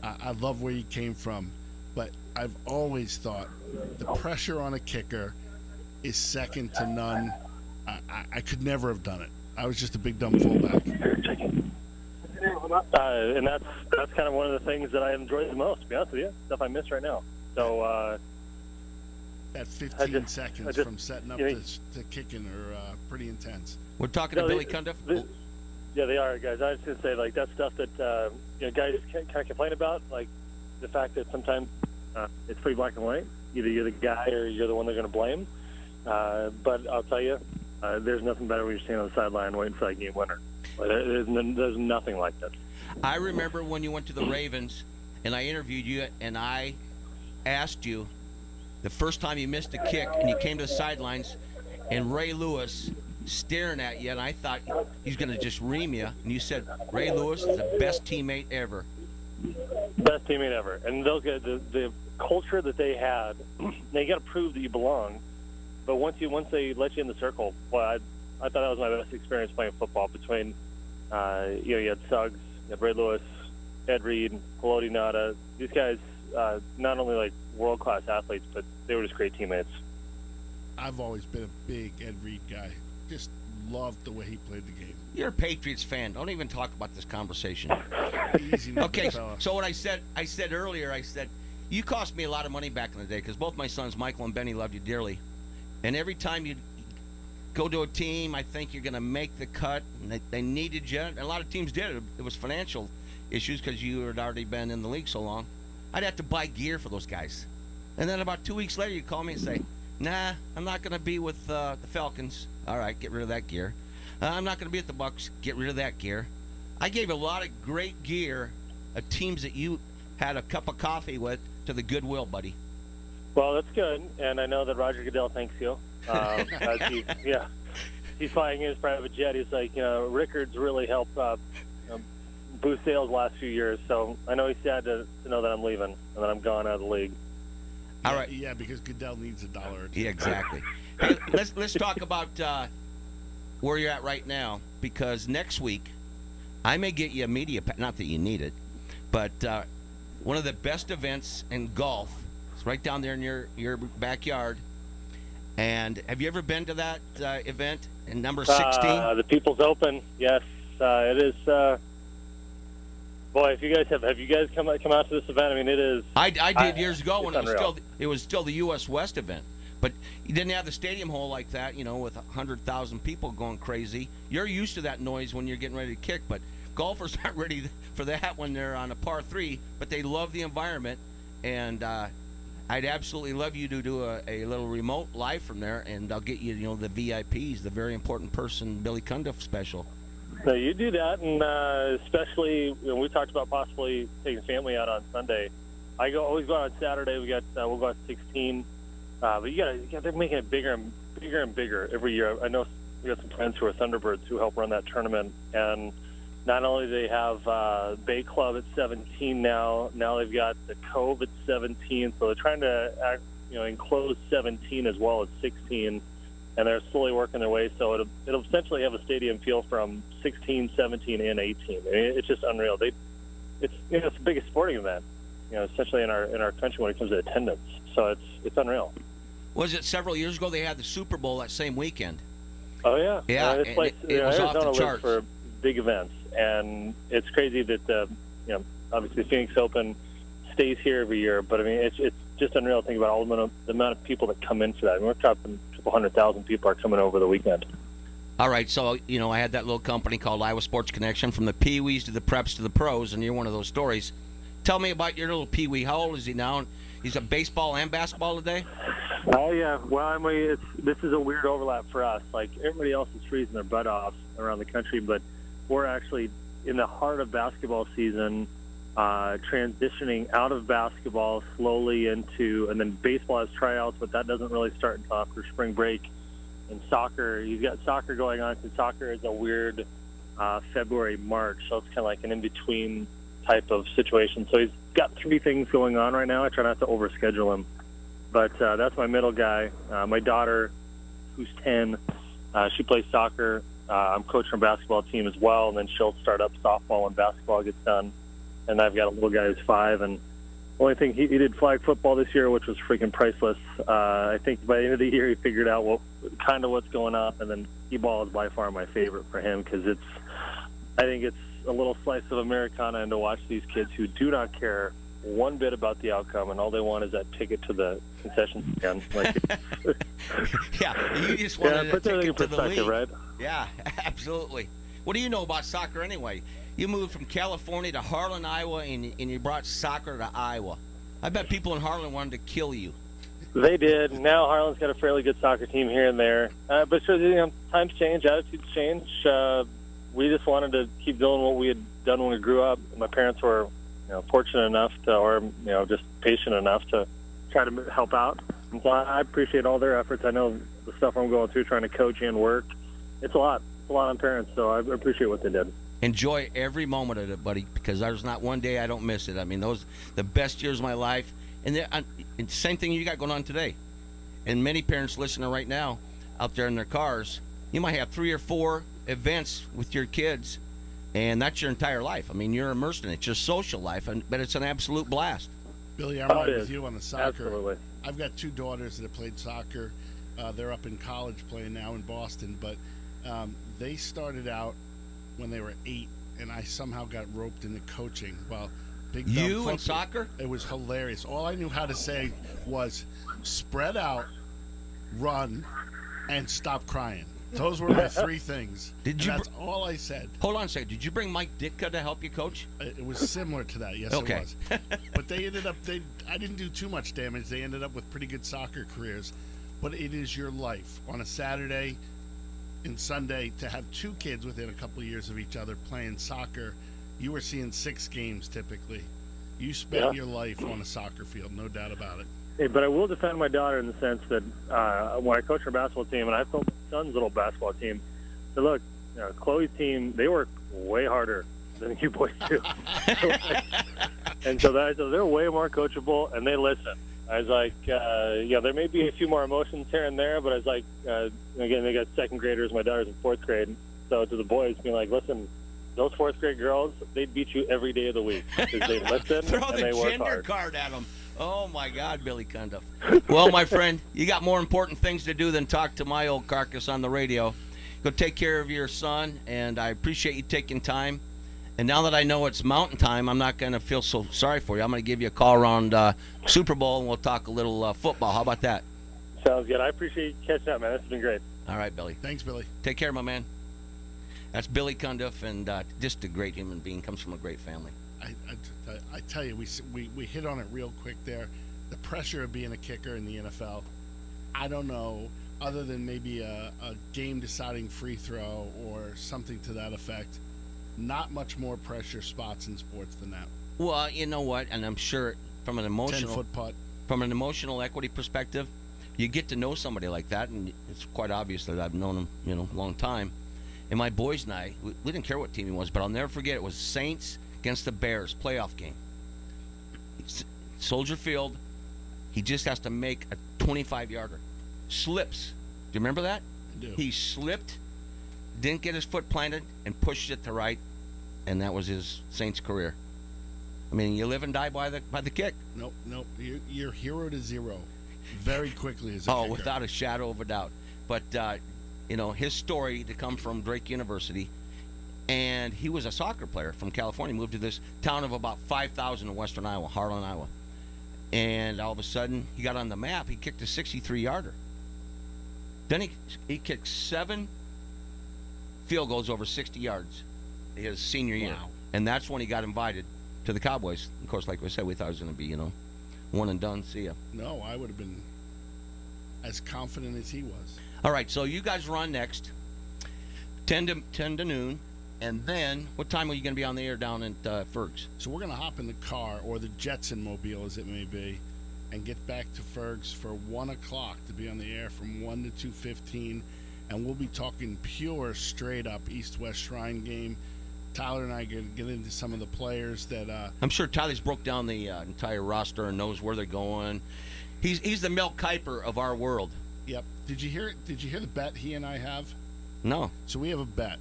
I love where you came from, but I've always thought the pressure on a kicker is second to none. I could never have done it. I was just a big dumb fullback. And that's kind of one of the things that I enjoy the most, to be honest with you, stuff I miss right now. So that 15 seconds from setting up to kicking are pretty intense. We're talking to Billy Cundiff. Yeah, they are, guys. I was going to say, that stuff that guys kind of complain about, like the fact that sometimes it's pretty black and white. Either you're the guy or you're the one they're going to blame. But I'll tell you, there's nothing better when you're standing on the sideline waiting for that game winner. There's nothing like that. I remember when you went to the Ravens, and I interviewed you, and I asked you the first time you missed a kick, and you came to the sidelines, and Ray Lewis staring at you, and I thought he's going to just ream you, and you said Ray Lewis is the best teammate ever. Best teammate ever. And those guys, the culture that they had, they got to prove that you belong. But once they let you in the circle, well, I thought that was my best experience playing football. Between you had Suggs, you had Ray Lewis, Ed Reed, Haloti Ngata. These guys, not only like world-class athletes, but they were just great teammates. I've always been a big Ed Reed guy. Just loved the way he played the game. You're a Patriots fan. Don't even talk about this conversation. Easy, okay, so what I said earlier, you cost me a lot of money back in the day because both my sons, Michael and Benny, loved you dearly. And every time go to a team. I think you're going to make the cut. And they needed you. And a lot of teams did it. It was financial issues because you had already been in the league so long. I'd have to buy gear for those guys. And then about 2 weeks later, you call me and say, nah, I'm not going to be with the Falcons. All right, get rid of that gear. I'm not going to be at the Bucs. Get rid of that gear. I gave a lot of great gear of teams that you had a cup of coffee with to the Goodwill, buddy. Well, that's good, and I know that Roger Goodell thanks you. He's flying his private jet. He's like, Rickard's really helped boost sales last few years, so I know he's sad to know that I'm leaving and that I'm gone out of the league. All right. Yeah, because Goodell needs $1 or $2. Yeah, exactly. Hey, let's talk about where you're at right now, because next week I may get you a media not that you need it, but one of the best events in golf is right down there in your backyard. And have you ever been to that event in number 16? The People's Open, yes, it is. Boy, if you guys have you guys come out to this event? I mean, it is. I did years ago when it was still the U.S. West event, but you didn't have the stadium hole like that, with 100,000 people going crazy. You're used to that noise when you're getting ready to kick, but golfers aren't ready for that when they're on a par 3. But they love the environment, and I'd absolutely love you to do a little remote live from there, and I'll get you, the VIPs, the very important person, Billy Cundiff special. So you do that, and especially when we talked about possibly taking family out on Sunday. I always go out on Saturday. We'll go out 16, but they're making it bigger and bigger every year. I know we got some friends who are Thunderbirds who help run that tournament, and not only do they have Bay Club at 17 now they've got the Cove at 17, so they're trying to enclose 17 as well as 16. And they're slowly working their way, so it'll essentially have a stadium feel from 16, 17, and 18. I mean, it's just unreal. It's the biggest sporting event, essentially in our country when it comes to attendance. So it's unreal. Was it several years ago they had the Super Bowl that same weekend? Oh yeah, yeah. This place, it was off the Arizona charts for big events, and it's crazy that obviously the Phoenix Open stays here every year, but I mean it's just unreal to think about all the amount of people that come in for that. I mean, we're talking 100,000 people are coming over the weekend. All right, so I had that little company called Iowa Sports Connection, from the Pee-wees to the preps to the pros, and you're one of those stories. Tell me about your little Pee-wee. How old is he now? He's a baseball and basketball today? Oh yeah. Well, this is a weird overlap for us. Like everybody else is freezing their butt off around the country, but we're actually in the heart of basketball season. Transitioning out of basketball slowly into, and then baseball has tryouts, but that doesn't really start until after spring break. And soccer, you've got soccer going on, because soccer is a weird February, March, so it's kind of like an in-between type of situation. So he's got 3 things going on right now. I try not to overschedule him. But that's my middle guy. My daughter, who's 10, she plays soccer. I'm coaching her basketball team as well, and then she'll start up softball when basketball gets done. And I've got a little guy who's 5, and the only thing he did flag football this year, which was freaking priceless. I think by the end of the year he figured out what's going on, and then t-ball is by far my favorite for him, because I think it's a little slice of Americana, and to watch these kids who do not care one bit about the outcome, and all they want is that ticket to the concession stand. Yeah, you just want to put everything in perspective, right? Yeah, absolutely. What do you know about soccer anyway? You moved from California to Harlan, Iowa, and you brought soccer to Iowa. I bet people in Harlan wanted to kill you. They did. Now Harlan's got a fairly good soccer team here and there. But times change, attitudes change. We just wanted to keep doing what we had done when we grew up. My parents were fortunate enough just patient enough to try to help out. And so I appreciate all their efforts. I know the stuff I'm going through trying to coach and work. It's a lot. It's a lot on parents, so I appreciate what they did. Enjoy every moment of it, buddy, because there's not one day I don't miss it. I mean, those the best years of my life. And same thing you got going on today. And many parents listening right now out there in their cars, you might have 3 or 4 events with your kids, and that's your entire life. I mean, you're immersed in it. It's your social life, but it's an absolute blast. Billy, I'm right with you on the soccer. Absolutely. I've got 2 daughters that have played soccer. They're up in college playing now in Boston, but they started out when they were 8, and I somehow got roped into coaching. Well, big you in soccer? It was hilarious. All I knew how to say was spread out, run, and stop crying. Those were my three things. Did you? That's all I said. Hold on a second. Did you bring Mike Ditka to help you coach? It was similar to that. Yes, Okay. it was. But they ended up. I didn't do too much damage. They ended up with pretty good soccer careers. But it is your life on a Saturday and Sunday to have two kids within a couple of years of each other playing soccer. You were seeing 6 games typically. You spent your life on a soccer field, no doubt about it. Hey, but I will defend my daughter in the sense that when I coach her basketball team, and I filmed my son's little basketball team, so look, Chloe's team, they work way harder than you boys do. And so they're way more coachable, and they listen. I was like, there may be a few more emotions here and there, but I was like, again, they got second graders. My daughter's in 4th grade. So to the boys, being like, listen, those 4th grade girls, they'd beat you every day of the week because they listen Throw and the they work gender hard. card at them. Oh, my God, Billy Cundiff. Well, my friend, you got more important things to do than talk to my old carcass on the radio. Go take care of your son, and I appreciate you taking time. And now that I know it's mountain time, I'm not going to feel so sorry for you. I'm going to give you a call around Super Bowl, and we'll talk a little football. How about that? Sounds good. I appreciate you catching up, man. This has been great. All right, Billy. Thanks, Billy. Take care, my man. That's Billy Cundiff, and just a great human being. Comes from a great family. I tell you, we hit on it real quick there. The pressure of being a kicker in the NFL, I don't know, other than maybe a game-deciding free throw or something to that effect, not much more pressure spots in sports than that. Well, you know what, and I'm sure from an emotional 10-foot putt. From an emotional equity perspective, you get to know somebody like that, and it's quite obvious that I've known him, a long time. And my boys and I, we didn't care what team he was, but I'll never forget, it was Saints against the Bears playoff game. Soldier Field, he just has to make a 25-yarder. Slips. Do you remember that? I do. He slipped, didn't get his foot planted, and pushed it to right, and that was his Saints career. I mean, you live and die by the kick. Nope. You're hero to zero very quickly as a kicker. Without a shadow of a doubt. But, his story to come from Drake University, and he was a soccer player from California, moved to this town of about 5,000 in western Iowa, Harlan, Iowa. And all of a sudden, he got on the map. He kicked a 63-yarder. Then he kicked 7 field goals over 60 yards his senior year. Wow. And that's when he got invited to the Cowboys. Of course, like we said, we thought it was going to be, one and done. See ya. No, I would have been as confident as he was. All right, so you guys are on next, 10 to noon. And then, what time are you going to be on the air down at Ferg's? So we're going to hop in the car, or the Jetson Mobile as it may be, and get back to Ferg's for 1 o'clock to be on the air from 1 to 2:15. And we'll be talking pure, straight-up East-West Shrine game. Tyler and I get into some of the players that... I'm sure Tyler's broke down the entire roster and knows where they're going. He's the Mel Kiper of our world. Yep. Did you hear the bet he and I have? No. So we have a bet.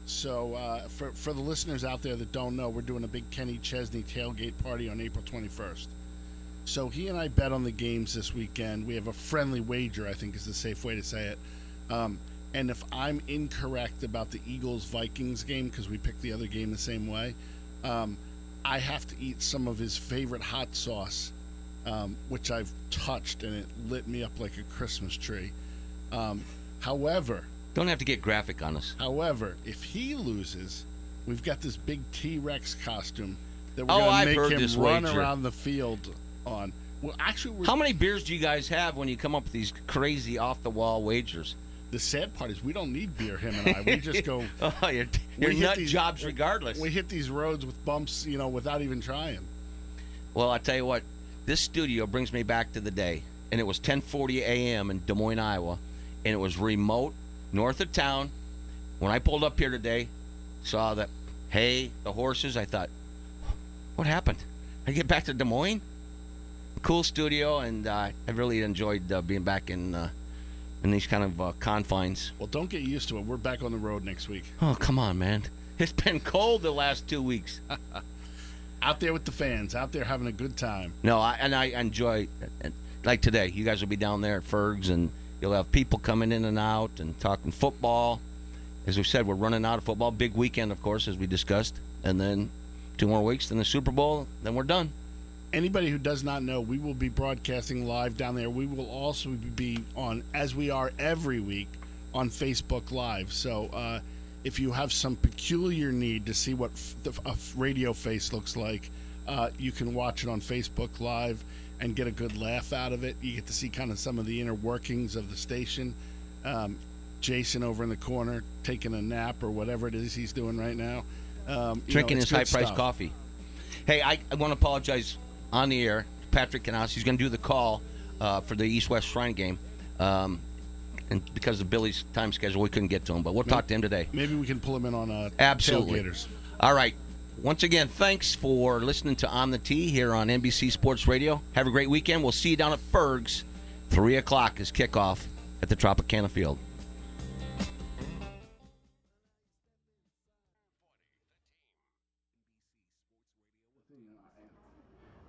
So for the listeners out there that don't know, we're doing a big Kenny Chesney tailgate party on April 21st. So he and I bet on the games this weekend. We have a friendly wager, I think is the safe way to say it. And if I'm incorrect about the Eagles-Vikings game, because we picked the other game the same way, I have to eat some of his favorite hot sauce, which I've touched, and it lit me up like a Christmas tree. However... Don't have to get graphic on us. However, if he loses, we've got this big T-Rex costume that we're going to make him run around the field on. Well, actually, how many beers do you guys have when you come up with these crazy off-the-wall wagers? The sad part is we don't need beer, him and I. We just go. You're nut jobs regardless. We hit these roads with bumps, without even trying. Well, I tell you what, this studio brings me back to the day, and it was 10:40 a.m. in Des Moines, Iowa, and it was remote. North of town. When I pulled up here today, saw the hay, the horses, I thought, what happened? I get back to Des Moines? Cool studio, and I really enjoyed being back in these kind of confines. Well, don't get used to it. We're back on the road next week. Oh, come on, man. It's been cold the last 2 weeks. Out there with the fans, out there having a good time. No, I enjoy, like today, you guys will be down there at Ferg's, and you'll have people coming in and out and talking football. As we said, we're running out of football. Big weekend, of course, as we discussed. And then 2 more weeks, then the Super Bowl, then we're done. Anybody who does not know, we will be broadcasting live down there. We will also be on, as we are every week, on Facebook Live. So if you have some peculiar need to see what a radio face looks like, you can watch it on Facebook Live and get a good laugh out of it. You get to see kind of some of the inner workings of the station. Jason over in the corner taking a nap or whatever it is he's doing right now. Drinking his high-priced stuff. coffee. Hey, I want to apologize on the air. Patrick Canals, he's going to do the call for the East-West Shrine game. And because of Billy's time schedule, we couldn't get to him. But we'll talk to him today. Maybe we can pull him in on Absolutely. Tailgaters. All right. Once again, thanks for listening to On the Tee here on NBC Sports Radio. Have a great weekend. We'll see you down at Ferg's. 3 o'clock is kickoff at the Tropicana Field.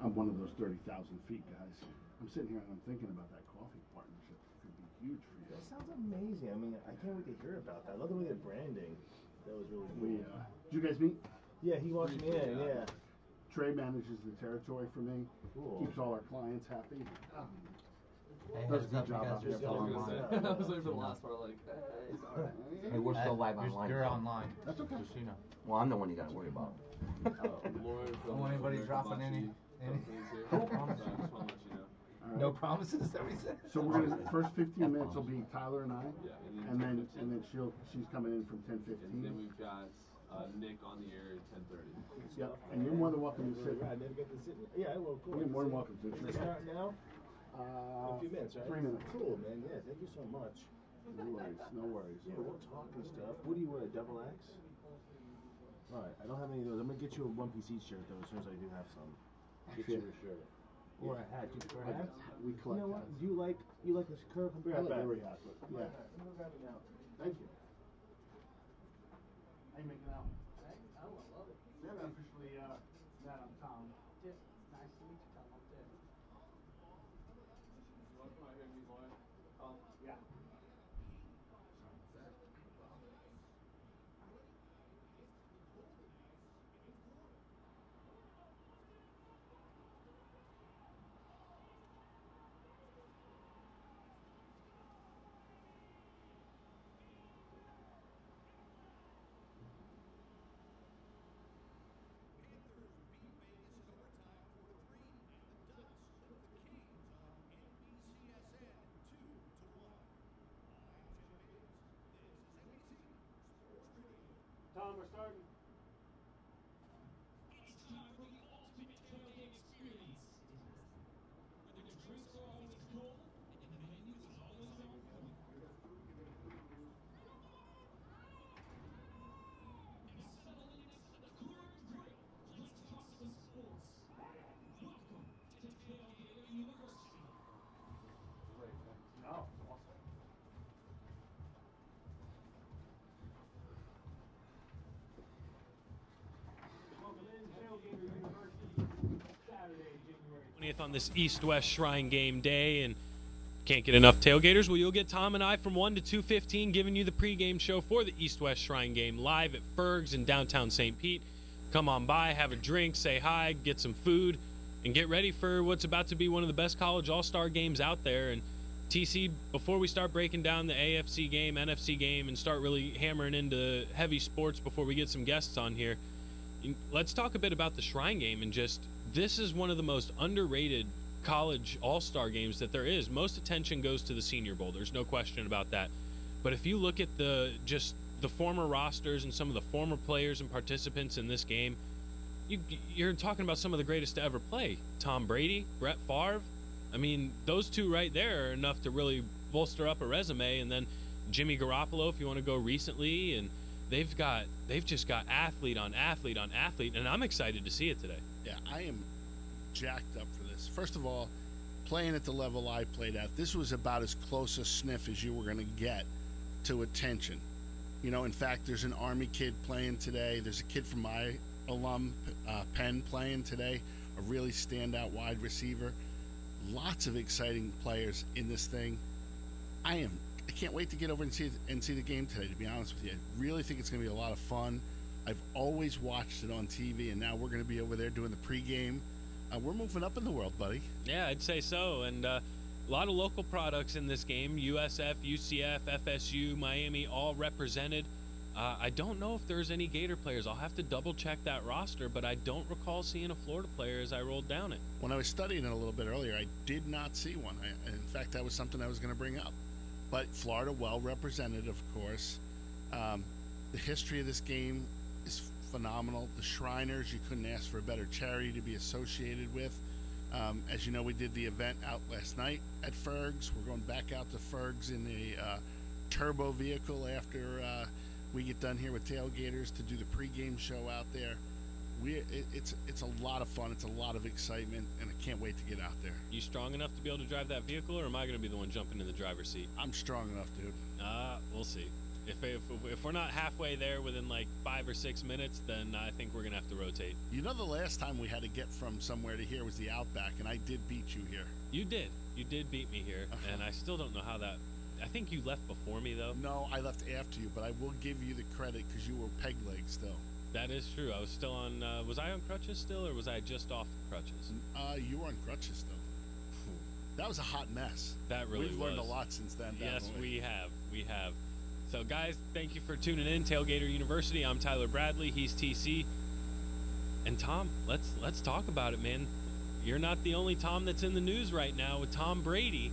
I'm one of those 30,000 feet guys. I'm sitting here and I'm thinking about that coffee partnership. It could be huge for you. That sounds amazing. I mean, I can't wait to hear about that. I love the way they're branding. That was really cool. Did you guys meet? Yeah, he walked me in, yeah. Trey manages the territory for me. Cool. Keeps all our clients happy. Hey, Does a heads good up, job you out guys there. are still online. I was waiting for the last part, like, hey, sorry. Hey, we're still live online. You're online. That's okay. Just so you know. Well, I'm the one you got to worry about. Don't want anybody dropping any no promises. Everything. So we're gonna first 15 minutes will be Tyler and I, and then she's coming in from 10:15. And then we've got Nick on the air at 10:30. Yep, and you're more than welcome to sit. I never get to sit. Yeah, well, cool. You're more than welcome to. Is it start now? A few minutes, right? 3 minutes. Cool, man. Yeah, thank you so much. No worries, no worries. Yeah, we'll talk and stuff. What do you want, a double X? All right, I don't have any of those. I'm gonna get you a one-piece shirt though, as soon as I do have some. Get you a shirt. Or a hat. Do you prefer hats? We collect. You know what? hats. Do you like this curve? I'll be I right like back. every hat, but yeah. Yeah. Thank you. How you making out? I love it. We haven't officially met. I'm Tom. Nice to meet you, Tom. I'm Tim. Yeah. Tom, we're starting. On this East-West Shrine game day, and can't get enough tailgaters? Well, you'll get Tom and I from 1 to 2:15 giving you the pregame show for the East-West Shrine game live at Ferg's in downtown St. Pete. Come on by, have a drink, say hi, get some food, and get ready for what's about to be one of the best college all-star games out there. And TC, before we start breaking down the AFC game, NFC game, and start really hammering into heavy sports before we get some guests on here, let's talk a bit about the Shrine game. And just, this is one of the most underrated college all-star games that there is. Most attention goes to the Senior Bowl. There's no question about that. But if you look at the former rosters and some of the former players and participants in this game, you're talking about some of the greatest to ever play. Tom Brady, Brett Favre. I mean, those two right there are enough to really bolster up a resume. And then Jimmy Garoppolo, if you want to go recently, and they've just got athlete on athlete on athlete, and I'm excited to see it today. Yeah, I am jacked up for this. First of all, playing at the level I played at, this was about as close a sniff as you were going to get to attention. You know, in fact, there's an Army kid playing today. There's a kid from my alum, Penn, playing today, a really standout wide receiver. Lots of exciting players in this thing. I can't wait to get over and see the game today, to be honest with you. I really think it's going to be a lot of fun. I've always watched it on TV, and now we're going to be over there doing the pregame. We're moving up in the world, buddy. Yeah, I'd say so. And A lot of local products in this game. USF, UCF, FSU, Miami, all represented. I don't know if there's any Gator players. I'll have to double check that roster, but I don't recall seeing a Florida player as I rolled down it. When I was studying it a little bit earlier, I did not see one. In fact, that was something I was going to bring up. But Florida, well represented, of course. The history of this game is phenomenal. The Shriners, you couldn't ask for a better charity to be associated with. As you know, we did the event out last night at Ferg's. We're going back out to Ferg's in a turbo vehicle after we get done here with Tailgaters to do the pregame show out there. It's a lot of fun. It's a lot of excitement, and I can't wait to get out there. You strong enough to be able to drive that vehicle, or am I going to be the one jumping in the driver's seat? I'm strong enough, dude. We'll see. If we're not halfway there within like 5 or 6 minutes, then I think we're going to have to rotate. You know, the last time we had to get from somewhere to here was the Outback, and I did beat you here. You did. You did beat me here, and I still don't know how that... I think you left before me, though. No, I left after you, but I will give you the credit because you were peg leg still. That is true. I was still on... was I on crutches still, or was I just off crutches? You were on crutches still. That was a hot mess. That really We've learned a lot since then. Yes, we have. We have. So, guys, thank you for tuning in. Tailgater University. I'm Tyler Bradley. He's TC. And Tom, let's talk about it, man. You're not the only Tom that's in the news right now with Tom Brady.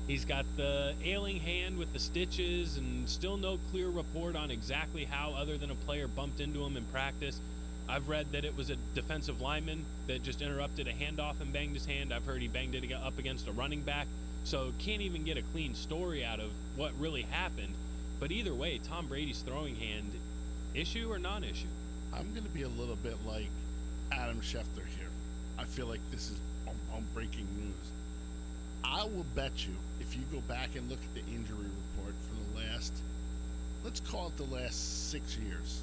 He's got the ailing hand with the stitches and still no clear report on exactly how, other than a player bumped into him in practice. I've read that it was a defensive lineman that just interrupted a handoff and banged his hand. I've heard he banged it up against a running back. So can't even get a clean story out of what really happened. But either way, Tom Brady's throwing hand, issue or non-issue? I'm going to be a little bit like Adam Schefter here. I feel like this is on breaking news. I will bet you, if you go back and look at the injury report for the last, let's call it the last 6 years,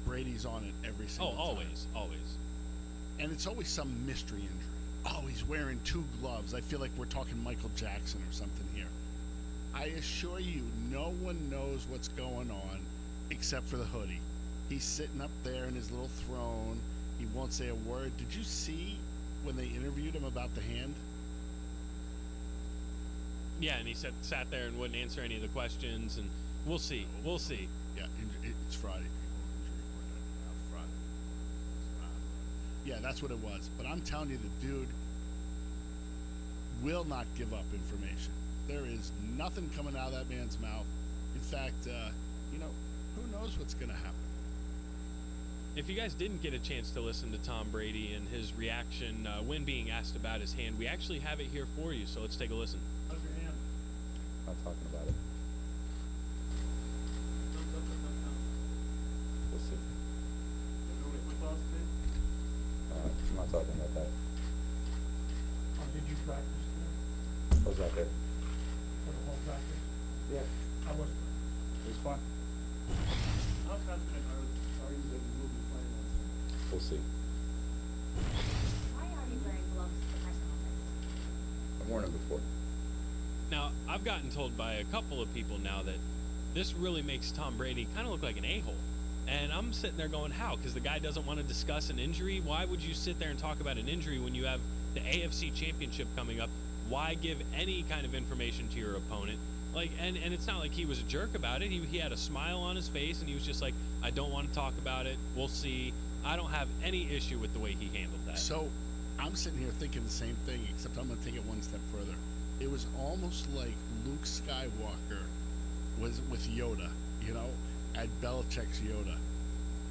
Brady's on it every single time. Always. And it's always some mystery injury. Oh, he's wearing 2 gloves. I feel like we're talking Michael Jackson or something here. I assure you, no one knows what's going on except for the hoodie. He's sitting up there in his little throne. He won't say a word. Did you see when they interviewed him about the hand? Yeah, and he sat there and wouldn't answer any of the questions, and we'll see. We'll see. Yeah, it's Friday, people. Friday. Yeah, that's what it was. But I'm telling you, the dude will not give up information. There is nothing coming out of that man's mouth. In fact, who knows what's going to happen? If you guys didn't get a chance to listen to Tom Brady and his reaction when being asked about his hand, we actually have it here for you, so let's take a listen. How's your hand? Not talking about it. We'll see. I'm not talking about that. How did you practice today? I was out there. For the whole practice? Yeah. How was it? It was fun. How confident are you that you will be playing on Sunday? We'll see. Why are you wearing gloves for press conference? I've worn them before. Now, I've gotten told by a couple of people now that this really makes Tom Brady kind of look like an a-hole. And I'm sitting there going, how? Because the guy doesn't want to discuss an injury? Why would you sit there and talk about an injury when you have the AFC Championship coming up? Why give any kind of information to your opponent? And it's not like he was a jerk about it. He had a smile on his face, and he was just like, I don't want to talk about it. We'll see. I don't have any issue with the way he handled that. So I'm sitting here thinking the same thing, except I'm going to take it one step further. It was almost like Luke Skywalker was with Yoda, at Belichick's Yoda.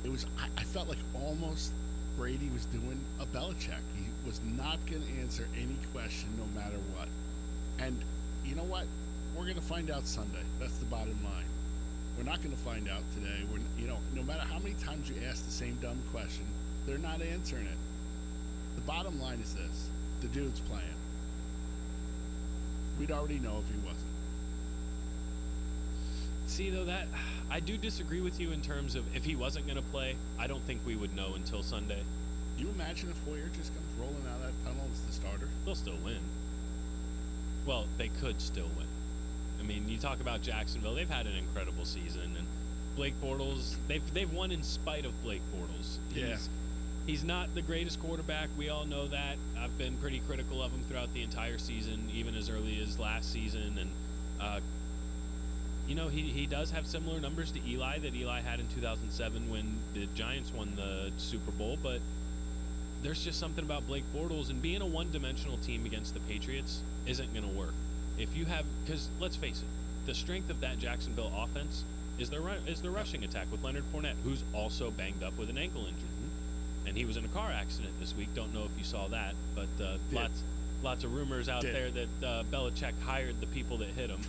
It was, I felt like almost Brady was doing a Belichick. He was not going to answer any question no matter what. And you know what? We're going to find out Sunday. That's the bottom line. We're not going to find out today. No matter how many times you ask the same dumb question, they're not answering it. The bottom line is this. The dude's playing. We'd already know if he wasn't. See, though, that I do disagree with you in terms of if he wasn't going to play, I don't think we would know until Sunday. You imagine if Hoyer just comes rolling out of that tunnel as the starter? They'll still win. Well, they could still win. I mean, you talk about Jacksonville, they've had an incredible season, and Blake Bortles, they've won in spite of Blake Bortles. He's not the greatest quarterback. We all know that. I've been pretty critical of him throughout the entire season, even as early as last season. And, he does have similar numbers to Eli that Eli had in 2007 when the Giants won the Super Bowl. But there's just something about Blake Bortles, and being a one-dimensional team against the Patriots isn't going to work. If you have, because let's face it, the strength of that Jacksonville offense is their rushing attack with Leonard Fournette, who's also banged up with an ankle injury. And he was in a car accident this week. Don't know if you saw that, but lots of rumors out there that Belichick hired the people that hit him.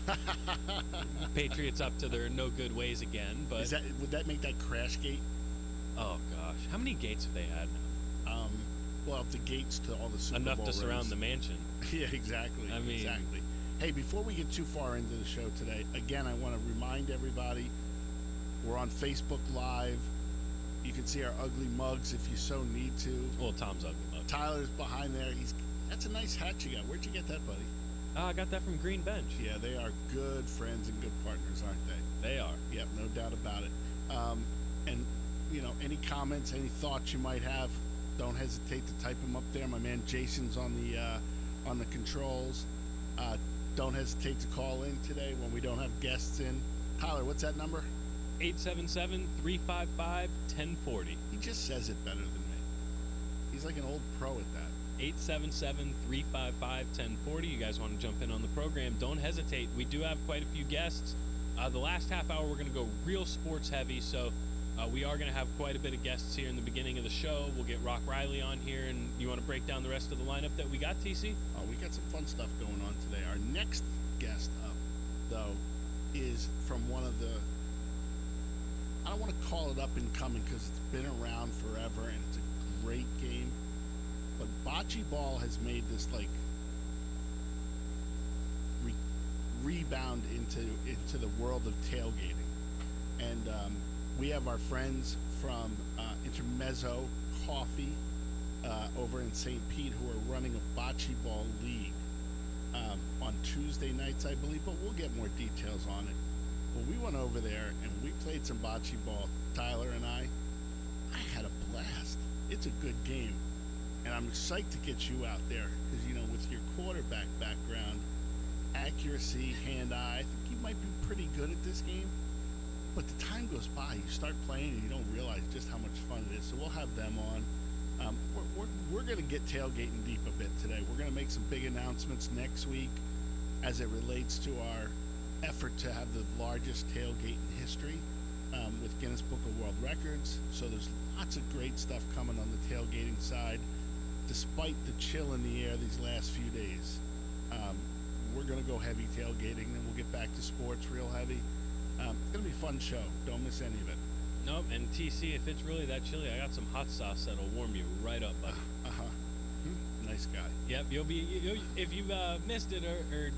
Patriots up to their no good ways again. But would that make that crash gate? Oh gosh, how many gates have they had now? Well, the gates to all the Super Bowl enough to surround the mansion. Yeah, exactly. I mean, exactly. Hey, before we get too far into the show today, again, I want to remind everybody we're on Facebook Live. You can see our ugly mugs if you so need to. Well, Tom's ugly mug. Tyler's behind there. That's a nice hat you got. Where'd you get that, buddy? I got that from Green Bench. Yeah, they are good friends and good partners, aren't they? They are. Yep, no doubt about it. And, any comments, any thoughts you might have, don't hesitate to type them up there. My man Jason's on the controls. Don't hesitate to call in today when we don't have guests in. Tyler, what's that number? 877-355-1040. He just says it better than me. He's like an old pro at that. 877-355-1040. You guys want to jump in on the program, don't hesitate. We do have quite a few guests. The last half hour, we're going to go real sports heavy, so we are going to have quite a bit of guests here in the beginning of the show. We'll get Rock Riley on here, and you want to break down the rest of the lineup that we got, TC? Oh, we got some fun stuff going on today. Our next guest up, though, is from one of the, I don't want to call it up and coming because it's been around forever and it's a great game. But bocce ball has made this rebound into the world of tailgating, and we have our friends from Intermezzo Coffee over in St. Pete who are running a bocce ball league on Tuesday nights, I believe. But we'll get more details on it. Well, we went over there and we played some bocce ball. Tyler and I had a blast. It's a good game. And I'm psyched to get you out there because, with your quarterback background, accuracy, hand-eye, I think you might be pretty good at this game. But the time goes by. You start playing and you don't realize just how much fun it is. So we'll have them on. We're going to get tailgating deep a bit today. We're going to make some big announcements next week as it relates to our effort to have the largest tailgate in history with Guinness Book of World Records. So there's lots of great stuff coming on the tailgating side. Despite the chill in the air these last few days, we're going to go heavy tailgating, then we'll get back to sports real heavy. It's going to be a fun show. Don't miss any of it. Nope, and TC, if it's really that chilly, I got some hot sauce that'll warm you right up, buddy. Nice guy. Yep, if you've missed it or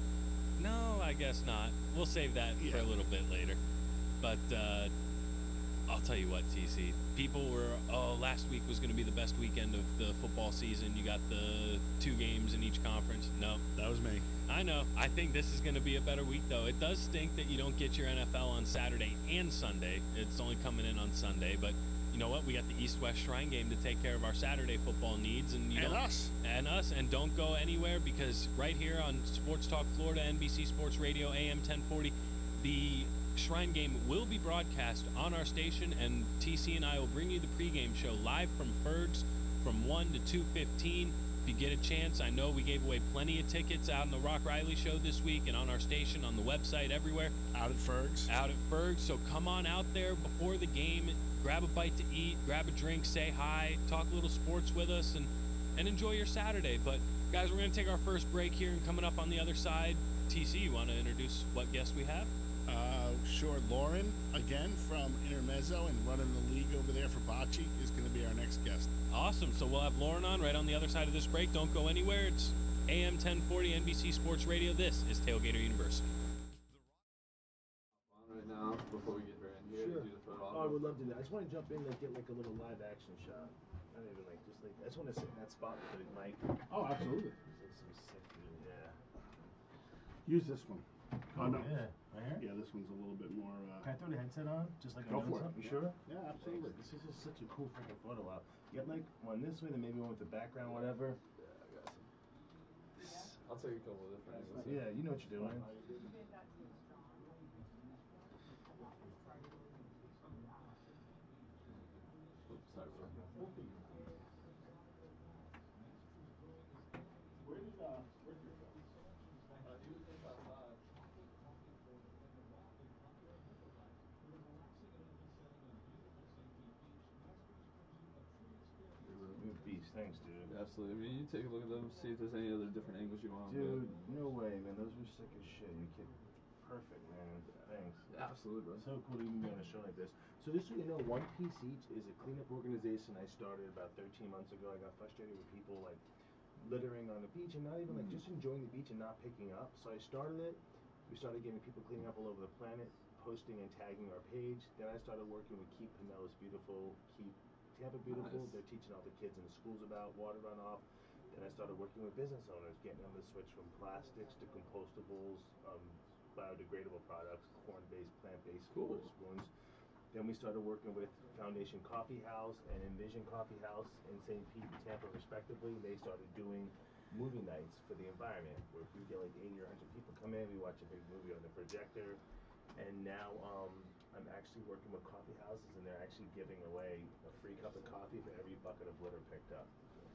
no, I guess not. We'll save that for a little bit later. But I'll tell you what, TC, people were, last week was going to be the best weekend of the football season. You got the 2 games in each conference. No. That was me. I know. I think this is going to be a better week, though. It does stink that you don't get your NFL on Saturday and Sunday. It's only coming in on Sunday, but you know what? We got the East-West Shrine game to take care of our Saturday football needs. And us. And don't go anywhere because right here on Sports Talk Florida, NBC Sports Radio, AM 1040, the Shrine game will be broadcast on our station, and TC and I will bring you the pregame show live from Ferg's from 1 to 2:15. If you get a chance, I know we gave away plenty of tickets out in the Rock Riley show this week and on our station, on the website, everywhere. Out at Ferg's. So come on out there before the game, grab a bite to eat, grab a drink, say hi, talk a little sports with us, and enjoy your Saturday. But guys, we're going to take our first break here, and coming up on the other side, TC, you want to introduce what guest we have? Sure. Lauren, again, from Intermezzo and running the league over there for bocce, is going to be our next guest. Awesome. So we'll have Lauren on right on the other side of this break. Don't go anywhere. It's AM 1040 NBC Sports Radio. This is Tailgater University. Right now, before we get right in here, Sure. do the photo. Oh, I would love to do that. I just want to jump in and get a little live action shot. I don't even I just want to sit in that spot with the mic. Oh, absolutely. Some sick view, yeah. Use this one. Oh, no. Yeah. Right here? Yeah, this one's a little bit more. Can I throw the headset on? Just like Go for it. You sure? Yeah, absolutely. This is just such a cool freaking photo op. Get like one this way, then maybe one with the background, whatever. Yeah, I got some. I'll take a couple of different angles. Yeah, you know what you're doing. Oops, sorry, bro. Where did Richter go? He was just outside. Beast, thanks, dude. Absolutely. I mean, you take a look at them, see if there's any other different angles you want. Dude, no way, man. Those were sick as shit. You kid. Perfect, man. Thanks. Absolutely, bro. So cool to even be on a show like this. So just so you know, One Piece Each is a cleanup organization I started about 13 months ago. I got frustrated with people like littering on the beach and not even like just enjoying the beach and not picking up. So I started it. We started getting people cleaning up all over the planet, posting and tagging our page. Then I started working with Keep Pinellas Beautiful, Keep Tampa Beautiful. Nice. They're teaching all the kids in the schools about water runoff. Then I started working with business owners, getting them to switch from plastics to compostables, biodegradable products, corn-based, plant-based spoons. Then we started working with Foundation Coffee House and Envision Coffee House in St. Pete and Tampa, respectively. They started doing movie nights for the environment, where if we get like 80 or 100 people come in, we watch a big movie on the projector. And now I'm actually working with coffee houses, and they're actually giving away a free cup of coffee for every bucket of litter picked up.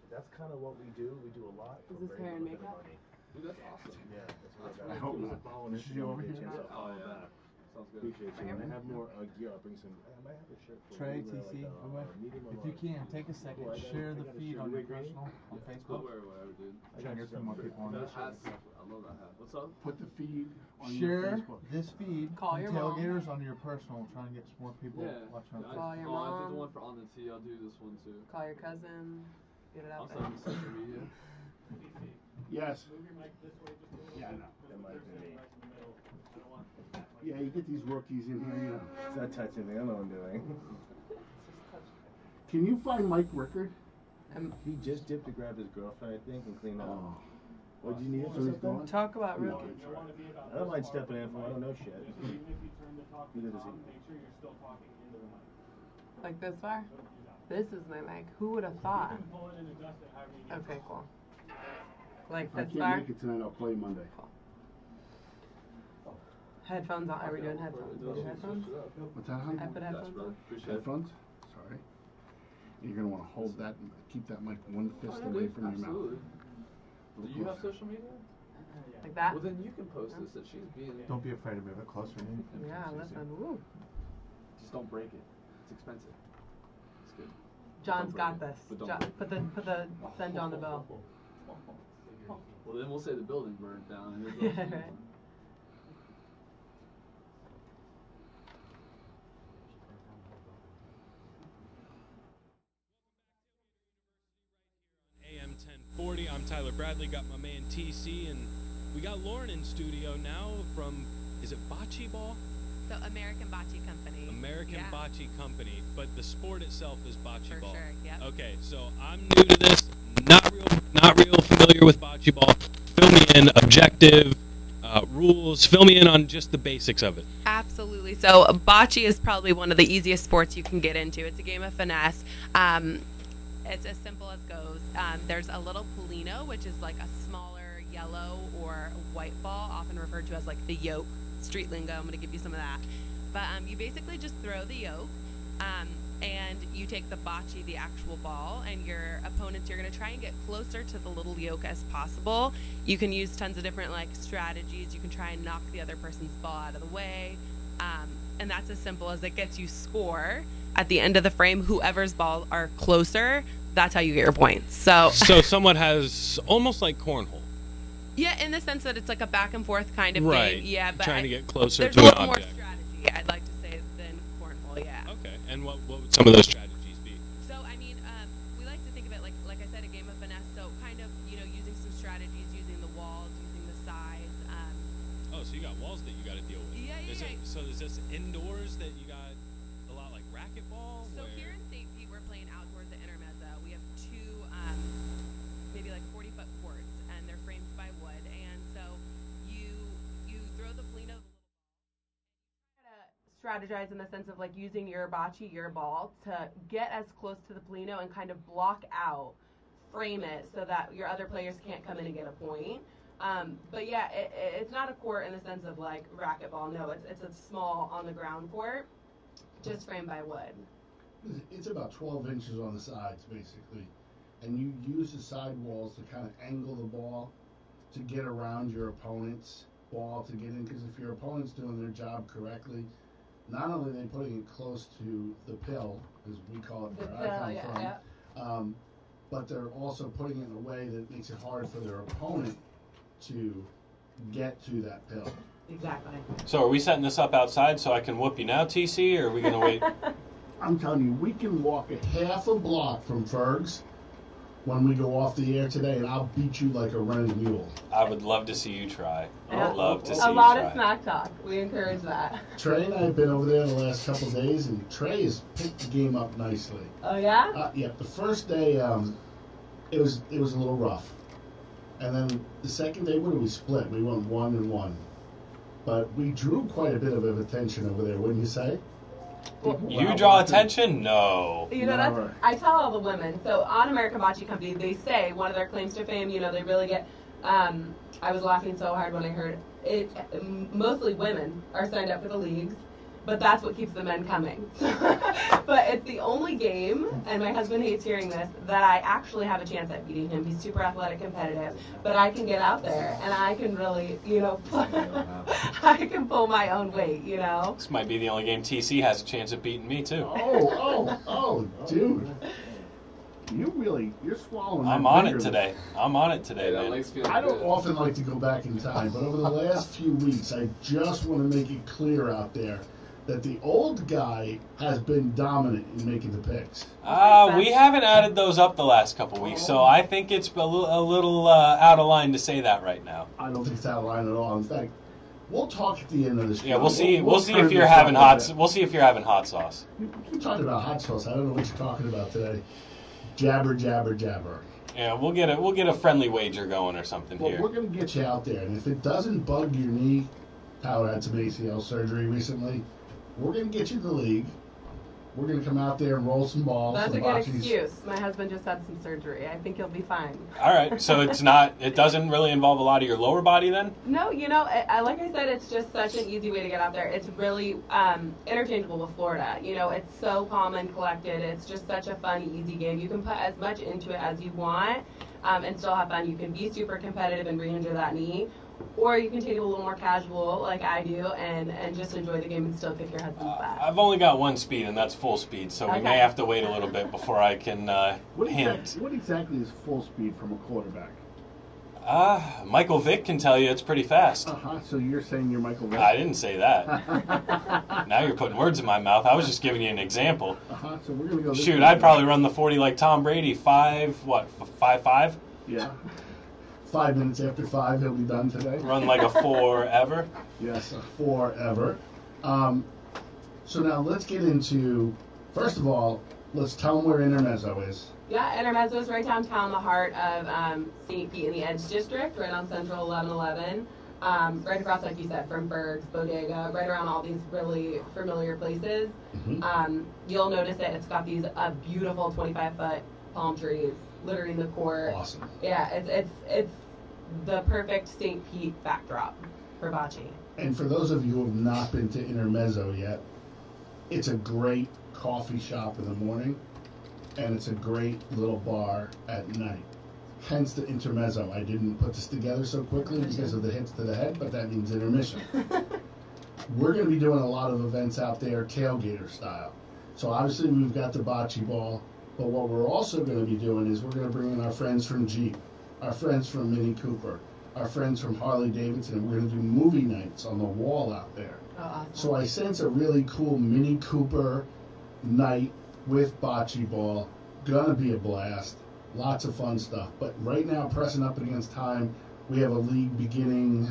So that's kind of what we do. We do a lot for Is this very hair and little bit of makeup? money. Dude, that's awesome. Yeah, that's what That's I really hope cool. it's following this. Is she over here? Follow back. Sounds good. Appreciate you. When I have more gear, I'll bring some. I might have a shirt for Trey, you, TC, medium or if you large. can, take a second, Cool, I got- share I the got a feed shirt. on You your agree? personal, on I'll Facebook. wear whatever, dude. Trying to get some more people on That it. hat's, I love that hat. What's up? Put the feed on your Share Facebook. this feed, Call your mom. tailgaters onto your personal, trying to get some more people Yeah. watching our Call your I did the mom. one for On the Tee. I'll do this one too. Call your cousin. Get it I'm out starting there. social media. Yes. Move your mic this way, just a little Yeah, I bit. know. That might be me. Right in the middle. I don't want that mic. Yeah, you get these rookies in here, you know. It's not touching me. I know what I'm doing. Can you find Mike Rickard? He just dipped to grab his girlfriend, I think, and clean up. Oh. What do you need? So he's gone? Talk about No. rookies. I want to be about I don't mind this stepping in far for I don't know shit. Even if you turn the talk to Neither does Tom, he. make sure you're still talking into the mic. Like this far? This is my mic. Who would have thought? You can pull it and adjust it however you need. Okay, cool. Like If I this can't far? make it tonight, I'll play Monday. Headphones on. Are we doing headphones? We do headphones? What's that, hon? I put headphones on. Appreciate it. Headphones? Sorry. You're going to want to hold that and keep that mic one fist away from your mouth. Absolutely. Do you have social media? Like that? Well, then you can post this if she's being. Don't be afraid to move it closer. Yeah, listen. Woo. Just don't break it. It's expensive. It's good. John's Don't got break it, this. but don't John, break it. put the send John the bill. Well, then we'll say the building burned down. And Yeah, here's those right. AM 1040. I'm Tyler Bradley. Got my man TC, and we got Lauren in studio now from, is it Bocce Ball? So American Bocce Company. American Yeah. Bocce Company, but the sport itself is Bocce For Ball. sure, yep. Okay, so I'm new to this, not real familiar with Bocce Ball. Fill me in, objective, rules. Fill me in on just the basics of it. Absolutely. So bocce is probably one of the easiest sports you can get into. It's a game of finesse. It's as simple as goes. There's a little polino, which is like a smaller yellow or white ball, often referred to as like the yoke. Street lingo. I'm going to give you some of that. But you basically just throw the yoke, and you take the bocce, the actual ball, and your opponents, you're going to try and get closer to the little yoke as possible. You can use tons of different like strategies. You can try and knock the other person's ball out of the way, and that's as simple as it gets you score at the end of the frame. Whoever's balls are closer, that's how you get your points. So somewhat has almost like cornhole. yeah, in the sense that it's like a back and forth kind of Right. game. Yeah, but Trying to get closer there's to a an little more object. strategy, I'd like to say, than cornhole. Yeah. Okay, and what would some of those strategies be? So I mean, we like to think of it like I said, a game of finesse. So kind of using some strategies, using the walls, using the sides. Oh, so you got walls that you got to deal with. Yeah, yeah, yeah. So is this indoors that you got a lot like racquetball? So where- here in St. Pete, we're playing outdoors at Intermezzo. We have two, maybe like 40-foot courts, and they're framed by wood. And so you throw the polino, try to strategize in the sense of like using your bocce, your ball, to get as close to the Polino and kind of block out, frame it so that your other players can't come in and get a point. But yeah, it's not a court in the sense of like racquetball. No, it's a small on the ground court, just framed by wood. It's about 12 inches on the sides, basically. And you use the side walls to kind of angle the ball to get around your opponent's ball to get in. Because if your opponent's doing their job correctly, not only are they putting it close to the pill, as we call it where I come from, but they're also putting it in a way that makes it hard for their opponent to get to that pill. Exactly. So are we setting this up outside so I can whoop you now, TC, or are we going to wait? I'm telling you, we can walk a half a block from Ferg's when we go off the air today, and I'll beat you like a running mule. I would love to see you try. I would love to see a you lot try. of smack talk. We encourage that. Trey and I have been over there the last couple of days, and Trey has picked the game up nicely. Oh yeah? Yeah. The first day, it was a little rough, and then the second day, what did we split? We went 1-1, but we drew quite a bit of attention over there, wouldn't you say? You draw attention? No. You know, that's, I tell all the women, so on American Bocce Company, they say one of their claims to fame, you know, they really get, I was laughing so hard when I heard it, mostly women are signed up for the leagues, but that's what keeps the men coming. But it's the only game, and my husband hates hearing this, that I actually have a chance at beating him. He's super athletic, competitive, but I can get out there, and I can really, you know, I can pull my own weight, you know? This might be the only game TC has a chance at beating me, too. Oh, dude. You're swallowing. I'm on it today. I'm on it today, man. I don't often like to go back in time, but over the last few weeks, I just want to make it clear out there that the old guy has been dominant in making the picks. We haven't added those up the last couple weeks, so I think it's a little out of line to say that right now. I don't think it's out of line at all. In fact, we'll talk at the end of the show. Yeah, we'll see. We'll see if you're having hot. We'll see if you're having hot sauce. You're talking about hot sauce. I don't know what you're talking about today. Jabber, jabber, jabber. Yeah, we'll get a friendly wager going or something here. We're gonna get you out there, and if it doesn't bug your knee, Howard had some ACL surgery recently. We're going to get you to the league. We're going to come out there and roll some balls. That's a good excuse. My husband just had some surgery. I think he'll be fine. All right. So it doesn't really involve a lot of your lower body then? No, you know, like I said, it's just such an easy way to get out there. It's really interchangeable with Florida. You know, it's so calm and collected. It's just such a fun, easy game. You can put as much into it as you want and still have fun. You can be super competitive and re-injure that knee. Or you can take it a little more casual, like I do, and just enjoy the game and still kick your husband's butt. I've only got one speed, and that's full speed, so we may have to wait a little bit before I can hint. What exactly is full speed from a quarterback? Michael Vick can tell you it's pretty fast. So you're saying you're Michael Vick? I didn't say that. Now you're putting words in my mouth. I was just giving you an example. So we're gonna go. Shoot, I'd probably run the 40 like Tom Brady. 5'5"? Yeah. 5 minutes after 5, he'll be done today. Run like a forever? Yes, a forever. So now let's get into, first of all, let's tell them where Intermezzo is. Yeah, Intermezzo is right downtown, the heart of St. Pete in the Edge District, right on Central 1111. Right across, like you said, from Berg's, Bodega, right around all these really familiar places. Mm-hmm. You'll notice that it's got these beautiful 25-foot palm trees littering the court. Awesome. Yeah, it's the perfect St. Pete backdrop for bocce. And for those of you who have not been to Intermezzo yet, it's a great coffee shop in the morning, and it's a great little bar at night. Hence the Intermezzo. I didn't put this together so quickly because of the hits to the head, but that means intermission. We're going to be doing a lot of events out there, tailgater style. So obviously we've got the bocce ball, but what we're also going to be doing is we're going to bring in our friends from Jeep, our friends from Mini Cooper, our friends from Harley Davidson, and we're going to do movie nights on the wall out there. Oh, awesome. So I sense a really cool Mini Cooper night with bocce ball. Gonna be a blast. Lots of fun stuff. But right now, pressing up against time, we have a league beginning.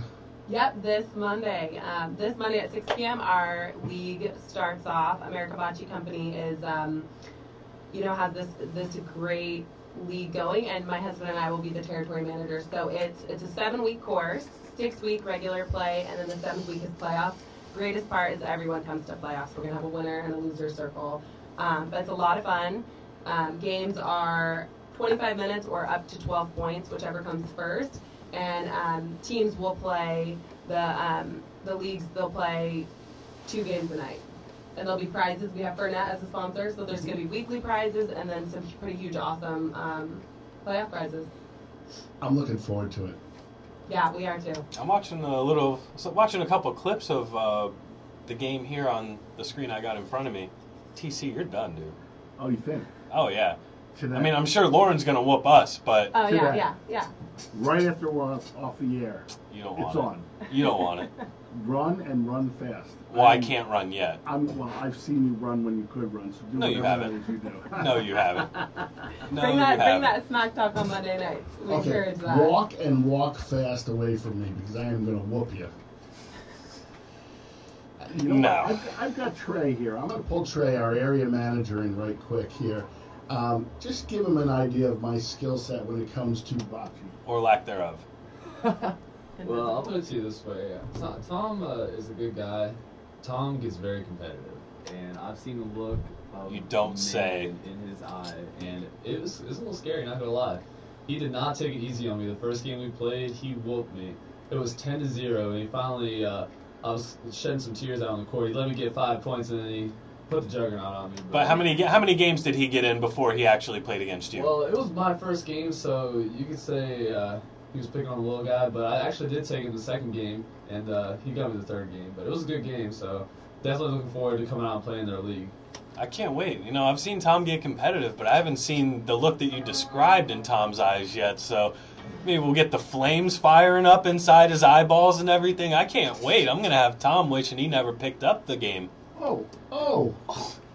Yep, this Monday. This Monday at 6 p.m., our league starts off. American Bocce Company is, has this great league going, and my husband and I will be the territory managers. So it's a 7-week course, 6-week regular play, and then the 7th week is playoffs. greatest part is everyone comes to playoffs. We're going to have a winner and a loser circle. But it's a lot of fun. Games are 25 minutes or up to 12 points, whichever comes first. And teams will play, the leagues, they'll play 2 games a night. And there'll be prizes. We have Burnett as a sponsor, so there's going to be weekly prizes and then some pretty huge, awesome playoff prizes. I'm looking forward to it. Yeah, we are too. I'm watching a couple clips of the game here on the screen I got in front of me. TC, you're done, dude. Oh, you think? Oh, yeah. Today? I mean, I'm sure Lauren's going to whoop us, but... Oh, yeah. Right after we're off the air. You don't want it's it. on. You don't want it. Run and run fast. Well, I can't run yet. I've seen you run when you could run, so do No, you whatever haven't. that is you do. No, you haven't. No, bring you that haven't. smack talk on Monday nights. Make Okay, sure it's that. walk fast away from me because I am going to whoop you. You know what? I've got Trey here. I'm going to pull Trey, our area manager, in right quick here. Just give him an idea of my skill set when it comes to bocce. Or lack thereof. Well, I'll put it to you this way. Tom is a good guy. Tom gets very competitive, and I've seen the look of You don't say. in his eye, and it was a little scary, not gonna lie. He did not take it easy on me. The first game we played, he whooped me. It was 10-0, and he finally, I was shedding some tears out on the court. He let me get 5 points, and then he put the juggernaut on me. But how many games did he get in before he actually played against you? Well, it was my first game, so you could say he was picking on the little guy, but I actually did take him the second game, and he got me the third game. But it was a good game, so definitely looking forward to coming out and playing their league. I can't wait. You know, I've seen Tom get competitive, but I haven't seen the look that you described in Tom's eyes yet, so maybe we'll get the flames firing up inside his eyeballs and everything. I can't wait. I'm going to have Tom wishing he never picked up the game. Oh,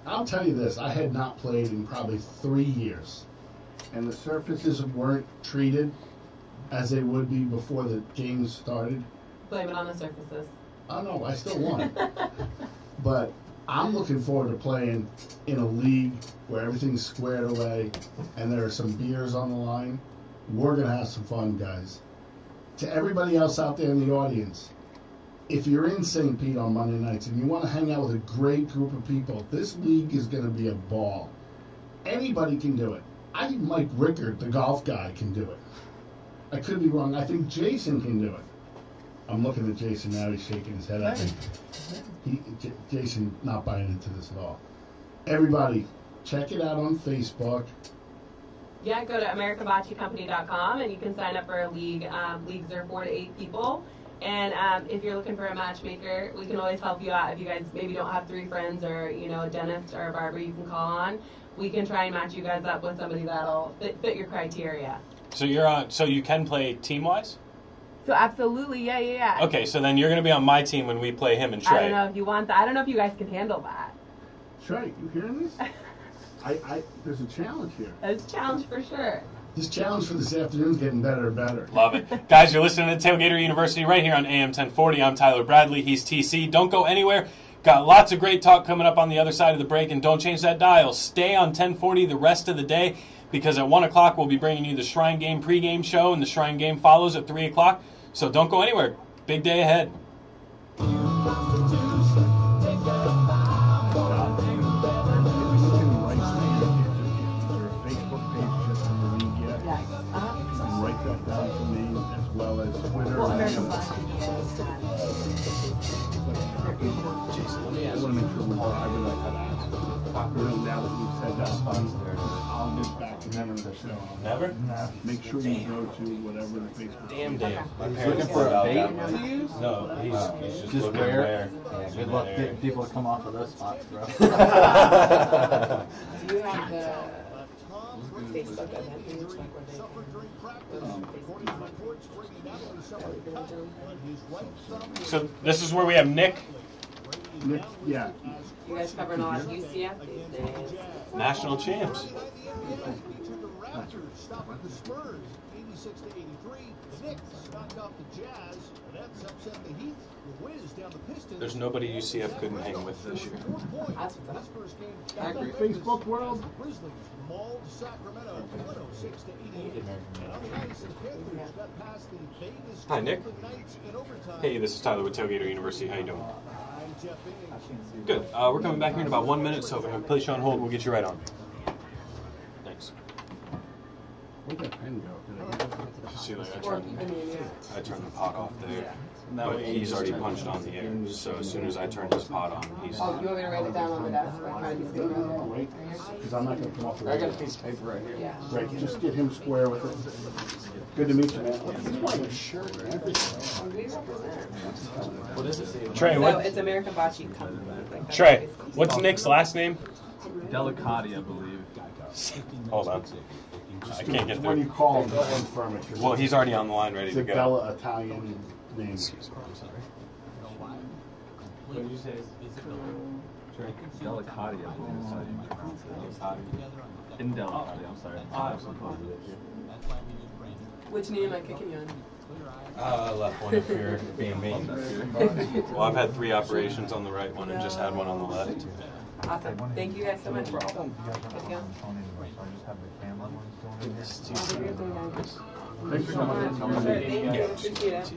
I'll tell you this. I had not played in probably 3 years, and the surfaces weren't treated as they would be before the games started. Blame it on the surfaces. Oh, no, I still won. But I'm looking forward to playing in a league where everything's squared away and there are some beers on the line. We're going to have some fun, guys. To everybody else out there in the audience, if you're in St. Pete on Monday nights and you want to hang out with a great group of people, this league is going to be a ball. Anybody can do it. I think Mike Rickard, the golf guy, can do it. I could be wrong. I think Jason can do it. I'm looking at Jason now. He's shaking his head at me. Jason not buying into this at all. Everybody, check it out on Facebook. Yeah, go to AmericanBocceCompany.com and you can sign up for a league. Leagues are 4 to 8 people. And if you're looking for a matchmaker, we can always help you out. If you guys maybe don't have 3 friends or, you know, a dentist or a barber you can call on, we can try and match you guys up with somebody that'll fit your criteria. So you're on. So you can play team-wise? So absolutely, yeah. Okay, so then you're going to be on my team when we play him and Trey. I don't know if you want that. I don't know if you guys can handle that. Trey, you hearing this? There's a challenge here. It's a challenge for sure. This challenge for this afternoon is getting better and better. Love it. Guys, you're listening to Tailgater University right here on AM 1040. I'm Tyler Bradley. He's TC. Don't go anywhere. Got lots of great talk coming up on the other side of the break, and don't change that dial. Stay on 1040 the rest of the day, because at 1 o'clock we'll be bringing you the Shrine Game pregame show, and the Shrine Game follows at 3 o'clock. So don't go anywhere. Big day ahead. Write that down for me, as well as Twitter. Well, American Bocce. I want to make sure I would like to ask. Now that we've said that, I'll get back to never. Never? Make sure you go to whatever the Facebook. Damn. My He's parents looking for a about bait that to one. use? No, he's just looking where? where. Yeah, good luck getting people to come off of those spots, bro. Do you have the Facebook event page? So this is where we have Nick. Nick, yeah. You guys covering a lot of UCF these days. National champs. Stopping the Spurs, 86-83. The Knicks knocked off the Jazz. The Nets upset the Heat. The Wiz down the Pistons. There's nobody UCF couldn't hang with this year. Facebook world. The Grizzlies mauled Sacramento 106-88. And on the ice, the Panthers got past the Vegas Hi, Nick. Golden Knights in overtime. Hey, this is Tyler with Tailgater University. How you doing? Good. We're coming back here in about 1 minute, so if I'm going to place you on hold, we'll get you right on. Thanks. Where'd that pen go? See, like, I turned the pot off there, but he's already punched on the air. So as soon as I turn his pot on, he's. Oh, you want me to write it down on the desk? Wait, because I'm not going to come off the I radio. got a piece of paper right here. Yeah. Right, just get him square with it. Good to meet you, man. He's wearing a shirt and everything. What is it? Trey, So what? it's American Bocce Company. Like Trey, what's Nick's last name? Delicati, I believe. Hold on. I can't get When you through. call him, confirm it. Well, he's already on the line, ready It's to a go. Bella Italian name. What did you say? Trey? Delicati, I believe is how you pronounce it. Indelicati, I'm sorry. I supposed it. Which knee am I kicking you on? Left one if you're being mean. Well, I've had 3 operations on the right one and just had one on the left. Awesome. Thank you guys so much. Good to go. Thanks so much. Sure, thank you. Appreciate it.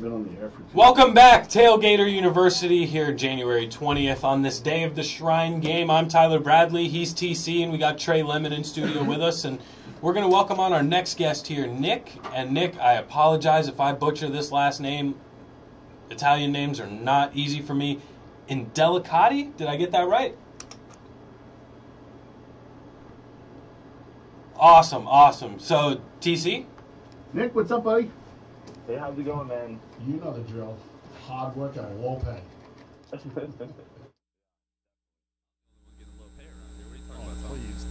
Been on the air for Welcome back, Tailgater University, here January 20th on this day of the Shrine Game. I'm Tyler Bradley, he's TC, and we got Trey Lemon in studio with us, and we're going to welcome on our next guest here, Nick. And Nick, I apologize if I butcher this last name. Italian names are not easy for me. Indelicati? Did I get that right? Awesome, awesome. So, TC? Nick, what's up, buddy? Hey, how's it going, man? You know the drill. Hard work and low pay. Oh, please.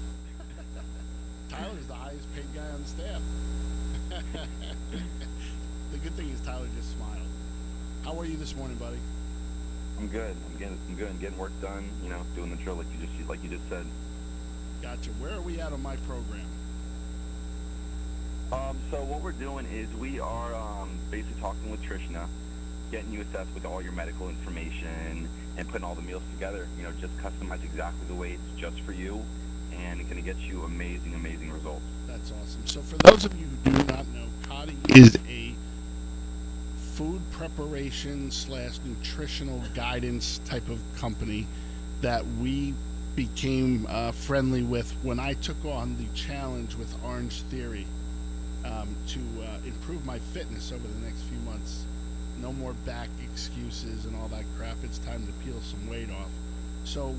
Tyler's the highest paid guy on the staff. The good thing is Tyler just smiled. How are you this morning, buddy? I'm good. I'm good. Getting work done. You know, doing the drill like you just said. Gotcha. Where are we at on my program? So what we're doing is we are basically talking with Trishna, getting you assessed with all your medical information and putting all the meals together. You know, just customized exactly the way it's just for you, and it's going to get you amazing, amazing results. That's awesome. So for those of you who do not know, Cotty is a food preparation / nutritional guidance type of company that we became friendly with when I took on the challenge with Orange Theory to improve my fitness over the next few months. No more back excuses and all that crap. It's time to peel some weight off. So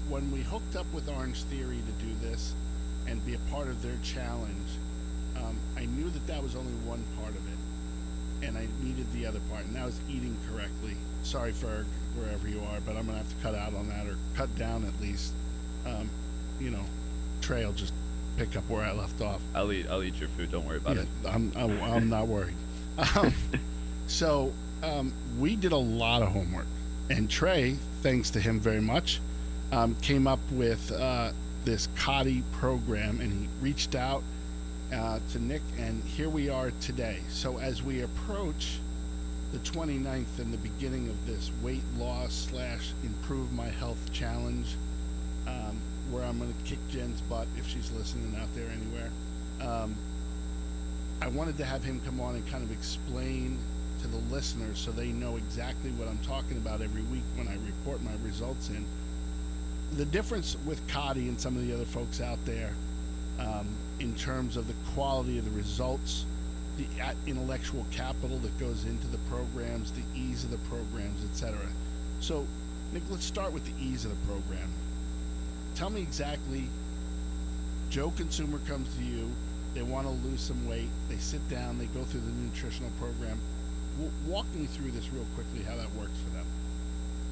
when we hooked up with Orange Theory to do this and be a part of their challenge, I knew that that was only one part of it, and I needed the other part, and that was eating correctly. Sorry, Ferg, wherever you are, but I'm gonna have to cut out on that, or cut down at least. You know, Trey will just pick up where I left off. I'll eat your food. Don't worry about it. I'm not worried. So we did a lot of homework, and Trey, thanks to him very much, came up with this Cotty program, and he reached out to Nick, and here we are today. So as we approach the 29th and the beginning of this weight loss / improve my health challenge, where I'm going to kick Jen's butt if she's listening out there anywhere, I wanted to have him come on and kind of explain to the listeners so they know exactly what I'm talking about every week when I report my results in. The difference with Cotty and some of the other folks out there, in terms of the quality of the results, the intellectual capital that goes into the programs, the ease of the programs, etc. So, Nick, let's start with the ease of the program. Tell me exactly, Joe Consumer comes to you, they want to lose some weight, they sit down, they go through the nutritional program. Walk me through this real quickly, how that works for them.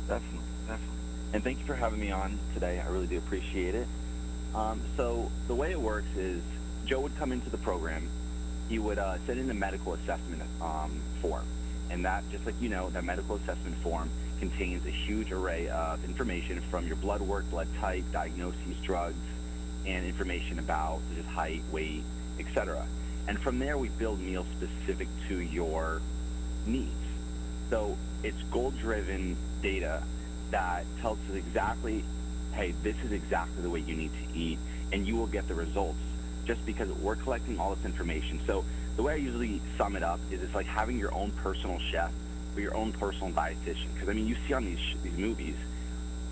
Definitely. And thank you for having me on today. I really do appreciate it. So the way it works is Joe would come into the program. He would send in a medical assessment form. And that, just like you know, that medical assessment form contains a huge array of information from your blood work, blood type, diagnoses, drugs, and information about just height, weight, etc. And from there, we build meals specific to your needs. So it's goal-driven data that tells us exactly, hey, this is exactly the way you need to eat, and you will get the results just because we're collecting all this information. So the way I usually sum it up is it's like having your own personal chef or your own personal dietitian. Because, I mean, you see on these movies,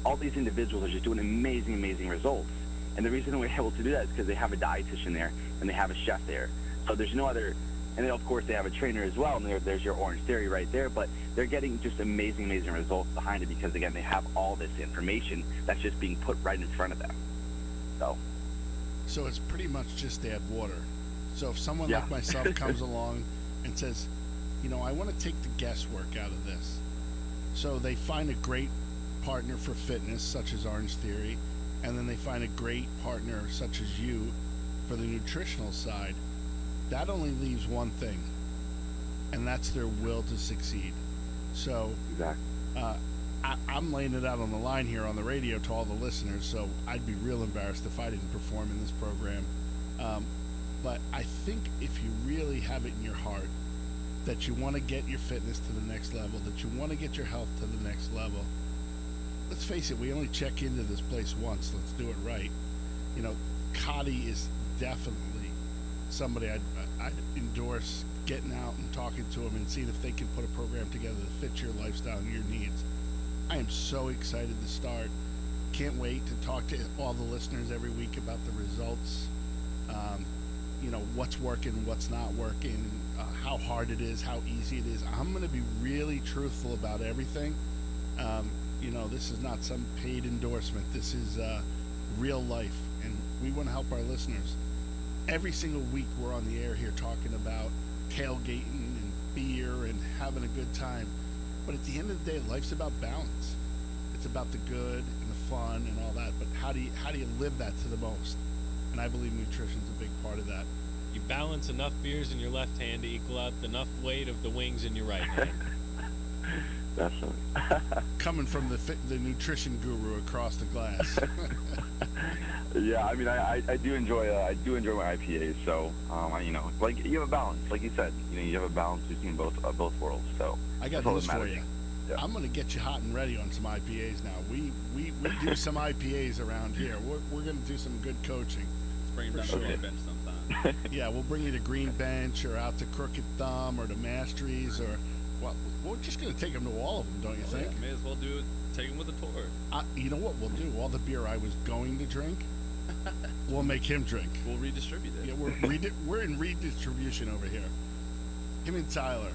all these individuals are just doing amazing, amazing results. And the reason we're able to do that is because they have a dietitian there and they have a chef there. So there's no other, and then of course they have a trainer as well, and there's your Orange Theory right there, but they're getting just amazing, amazing results behind it because, again, they have all this information that's just being put right in front of them. So it's pretty much just add water. So if someone like myself comes along and says, you know, I want to take the guesswork out of this. So they find a great partner for fitness, such as Orange Theory, and then they find a great partner such as you for the nutritional side. That only leaves one thing, and that's their will to succeed. So I'm laying it out on the line here on the radio to all the listeners, so I'd be real embarrassed if I didn't perform in this program. But I think if you really have it in your heart that you want to get your fitness to the next level, that you want to get your health to the next level, let's face it, we only check into this place once. Let's do it right. You know, Cotty is definitely somebody I'd endorse getting out and talking to them and seeing if they can put a program together that fits your lifestyle and your needs. I am so excited to start. Can't wait to talk to all the listeners every week about the results. You know, what's working, what's not working, how hard it is, how easy it is. I'm going to be really truthful about everything. You know, this is not some paid endorsement. This is real life, and we want to help our listeners. Every single week we're on the air here talking about tailgating and beer and having a good time. But at the end of the day, life's about balance. It's about the good and the fun and all that. But how do you live that to the most? And I believe nutrition's a big part of that. You balance enough beers in your left hand to equal out enough weight of the wings in your right hand. Definitely. Coming from the nutrition guru across the glass. Yeah, I mean, I do enjoy my IPAs. So, you know, like you have a balance, like you said. You know, you have a balance between both worlds. So I got news for you. Yeah. I'm going to get you hot and ready on some IPAs now. We do some IPAs around here. We're going to do some good coaching. Let's bring them down to Green Bench sometime. Yeah, we'll bring you to Green Bench or out to Crooked Thumb or to Masteries or. Well, we're just going to take them to all of them, don't you think? Yeah, may as well do it. Take them with a tour. You know what we'll do? All the beer I was going to drink, we'll make him drink. We'll redistribute it. Yeah, we're in redistribution over here. Him and Tyler.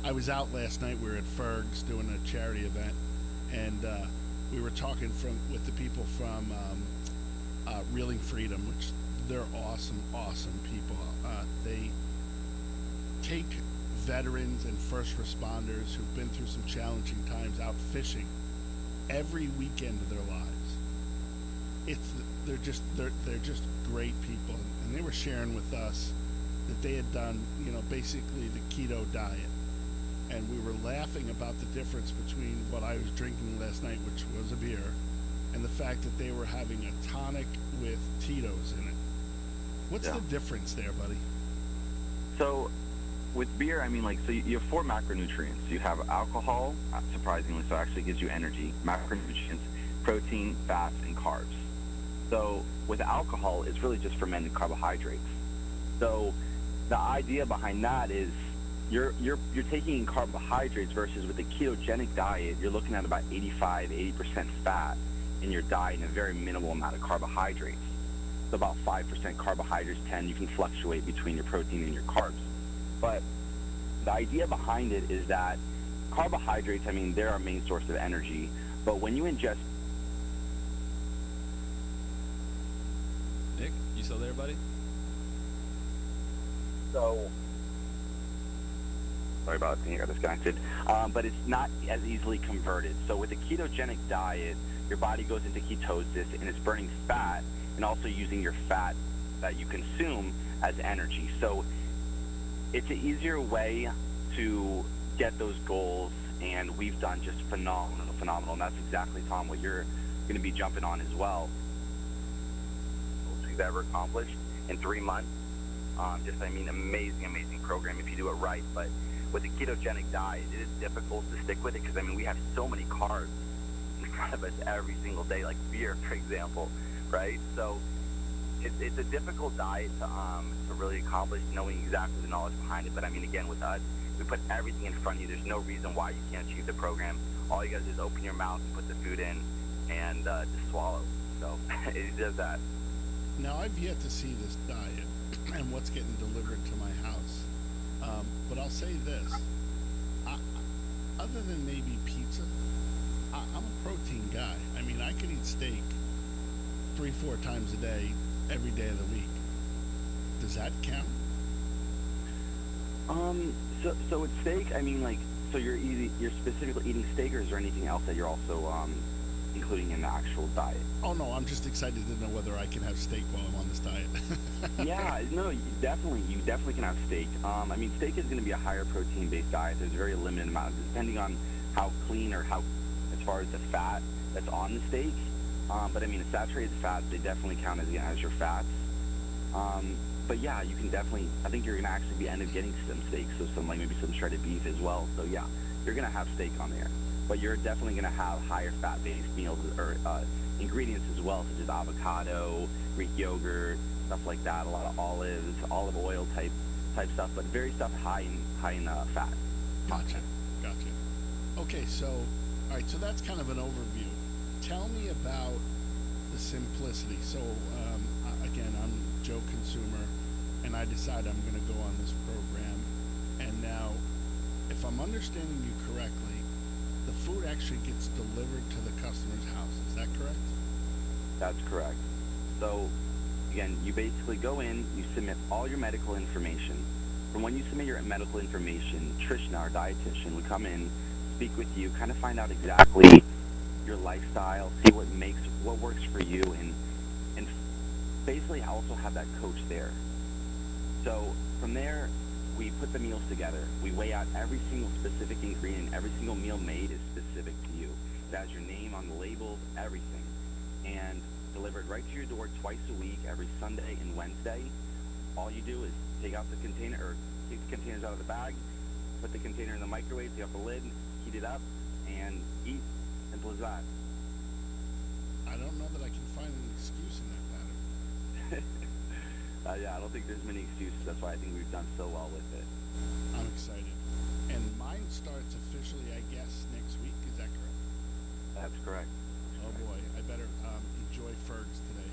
I was out last night. We were at Ferg's doing a charity event, and we were talking with the people from Reeling Freedom, which they're awesome, awesome people. They take veterans and first responders who've been through some challenging times out fishing every weekend of their lives. They're just great people, and they were sharing with us that they had done, you know, basically the keto diet, and we were laughing about the difference between what I was drinking last night, which was a beer, and the fact that they were having a tonic with Tito's in it. What's the difference there, buddy? So with beer, I mean, like, so you have 4 macronutrients. You have alcohol, surprisingly, so it actually gives you energy, macronutrients, protein, fats, and carbs. So with alcohol, it's really just fermented carbohydrates. So the idea behind that is you're taking in carbohydrates versus with the ketogenic diet, you're looking at about 80% fat in your diet and a very minimal amount of carbohydrates. So about 5% carbohydrates, 10, you can fluctuate between your protein and your carbs. But the idea behind it is that carbohydrates, I mean, they're our main source of energy, but when you ingest... Nick, you still there, buddy? So, sorry about that, I got disconnected. But it's not as easily converted. So with a ketogenic diet, your body goes into ketosis and it's burning fat and also using your fat that you consume as energy. So it's an easier way to get those goals, and we've done just phenomenal, and that's exactly, Tom, what you're going to be jumping on as well. Most we've ever accomplished in 3 months. Just, I mean, amazing program if you do it right. But with the ketogenic diet, it is difficult to stick with it because, I mean, we have so many carbs front of us every single day, like beer, for example, right? So it's a difficult diet to really accomplish, knowing exactly the knowledge behind it. But I mean, again, with us, we put everything in front of you. There's no reason why you can't achieve the program. All you gotta do is open your mouth and put the food in and just swallow. So it does that. Now, I've yet to see this diet and what's getting delivered to my house. But I'll say this. Other than maybe pizza, I'm a protein guy. I mean, I could eat steak 3-4 times a day, every day of the week. Does that count? So with steak, I mean, like, so you're specifically eating steak, or is there anything else that you're also including in the actual diet? Oh no, I'm just excited to know whether I can have steak while I'm on this diet. Yeah, no, you definitely can have steak. I mean, steak is going to be a higher protein-based diet. There's a very limited amount, depending on how clean or how, as far as the fat that's on the steak. But I mean, the saturated fats, they definitely count as your fats. But yeah, you can definitely, I think you're going to actually end up getting some steak, so maybe some shredded beef as well. So yeah, you're going to have steak on there. But you're definitely going to have higher fat-based meals or ingredients as well, such as avocado, Greek yogurt, stuff like that. A lot of olives, olive oil type stuff, but very stuff high in fat. Gotcha. Okay, so all right, so that's kind of an overview. Tell me about the simplicity. So again, I'm Joe Consumer, and I decide I'm going to go on this program. And now, if I'm understanding you correctly, the food actually gets delivered to the customer's house. Is that correct? That's correct. So, again, you basically go in, you submit all your medical information. From when you submit your medical information, Trishna, our dietitian, would come in, speak with you, kind of find out exactly your lifestyle, see what works for you, and basically also have that coach there. So from there, we put the meals together. We weigh out every single specific ingredient. Every single meal made is specific to you. It has your name on the labels, everything. And delivered right to your door twice a week, every Sunday and Wednesday. All you do is take out the container, or take the containers out of the bag, put the container in the microwave, take off the lid, heat it up, and eat. Simple as that. I don't know that I can find an excuse in that matter. Yeah, I don't think there's many excuses. That's why I think we've done so well with it. I'm excited. And mine starts officially, I guess, next week. Is that correct? That's correct. Oh boy, I better enjoy Fergs today.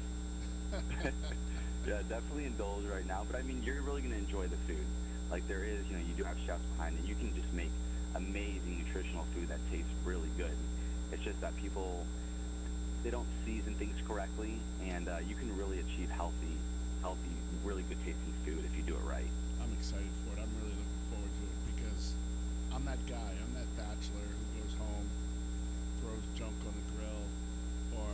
Yeah, definitely indulge right now. But I mean, you're really going to enjoy the food. Like there is, you do have chefs behind it. You can just make amazing nutritional food that tastes really good. It's just that people, they don't season things correctly, and you can really achieve healthy, really good tasting food if you do it right. I'm excited for it. I'm really looking forward to it because I'm that guy. I'm that bachelor who goes home, throws junk on the grill, or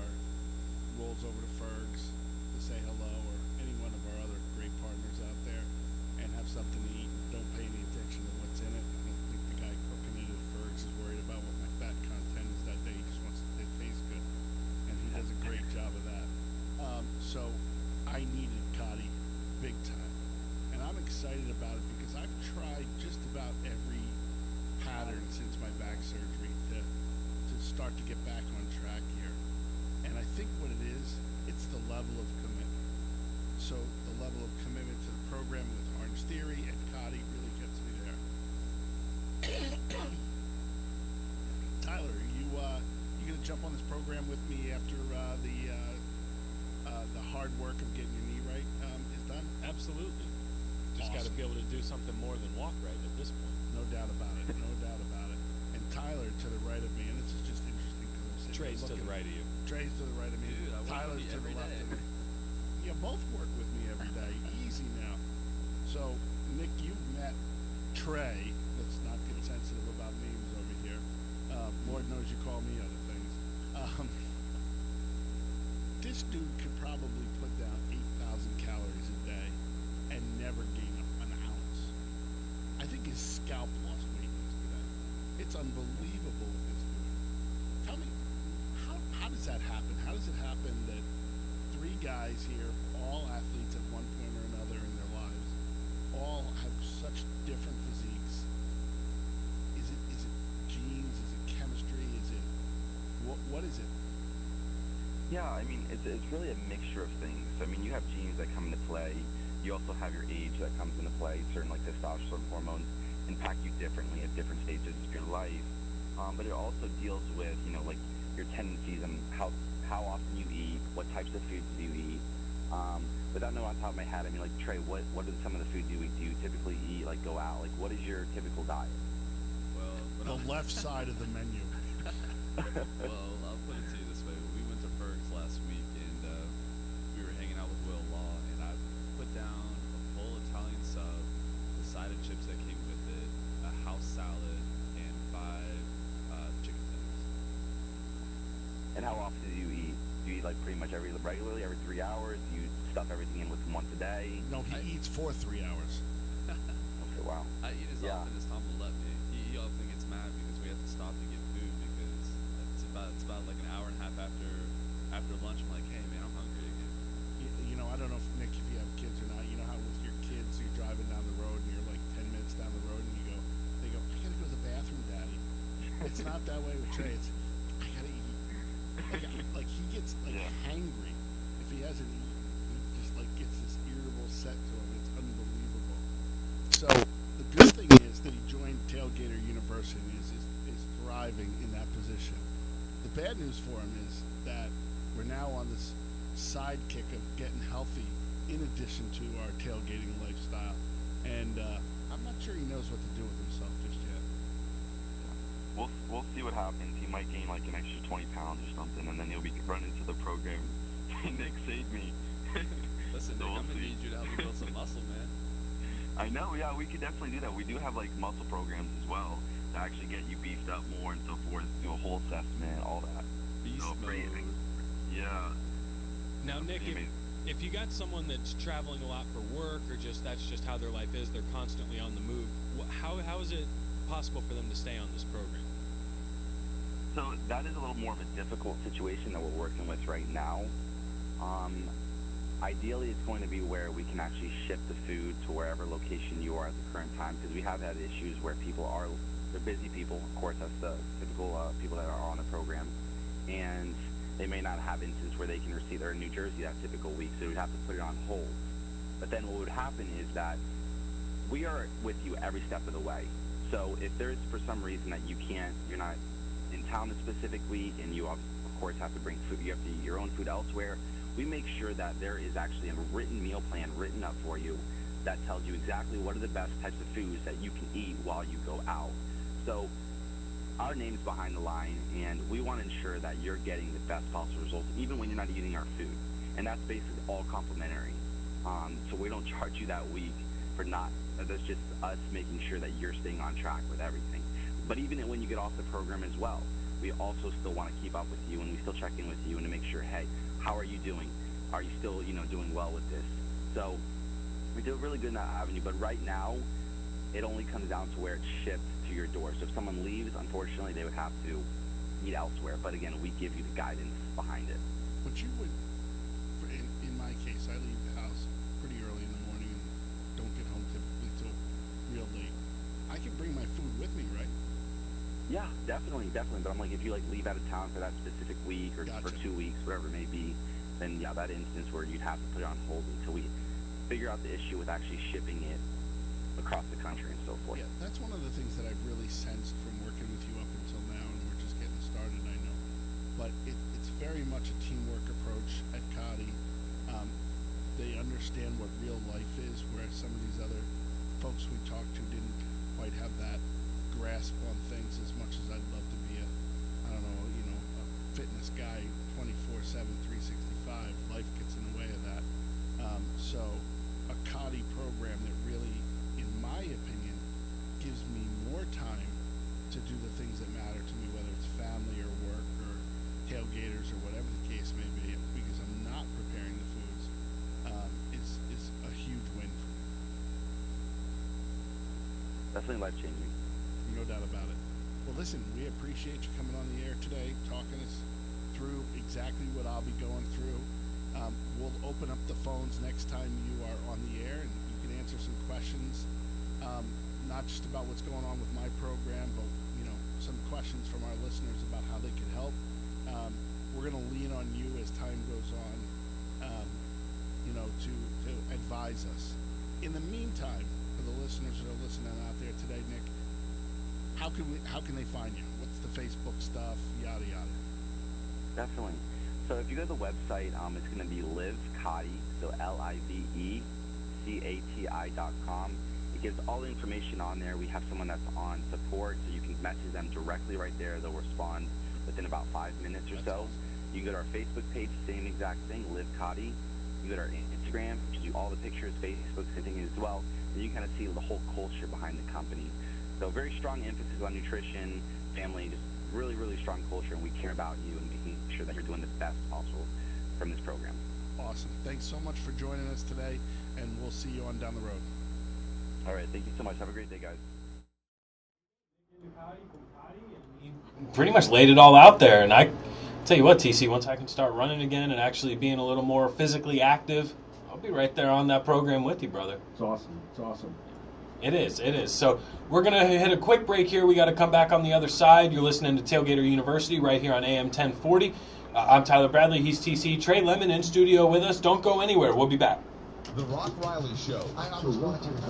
rolls over to Ferg's to say hello, or any one of our other great partners out there, and have something to eat. Don't pay any attention to what's in it. I don't think the guy cooking it at Ferg's is worried about what my fat content is that day. He just wants it to taste good, and he does a great job of that. So I needed Cotty big time, and I'm excited about it because I've tried just about every pattern since my back surgery to start to get back on track here. And I think what it is, it's the level of commitment. So the level of commitment to the program with Orange Theory and Cotty really gets me there. Tyler, you gonna jump on this program with me after the hard work of getting your knee right is done? Absolutely. Just got to be able to do something more than walk right at this point. No doubt about it. No doubt about it. And Tyler to the right of me, and this is just interesting because I'm sitting Trey's to the right of you. Trey's to the right of me. Dude, I work Tyler's with you to the every left day. of me. You both work with me every day. Easy now. So, Nick, you've met Trey. Let's not get sensitive about names over here. Lord knows you call me other things. This dude could probably put down 8,000 calories a day and never gain an ounce. I think his scalp lost weight yesterday. It's unbelievable with this dude. Tell me, how does that happen? How does it happen that three guys here, all athletes at one point or another in their lives, all have such different physiques? Is it genes? Is it chemistry? Is it what What is it? Yeah, I mean, it's really a mixture of things. I mean, you have genes that come into play. You also have your age that comes into play. Certain, like, testosterone hormones impact you differently at different stages of your life. But it also deals with, you know, like, your tendencies and how often you eat, what types of foods do you eat. Without knowing on top of my head, I mean, like, Trey, what are some of the foods you eat? Do you typically eat, like, go out? Like, what is your typical diet? Well, the left side of the menu. Well, I'll put it to you this way. We went to Ferg's last week, and we were hanging out with Will Law, and I put down a full Italian sub, the side of chips that came with it, a house salad, and 5 chicken tenders. And how often do you eat? Do you eat, like, pretty much regularly, every 3 hours? Do you stuff everything in with once a day? No, he eats for 3 hours. Okay, wow. I eat as often as Tom will let me. He often gets mad because we have to stop to get food because it's about like an hour and a half after lunch. I'm like, hey man, I'm hungry again. You know, I don't know if Nick, if you have kids or not. You know how with your kids, you're driving down the road and you're like 10 minutes down the road and they go, I gotta go to the bathroom, Daddy. It's not that way with Trey. It's I gotta eat. Like he gets like hangry if he hasn't eaten. He just like gets this irritable set to him. It's unbelievable. So the good thing is that he joined Tailgater University and is thriving in that position. The bad news for him is that we're now on this sidekick of getting healthy in addition to our tailgating lifestyle. And I'm not sure he knows what to do with himself just yet. We'll see what happens. He might gain like an extra 20 pounds or something, and then he'll be run into the program. Nick, save me. Listen, Nick, I'm gonna need you to help me build some muscle, man. I know, yeah, we could definitely do that. We do have like muscle programs as well to actually get you beefed up more and so forth, do a whole assessment, all that. Beast mode. Yeah. Now, Nick, if you got someone that's traveling a lot for work or just that's just how their life is, they're constantly on the move, how is it possible for them to stay on this program? So that is a little more of a difficult situation that we're working with right now. Ideally, it's going to be where we can actually ship the food to wherever location you are at the current time, because we have had issues where they're busy people, of course, that's the typical people that are on the program, and they may not have instances where they can receive, they're in New Jersey that typical week, so we'd have to put it on hold. But then what would happen is that we are with you every step of the way. So if there's for some reason that you're not in town a specific week, and you of course have to bring food, you have to eat your own food elsewhere, we make sure that there is actually a written meal plan written up for you that tells you exactly what are the best types of foods that you can eat while you go out. So our name's behind the line, and we want to ensure that you're getting the best possible results, even when you're not eating our food. And that's basically all complimentary. So we don't charge you that week for not, that's just us making sure that you're staying on track with everything. But even when you get off the program as well, we also still want to keep up with you, and we still check in with you and to make sure, hey, how are you doing? Are you still, doing well with this? So we do really good in that avenue, but right now, it only comes down to where it's shipped to your door. So if someone leaves, unfortunately, they would have to eat elsewhere. But again, we give you the guidance behind it. But you would, in my case, I leave the house pretty early in the morning and don't get home typically till real late. I can bring my food with me, right? Yeah, definitely. But I'm like, if you leave out of town for that specific week or for 2 weeks, whatever it may be, then yeah, that instance where you'd have to put it on hold until we figure out the issue with actually shipping it across the country and so forth. Yeah, that's one of the things that I've really sensed from working with you up until now, and we're just getting started, I know. But it's very much a teamwork approach at CODI. They understand what real life is, whereas some of these other folks we talked to didn't quite have that grasp on things as much as I'd love to be a fitness guy 24/7, 365. Life gets in the way of that. So a CODI program that really, in my opinion, gives me more time to do the things that matter to me, whether it's family or work or tailgaters or whatever the case may be, because I'm not preparing the foods, is a huge win for me. Definitely life-changing. No doubt about it. Well, listen, we appreciate you coming on the air today, talking us through exactly what I'll be going through. We'll open up the phones next time you are on the air, and you can answer some questions, not just about what's going on with my program, but some questions from our listeners about how they can help, We're going to lean on you as time goes on, to advise us. In the meantime, for the listeners that are listening out there today, Nick, how can they find you? What's the Facebook stuff? Yada yada. Definitely. So if you go to the website, it's going to be livecati, so livecati.com. It gives all the information on there. We have someone that's on support, so you can message them directly right there. They'll respond within about 5 minutes or so. You can go to our Facebook page, same exact thing, Live Cotty. You go to our Instagram, which is all the pictures, Facebook, same thing as well. And you can kind of see the whole culture behind the company. So very strong emphasis on nutrition, family, just really, really strong culture, and we care about you and making sure that you're doing the best possible from this program. Awesome. Thanks so much for joining us today, and we'll see you on down the road. All right. Thank you so much. Have a great day, guys. Pretty much laid it all out there, and I tell you what, TC, once I can start running again and actually being a little more physically active, I'll be right there on that program with you, brother. It's awesome. It's awesome. It is. It is. So we're going to hit a quick break here. We got to come back on the other side. You're listening to Tailgater University right here on AM 1040. I'm Tyler Bradley. He's TC. Trey Lemon in studio with us. Don't go anywhere. We'll be back. The Rock Riley Show. No, you're not going to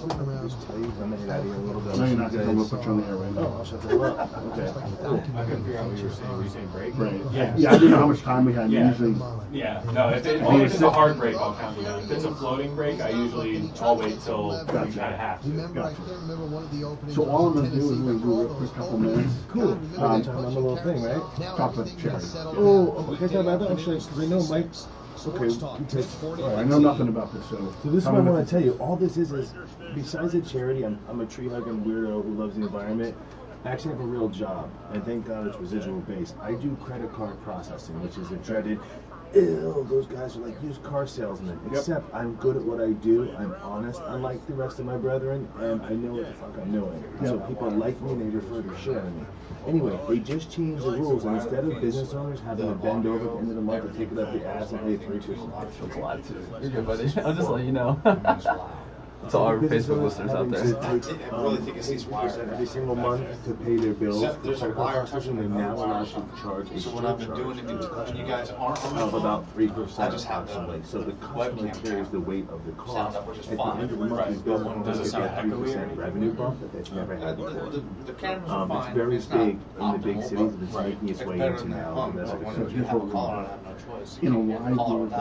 come up with you on the air right now. Oh, I'll shut that up. Okay. Cool. I couldn't figure out what you were saying. Were you saying break? Right. Yeah. Yeah, I didn't know how much time we had. Yeah. Usually. Yeah. No, if it's a hard break, I'll count you down. If it's a floating break, I'll wait till we kind of have to. So all I'm going to do is we're going to do a real quick couple minutes. Cool. Talking about the little thing, right? Talk about the charity. Oh, okay. Talk about that actually, because I know Mike. Okay, I know nothing about this, so this is what I want to tell you. All this is besides a charity, I'm a tree hugging weirdo who loves the environment. I actually have a real job, and thank God it's residual based. I do credit card processing, which is a dreaded, ew, those guys are like used car salesmen. Except I'm good at what I do. I'm honest, unlike the rest of my brethren, and I know what the fuck I'm doing. So people like me, and they refer their shit out of me. Anyway, they just changed the rules, and instead of business owners having to bend over at the end of the month to take it up the ass and pay 3%. That's a lot too. You're good, buddy. I'll just let you know. It's all our Facebook listeners out there. I really think it's 3% every single month to pay their bills. There's a wire touching them now allowed to charge a surcharge of about 3%. So the customer carries the weight of the cost. At the end of the month, these bills will get that 3% revenue bump that they've never had before. It's very big in the big cities, but it's making its way into now. In a wide world,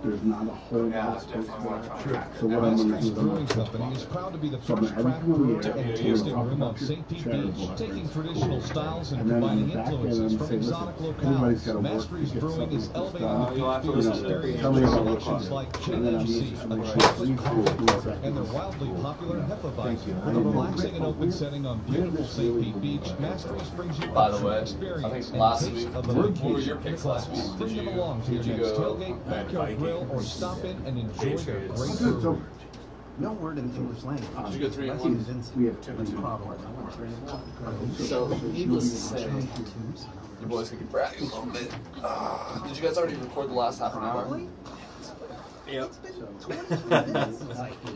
there's not a whole lot of space for that. So what I'm going to do is Company is proud to be the first craft and tasting room on St. Pete Beach, taking traditional styles and combining influences from exotic locales. Mastery's Brewing is elevating the Kingfish experience like JMC, a chocolate coffee, and their wildly popular Hefeweizen. With a relaxing and open setting on beautiful St. Pete Beach, Mastery's brings you By the way, experience I think and last taste week, of the what were vacation your picks last week? Bring them along to your next tailgate, backyard grill, or stop in and enjoy their great brewery. No word in the English language. Did you go 3 and 1? We have 2 So, needless to say, you boys can brag a little bit. Did you guys already record the last half an hour? Yep.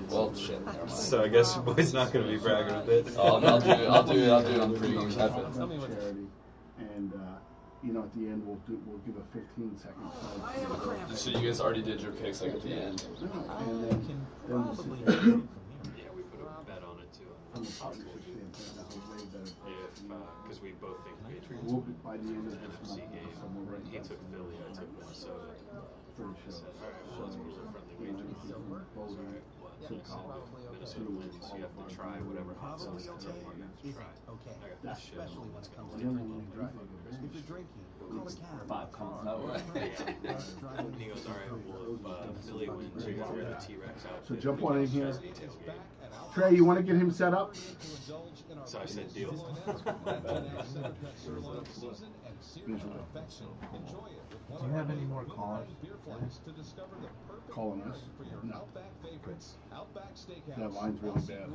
Well, shit. So I guess your boy's not going to be bragging a bit. I'll do it on the pregame side. And at the end we'll give a 15-second plug. So you guys already did your picks like at the end. And then we'll sit Yeah, we put a bet on it too. Because we both think Patriots we'll be by the end of this NFC game. He took Philly, I took Minnesota. Pretty sure. All right, well, let's move to friendly wager. Minnesota wins. You have to try whatever hot sauce that's up on it. Try. Okay. I got this shit. Let's go. If you're drinking, call a cab. 5 calls that way. And he goes, all right, well, if Philly wins, you're going to wear the T-Rex out. So jump on in here. Trey, you want to get him set up? So I said deal. Do you have any more callers? Calling us? No. That line's really bad.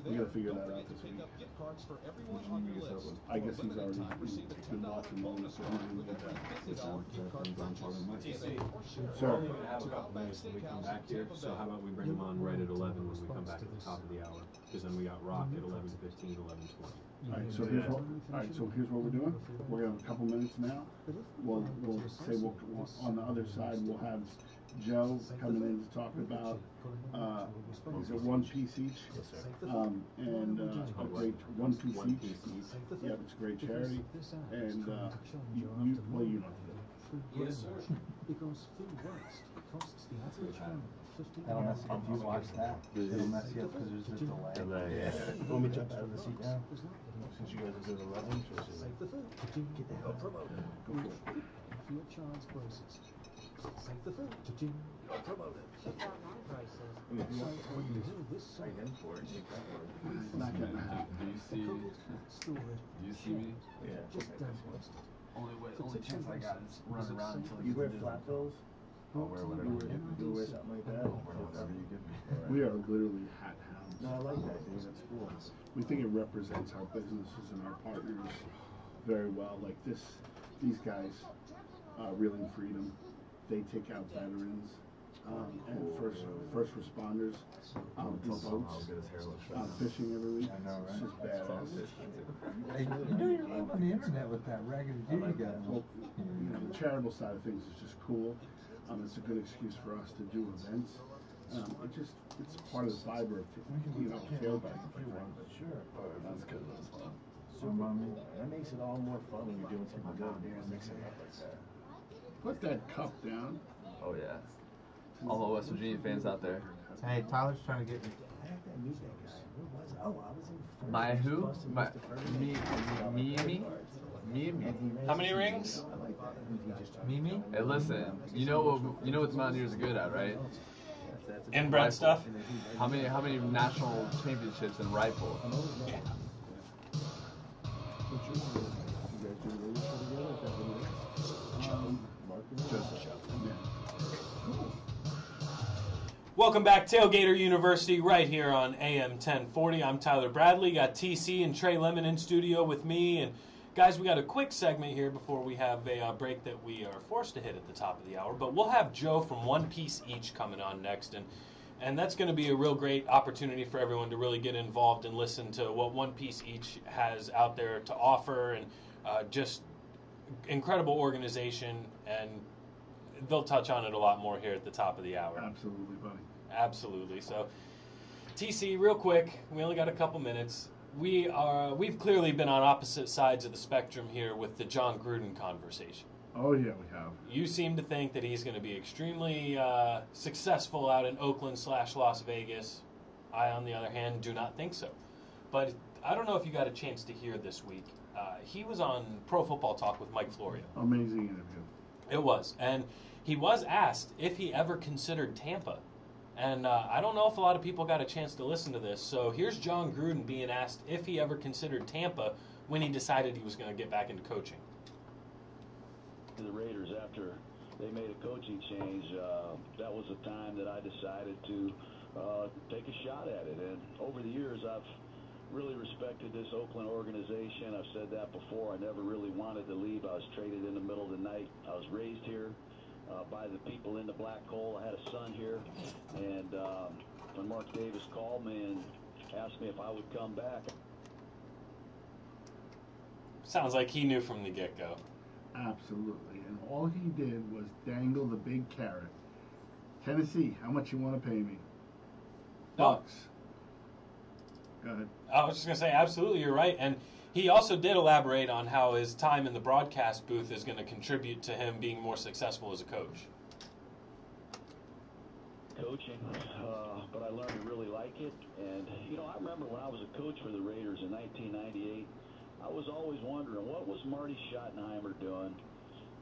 We gotta figure that out this week. I guess he's already been watching all this. We're only going to have a couple minutes when we come back here, so how about we bring them on right at 11 when we come back at the top of the hour? Because then we got Rock at 11:15, 11:20. So here's what we're doing. We're gonna have a couple minutes now. We'll say on the other side we'll have Joe coming in to talk about is it one piece each? And a great one piece each. Yeah, it's a great charity. And you know. Yes, sir. Because food waste costs the average man That'll mess you up. If you watch that, it'll mess you up because there's a delay. Yeah. Want me to jump out of the seat now? Since you guys are doing 11, save the food. Get the hell promoted. Go for it. For your child's groceries. Save the food. Promote it. Prices. I mean, if you want to do this sign in for it, take that one. It's not gonna happen. Do you see me? Yeah. Only chance I got is run around until You wear flat bills? I'll wear whatever you give me. You wear something like that? I'll wear whatever you give me. We are literally hat hounds. No, I like that, dude. That's cool. We think it represents our businesses and our partners very well. Like these guys, Reeling Freedom, they take out veterans and first responders in boats, fishing every week. I know, right? It's just badass. Hey, you do your name on the internet with that raggedy G you got. Well, the charitable side of things is just cool. It's a good excuse for us to do events. It's part of the fiber of tailback. Sure. That's good. That's fun. That makes it all more fun when you're doing something good and mixing it up like that. Put that cup down. Oh yeah. All the West Virginia fans out there. Hey, Tyler's trying to get me. I have to meet that guy. Where was I? Oh, I was in. My who? My me. How many rings? Me? Hey, listen. You know what the Mountaineers are good at, right? Inbred stuff. How many national championships in rifle? Yeah. Welcome back, Tailgater University, right here on AM 1040. I'm Tyler Bradley. Got TC and Trey Lemon in studio with me. And guys, we got a quick segment here before we have a break that we are forced to hit at the top of the hour. But we'll have Joe from One Piece Each coming on next. And that's going to be a real great opportunity for everyone to really get involved and listen to what One Piece Each has out there to offer. And just incredible organization. And they'll touch on it a lot more here at the top of the hour. Absolutely, buddy. Absolutely. So, TC, real quick, we only got a couple minutes. We've clearly been on opposite sides of the spectrum here with the John Gruden conversation. Oh yeah, we have. You seem to think that he's going to be extremely successful out in Oakland/Las Vegas. I, on the other hand, do not think so. But I don't know if you got a chance to hear this week. He was on Pro Football Talk with Mike Florio. Amazing interview. It was, and he was asked if he ever considered Tampa. And I don't know if a lot of people got a chance to listen to this. So here's John Gruden being asked if he ever considered Tampa when he decided he was going to get back into coaching. The Raiders, after they made a coaching change, that was the time that I decided to take a shot at it. And over the years, I've really respected this Oakland organization. I've said that before. I never really wanted to leave. I was traded in the middle of the night. I was raised here by the people in the black hole. I had a son here, and when Mark Davis called me and asked me if I would come back. Sounds like he knew from the get-go. Absolutely, and all he did was dangle the big carrot. Tennessee, how much you want to pay me? Bucks. Go ahead. I was just going to say, absolutely, you're right. And he also did elaborate on how his time in the broadcast booth is going to contribute to him being more successful as a coach. Coaching, but I learned to really like it. And, I remember when I was a coach for the Raiders in 1998, I was always wondering, what was Marty Schottenheimer doing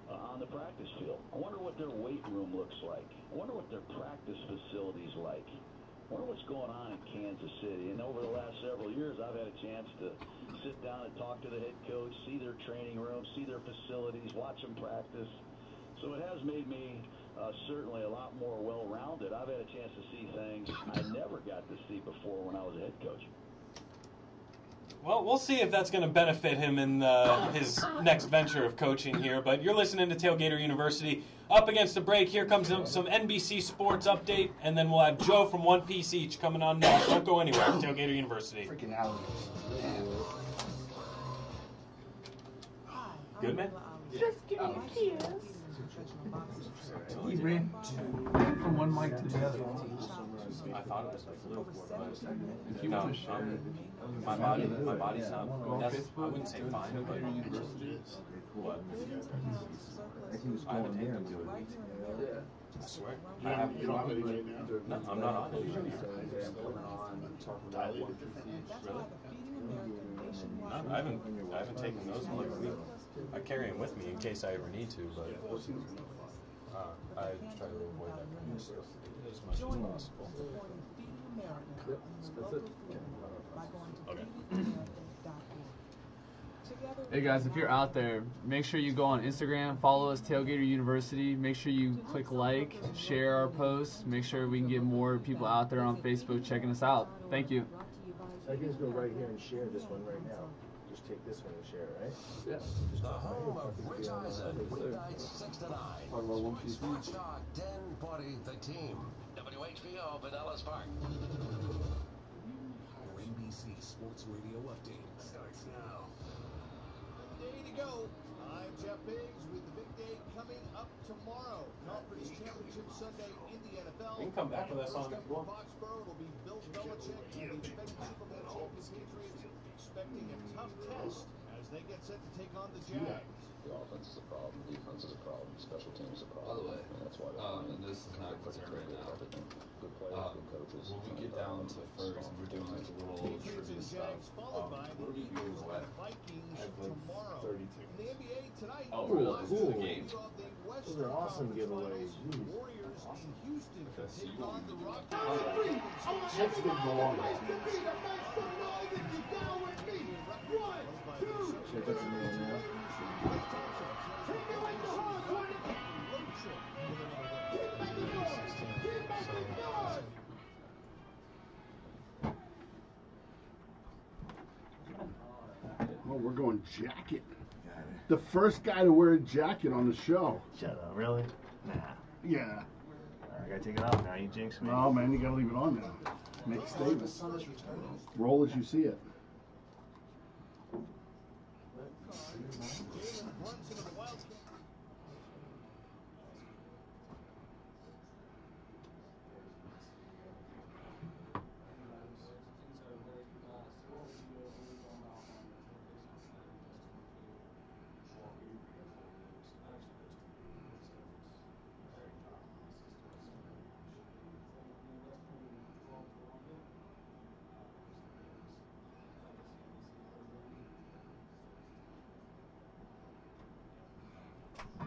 on the practice field? I wonder what their weight room looks like. I wonder what their practice facilities like. I wonder what's going on in Kansas City. And over the last several years, I've had a chance to sit down and talk to the head coach, see their training room, see their facilities, watch them practice. So it has made me certainly a lot more well-rounded. I've had a chance to see things I never got to see before when I was a head coach. Well, we'll see if that's going to benefit him in his next venture of coaching here. But you're listening to Tailgater University. Up against the break, here comes some NBC Sports update, and then we'll have Joe from One Piece Each coming on next. Don't go anywhere. Tailgater University. Freaking alligators. Good, man? Just give me a kiss. He ran from one mic to the other. I thought it was like Luke, but no, my body's not. That's, I wouldn't say fine, but what? I haven't taken them to a week. I swear. You don't have any right now? No, I'm not on it. Really? No, I haven't taken those in like a week. I carry them with me in case I ever need to, but I try to avoid that kind of stuff as much as possible. Okay. Hey guys, if you're out there, make sure you go on Instagram, follow us, Tailgater University. Make sure you click like, share our posts. Make sure we can get more people out there on Facebook checking us out. Thank you. I can just go right here and share this one right now. Just take this one and share it, right? Yeah. The home of Rich Eisen, weeknights 6 to 9. Sports Talk 1040, the team. WHBO, Pinellas Park. Our NBC Sports Radio update starts now. Day to go. I'm Jeff Biggs with the big day coming up tomorrow. Conference Championship Sunday in the NFL. You can come back with us on Foxborough. It'll be Bill Belichick and the defending Super Bowl champions Patriots expecting a tough test as they get set to take on the Jags. The offense is a problem, defense is a problem, special teams is a problem. By the way, and that's why and this is not concerned right now. Good players, good coaches. When we get down to Fergs, we're doing like a little trivia stuff. Followed by the Eagles and Vikings tomorrow. In the NBA tonight, Oh, really? This is the game. Those are awesome giveaways. Warriors in Houston take on the Rockets. Let's get going. Check out the middle now. Oh, we're going jacket. The first guy to wear a jacket on the show. Shut up, really? Nah. Yeah. I gotta take it off now. You jinx me. Oh man, you gotta leave it on now. Make a statement. Roll as you see it.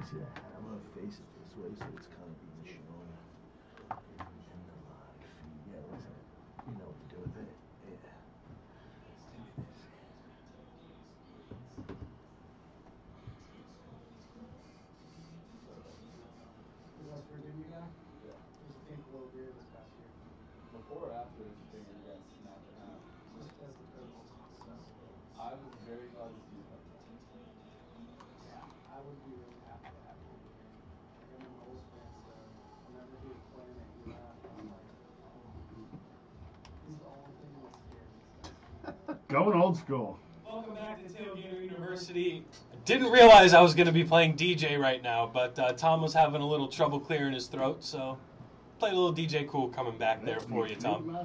See, I'm gonna face it this way so it's kind of being shown. And the live feed. Yeah, listen. You know what to do with it. Yeah. Before or after this thing, you guys snapped it out? I was very glad to see that. I would be really happy to have him here. Like, I'm an old fan, so whenever he was playing at UF, I'm like, he's the only thing that scares me. Going old school. Welcome back to Tailgater University. I didn't realize I was going to be playing DJ right now, but Tom was having a little trouble clearing his throat, so play a little DJ Cool coming back there for you, Tom.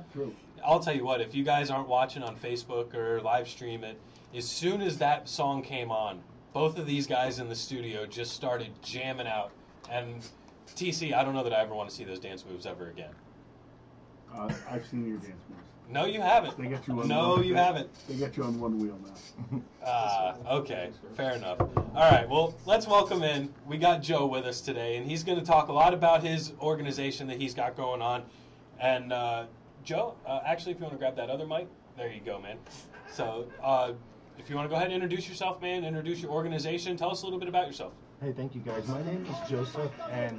I'll tell you what, if you guys aren't watching on Facebook or live stream it, as soon as that song came on, both of these guys in the studio just started jamming out. And TC, I don't know that I ever want to see those dance moves ever again. I've seen your dance moves. No, you haven't. They get you on no, one, you haven't. They get you on one wheel now. Okay, fair enough. All right, well, let's welcome in. We got Joe with us today, and he's going to talk a lot about his organization that he's got going on. And Joe, actually, if you want to grab that other mic, there you go, man. So if you want to go ahead and introduce yourself, man, introduce your organization, tell us a little bit about yourself. Hey, thank you guys. My name is Joseph, and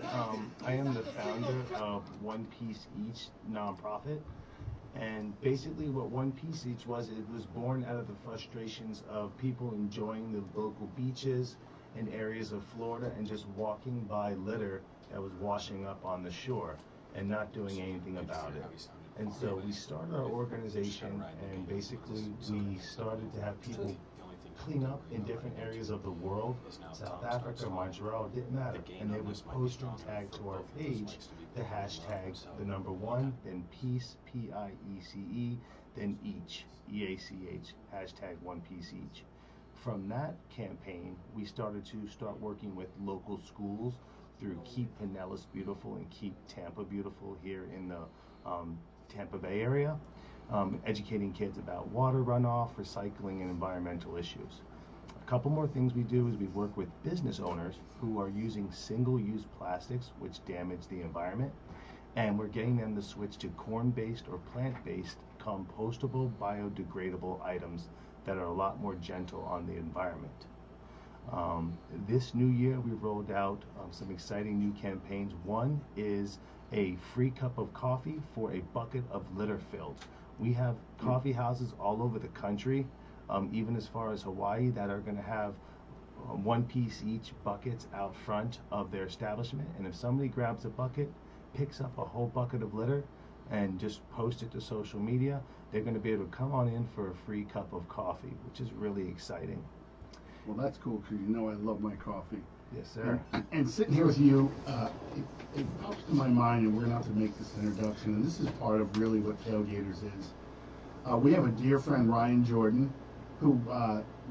I am the founder of One Piece Each nonprofit. And basically what One Piece Each was, it was born out of the frustrations of people enjoying the local beaches and areas of Florida and just walking by litter that was washing up on the shore and not doing anything about it. And so we started our organization, and basically we started to have people clean up in different areas of the world. South Africa, Montreal, it didn't matter. And they would post and tag to our page the hashtag, the number 1, then peace, P-I-E-C-E, then each, E-A-C-H, hashtag One Piece Each. From that campaign, we started to start working with local schools through Keep Pinellas Beautiful and Keep Tampa Beautiful here in the Tampa Bay area, educating kids about water runoff, recycling, and environmental issues. A couple more things we do is we work with business owners who are using single-use plastics which damage the environment, and we're getting them to switch to corn-based or plant-based compostable biodegradable items that are a lot more gentle on the environment. This new year we rolled out some exciting new campaigns. One is a free cup of coffee for a bucket of litter filled. We have coffee houses all over the country, even as far as Hawaii, that are going to have One Piece Each buckets out front of their establishment. And if somebody grabs a bucket, picks up a whole bucket of litter, and just post it to social media, they're going to be able to come on in for a free cup of coffee, which is really exciting. Well, that's cool, because you know I love my coffee. Yes, sir. And sitting here with you, it pops to my mind, and we're going to have to make this introduction, and this is part of really what Tailgaters is. We have a dear friend, Ryan Jordan, who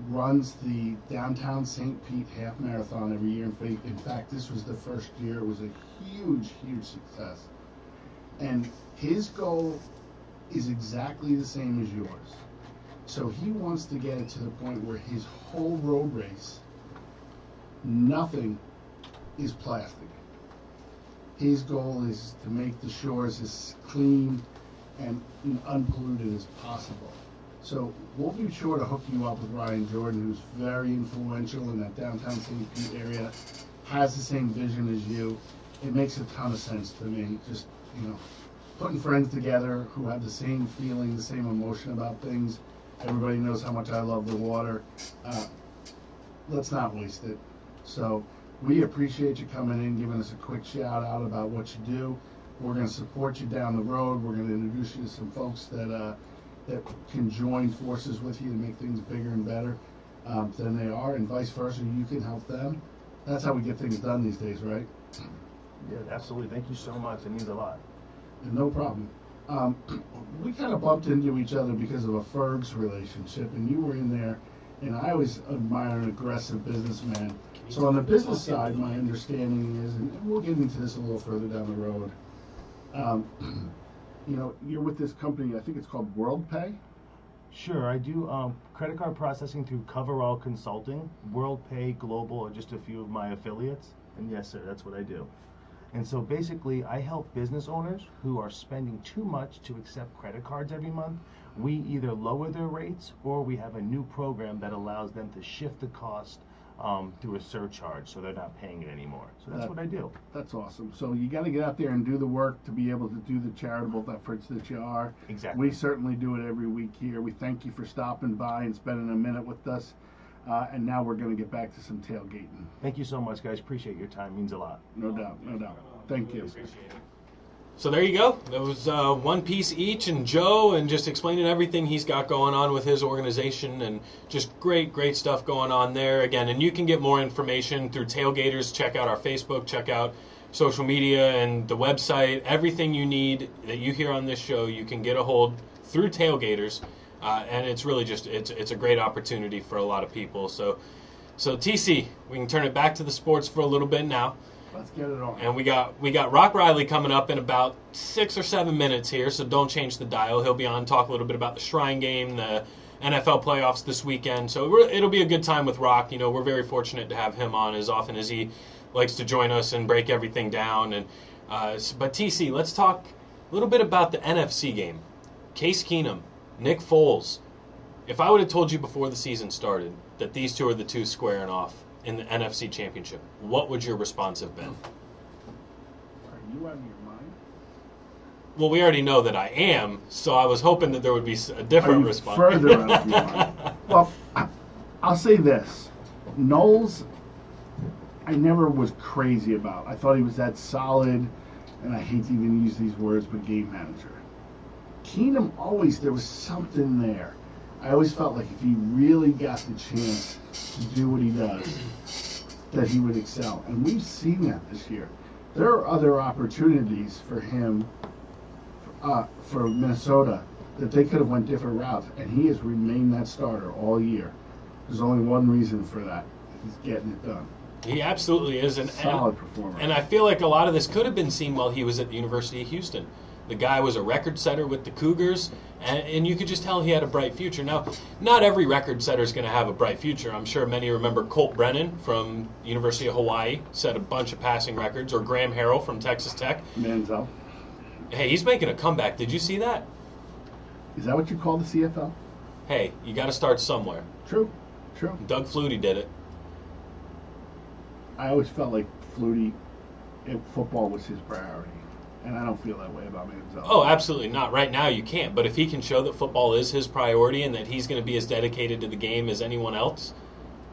runs the downtown St. Pete half marathon every year. In fact, this was the first year. It was a huge, huge success. And his goal is exactly the same as yours. So he wants to get it to the point where his whole road race, nothing is plastic. His goal is to make the shores as clean and unpolluted as possible. So we'll be sure to hook you up with Ryan Jordan, who's very influential in that downtown St. Pete area, has the same vision as you. It makes a ton of sense to me. Just, putting friends together who have the same feeling, the same emotion about things. Everybody knows how much I love the water. Let's not waste it. So we appreciate you coming in, giving us a quick shout out about what you do. We're going to support you down the road. We're going to introduce you to some folks that can join forces with you to make things bigger and better than they are, and vice versa. You can help them. That's how we get things done these days, right? Yeah, absolutely. Thank you so much. It means a lot. No problem. We kind of bumped into each other because of a Fergs relationship, and you were in there, and I always admire an aggressive businessman. So on the business side, my understanding is, and we'll get into this a little further down the road, you're with this company, I think it's called WorldPay? Sure, I do credit card processing through Coverall Consulting. WorldPay Global are just a few of my affiliates, and yes, sir, that's what I do. And so basically, I help business owners who are spending too much to accept credit cards every month. We either lower their rates, or we have a new program that allows them to shift the cost through a surcharge, so they're not paying it anymore. So that's what I do. That's awesome. So you got to get out there and do the work to be able to do the charitable efforts that you are. Exactly. We certainly do it every week here. We thank you for stopping by and spending a minute with us. And now we're going to get back to some tailgating. Thank you so much, guys. Appreciate your time. It means a lot. No doubt. No doubt. Thank you. Appreciate it. So there you go. That was One Piece Each and Joe, and just explaining everything he's got going on with his organization, and just great stuff going on there. Again, and you can get more information through Tailgaters. Check out our Facebook, check out social media and the website. Everything you need that you hear on this show, you can get a hold through Tailgaters, and it's really just it's a great opportunity for a lot of people. So TC, we can turn it back to the sports for a little bit now. Let's get it on. And we got Rock Riley coming up in about 6 or 7 minutes here, so don't change the dial. He'll be on, talk a little bit about the Shrine Game, the NFL playoffs this weekend. So it'll be a good time with Rock. We're very fortunate to have him on as often as he likes to join us and break everything down. And but TC, let's talk a little bit about the NFC game. Case Keenum, Nick Foles. If I would have told you before the season started that these two are the two squaring off in the NFC Championship, what would your response have been? Are you out of your mind? Well, we already know that I am, so I was hoping that there would be a different response. Further up you are. Well, I'll say this. Knowles, I never was crazy about. I thought he was that solid, and I hate to even use these words, but game manager. Keenum, always, there was something there. I always felt like if he really got the chance to do what he does, that he would excel. And we've seen that this year. There are other opportunities for him, for Minnesota, that they could have went different routes, and he has remained that starter all year. There's only one reason for that. He's getting it done. He absolutely is. Solid performer. And I feel like a lot of this could have been seen while he was at the University of Houston. The guy was a record setter with the Cougars, and you could just tell he had a bright future. Now, not every record setter is going to have a bright future. I'm sure many remember Colt Brennan from University of Hawaii, set a bunch of passing records, or Graham Harrell from Texas Tech. Manziel. Hey, he's making a comeback. Did you see that? Is that what you call the CFL? Hey, you got to start somewhere. True. Doug Flutie did it. I always felt like Flutie, football was his priority. And I don't feel that way about Manziel. Oh, absolutely not. Right now you can't. But if he can show that football is his priority and that he's going to be as dedicated to the game as anyone else,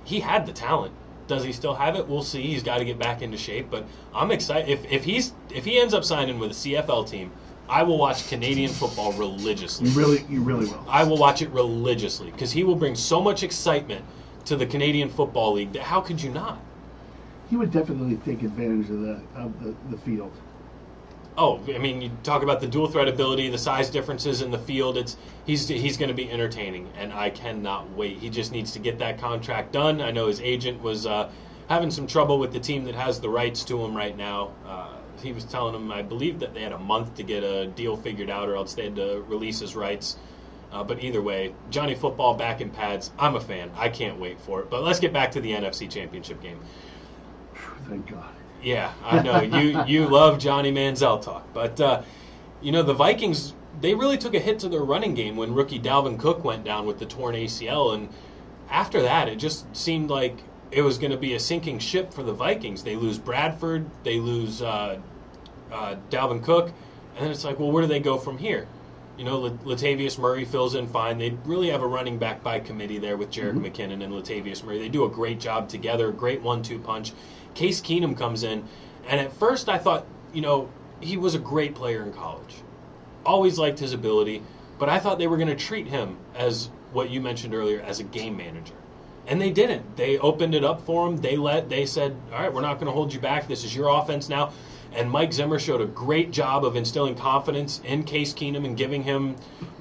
he had the talent. Does he still have it? We'll see. He's got to get back into shape. But I'm excited. If he ends up signing with a CFL team, I will watch Canadian football religiously. You really will. I will watch it religiously because he will bring so much excitement to the Canadian Football League that how could you not? He would definitely take advantage of the field. Oh, I mean, you talk about the dual threat ability, the size differences in the field. He's going to be entertaining, and I cannot wait. He just needs to get that contract done. I know his agent was having some trouble with the team that has the rights to him right now. He was telling him, I believe, that they had a month to get a deal figured out, or else they had to release his rights. But either way, Johnny Football back in pads. I'm a fan. I can't wait for it. But let's get back to the NFC Championship game. Thank God. Yeah, I know. You love Johnny Manziel talk. But, the Vikings, they really took a hit to their running game when rookie Dalvin Cook went down with the torn ACL. And after that, it just seemed like it was going to be a sinking ship for the Vikings. They lose Bradford. They lose Dalvin Cook. And then it's like, well, where do they go from here? Latavius Murray fills in fine. They really have a running back by committee there with Jerick McKinnon and Latavius Murray. They do a great job together, great 1-2 punch. Case Keenum comes in, and at first I thought, he was a great player in college. Always liked his ability, but I thought they were going to treat him as what you mentioned earlier, as a game manager. And they didn't. They opened it up for him. They said, all right, we're not going to hold you back. This is your offense now. And Mike Zimmer showed a great job of instilling confidence in Case Keenum and giving him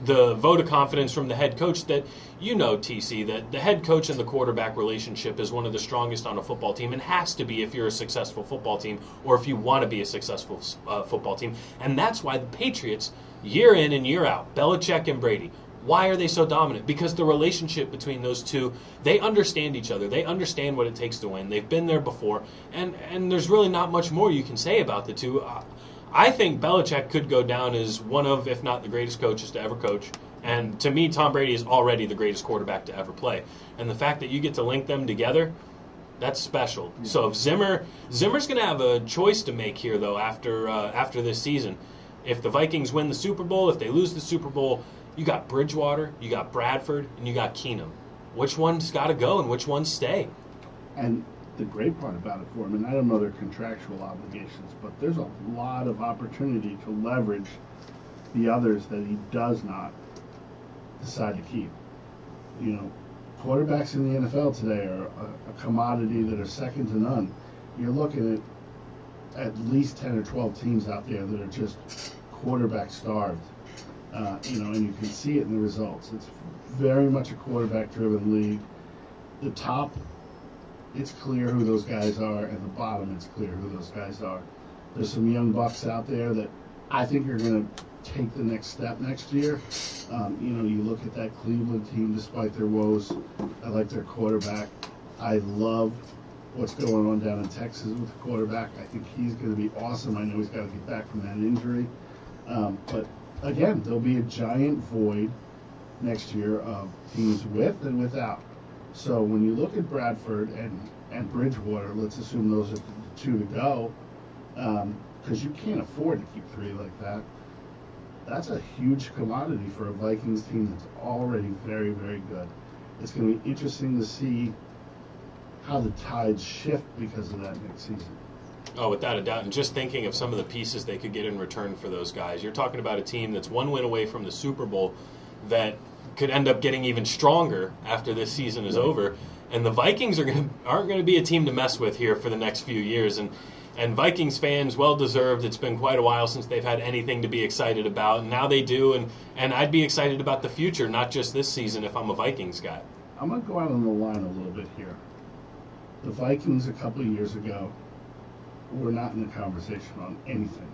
the vote of confidence from the head coach that, TC, that the head coach and the quarterback relationship is one of the strongest on a football team and has to be if you're a successful football team or if you want to be a successful football team. And that's why the Patriots, year in and year out, Belichick and Brady, why are they so dominant? Because the relationship between those two, they understand each other. They understand what it takes to win. They've been there before. And there's really not much more you can say about the two. I think Belichick could go down as one of, if not the greatest coaches to ever coach. And to me, Tom Brady is already the greatest quarterback to ever play. And the fact that you get to link them together, that's special. Yeah. So if Zimmer's going to have a choice to make here, though, after this season. If the Vikings win the Super Bowl, if they lose the Super Bowl, you got Bridgewater, you got Bradford, and you got Keenum. Which one's got to go and which ones stay? And the great part about it for him, and I don't know their contractual obligations, but there's a lot of opportunity to leverage the others that he does not decide to keep. Quarterbacks in the NFL today are a commodity that are second to none. You're looking at least 10 or 12 teams out there that are just quarterback starved. And you can see it in the results. It's very much a quarterback-driven league. The top, it's clear who those guys are, and the bottom, it's clear who those guys are. There's some young bucks out there that I think are going to take the next step next year. You look at that Cleveland team, despite their woes. I like their quarterback. I love what's going on down in Texas with the quarterback. I think he's going to be awesome. I know he's got to get back from that injury. But again, there'll be a giant void next year of teams with and without. So when you look at Bradford and Bridgewater, let's assume those are the two to go, because you can't afford to keep three like that. that's a huge commodity for a Vikings team that's already very, very good. It's going to be interesting to see how the tides shift because of that next season. Oh, without a doubt. And just thinking of some of the pieces they could get in return for those guys. You're talking about a team that's one win away from the Super Bowl that could end up getting even stronger after this season is over. And the Vikings aren't going to be a team to mess with here for the next few years. And Vikings fans, well deserved. It's been quite a while since they've had anything to be excited about, and now they do. And I'd be excited about the future, not just this season if I'm a Vikings guy. I'm going to go out on the line a little bit here. The Vikings a couple of years ago were not in the conversation on anything.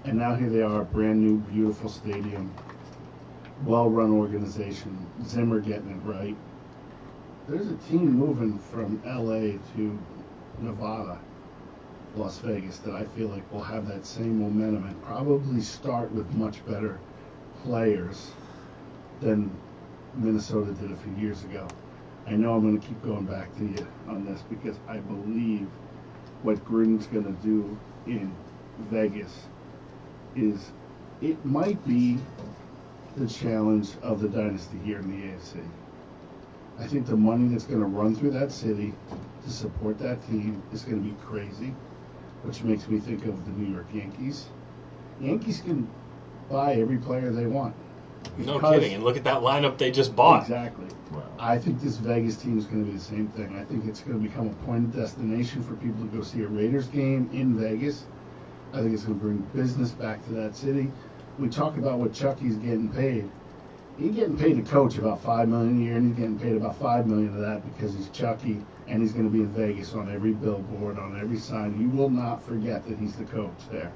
And now here they are, brand new, beautiful stadium, well-run organization, Zimmer getting it right. There's a team moving from L.A. to Nevada, Las Vegas, that I feel like will have that same momentum and probably start with much better players than Minnesota did a few years ago. I know I'm going to keep going back to you on this because I believe what Gruden's going to do in Vegas is it might be the challenge of the dynasty here in the AFC. I think the money that's going to run through that city to support that team is going to be crazy, which makes me think of the New York Yankees. Yankees can buy every player they want. No kidding. And look at that lineup they just bought. Exactly. Wow. I think this Vegas team is going to be the same thing. I think it's going to become a point of destination for people to go see a Raiders game in Vegas. I think it's going to bring business back to that city. We talk about what Chucky's getting paid. He's getting paid to coach about $5 million a year, and he's getting paid about $5 million of that because he's Chucky, and he's going to be in Vegas on every billboard, on every sign. You will not forget that he's the coach there.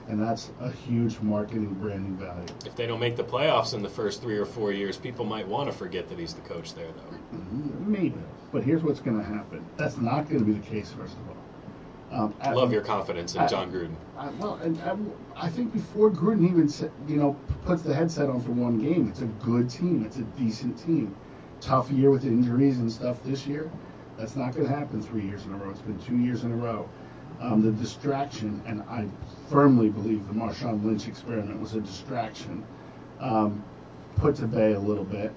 And that's a huge marketing branding value. If they don't make the playoffs in the first 3 or 4 years, people might want to forget that he's the coach there, though. Maybe. But here's what's going to happen. That's not going to be the case, first of all. Love your confidence in John Gruden. I think before Gruden even puts the headset on for one game, it's a good team. It's a decent team. Tough year with injuries and stuff this year. That's not going to happen 3 years in a row. It's been 2 years in a row. The distraction, and I firmly believe the Marshawn Lynch experiment was a distraction, put to bay a little bit,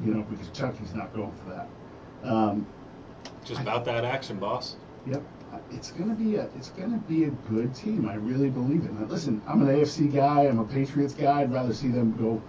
because Chucky's not going for that. Just about that action, boss. Yep, it's gonna be a good team. I really believe it. Now, listen, I'm an AFC guy. I'm a Patriots guy. I'd rather see them go,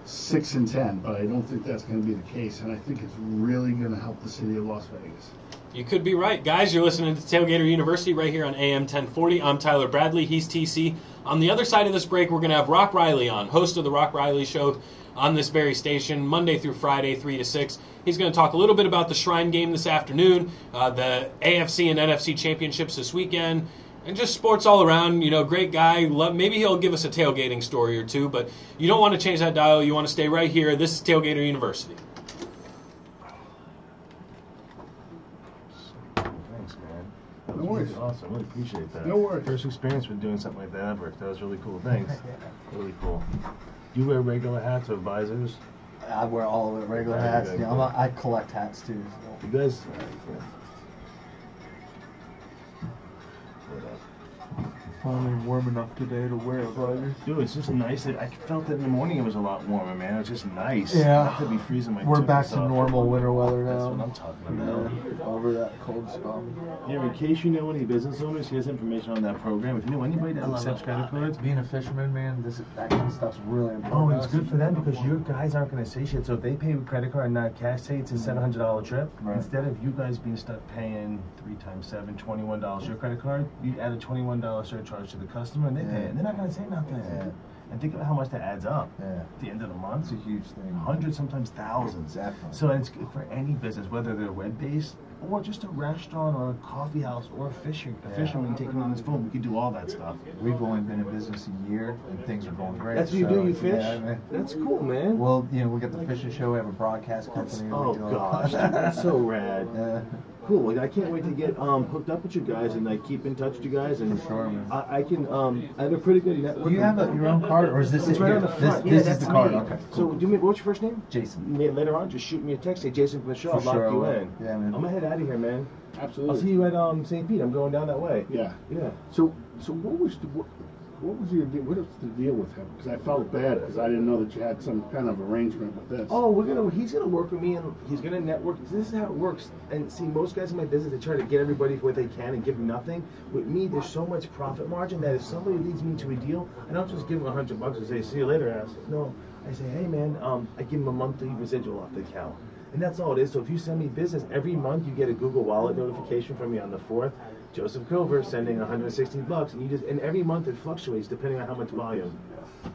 6-10, but I don't think that's going to be the case. And I think it's really going to help the city of Las Vegas. You could be right. Guys, you're listening to Tailgater University right here on AM 1040. I'm Tyler Bradley. He's TC. On the other side of this break, we're going to have Rock Riley on, host of the Rock Riley Show on this very station, Monday through Friday, 3 to 6. He's going to talk a little bit about the Shrine game this afternoon, the AFC and NFC championships this weekend, and just sports all around. Great guy. Maybe he'll give us a tailgating story or two, but you don't want to change that dial. You want to stay right here. This is Tailgater University. Thanks, man. That was No worries. really awesome. I really appreciate that. No worries. First experience with doing something like that ever. That was really cool. Thanks. Really cool. Do you wear regular hats or visors? I wear all the regular hats. Good, Yeah, good. I collect hats too. So. You guys? What up? Finally warm enough today to wear a visor. Dude, it's just nice. I felt that in the morning it was a lot warmer, man. It was just nice. Yeah. Not to be freezing my We're back toothpaste to off. normal winter weather now. That's what I'm talking about. Yeah, over that cold stuff. Yeah, in case you know any business owners, here's information on that program. If you know anybody that accepts credit cards, Being a fisherman, man, that kind of stuff's really important. oh, it's good for them because your guys aren't going to say shit. So if they pay with credit card and not cash, say it's a $700 trip, Right. instead of you guys being stuck paying 3 times 7, $21 your credit card, you add a $21 surcharge to the customer and they pay it. And they're not going to say nothing. Yeah. And think about how much that adds up Yeah. at the end of the month. It's a huge thing. Hundreds, sometimes thousands. Definitely. So it's good for any business, whether they're web-based or just a restaurant or a coffee house or a fisherman taking on his phone. We can do all that stuff. We've only been in business a year, and things are going great. That's what you so, do, you fish? Yeah, man. That's cool, man. Well, we got the fishing show. We have a broadcast company. Oh we do all- gosh, that's so rad. Yeah. Cool. Like, I can't wait to get hooked up with you guys and keep in touch with you guys. And For sure, man. I can I have a pretty good network. Do you have your own card, or is this It's it right here? on the front. This Yeah, is that's the card. me. Okay. So do me. What's your first name? Jason. Later on, just shoot me a text. Say Jason from the show. I'll For lock sure, I you will. in. Yeah, man. I'm gonna head out of here, man. Absolutely. I'll see you at St. Pete. I'm going down that way. Yeah. Yeah. So what was What's the deal with him? Because I felt bad because I didn't know that you had some kind of arrangement with this. Oh, he's gonna work with me and he's gonna network. This is how it works. And see, most guys in my business, they try to get everybody what they can and give them nothing. With me, there's so much profit margin that if somebody leads me to a deal, I don't just give them $100 and say, "See you later, ass." No, I say, "Hey, man," I give them a monthly residual off the account. And that's all it is. So if you send me business, every month you get a Google Wallet notification from me on the 4th. Joseph Cover sending $160, and every month it fluctuates depending on how much volume.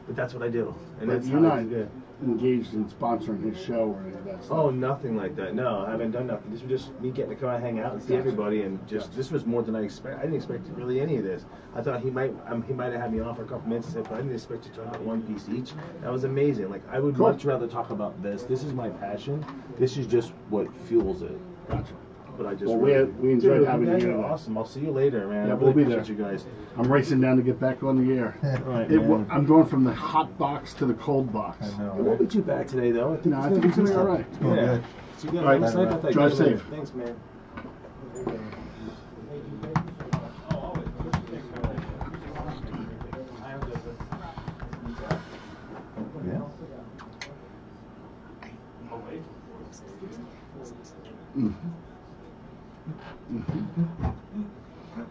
But that's what I do. And But that's you're how I not do it. engaged in sponsoring his show or any of that stuff. Oh, nothing like that. No, I haven't done nothing. This was just me getting in the car, hang out, and see everybody, and just this was more than I expected. I didn't expect really any of this. I thought he might have had me on for a couple minutes, but I didn't expect to talk about one piece each. That was amazing. Like I would much rather talk about this. This is my passion. This is just what fuels it. Gotcha. But I just Well, we enjoyed having you here. Awesome. I'll see you later, man. Yeah, I we'll really be there. appreciate you guys. I'm racing down to get back on the air. All right, man. I'm going from the hot box to the cold box. It won't be too bad today, though. I think I think it's going to be all right. Yeah. It's good. All right, I'm excited about that. drive safe. Thanks, man.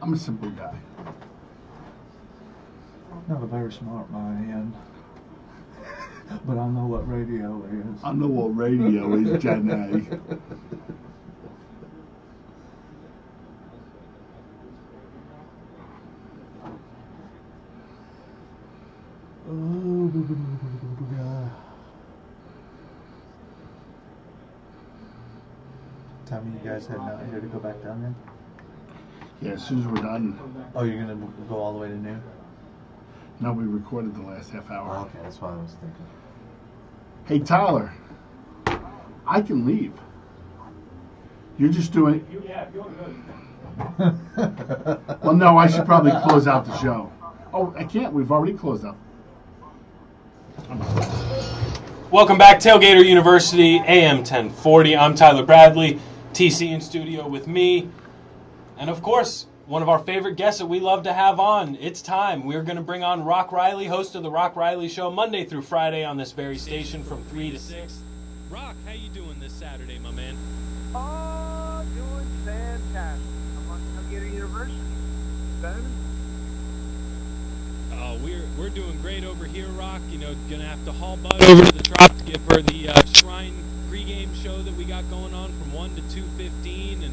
I'm a simple guy. Not a very smart man, but I know what radio is. I know what radio is, Jenny. Tell me you guys heading out here to go back down there? Yeah, as soon as we're done. Oh, you're going to go all the way to noon? No, we recorded the last half hour. Oh, okay, that's what I was thinking. Hey, Tyler, I can leave. You're just doing... Yeah, you're good. Well, no, I should probably close out the show. Oh, I can't. We've already closed out. Welcome back, Tailgater University, AM 1040. I'm Tyler Bradley, TC in studio with me. And of course, one of our favorite guests that we love to have on. It's time. We're going to bring on Rock Riley, host of the Rock Riley Show, Monday through Friday on this very station from 3 to 6. Rock, how you doing this Saturday, my man? Oh, doing fantastic. I'm on Tailgater University. Ben? Oh, we're doing great over here, Rock. You know, gonna have to haul Bud over to the Trop to get for the Shrine pregame show that we got going on from 1 to 2:15,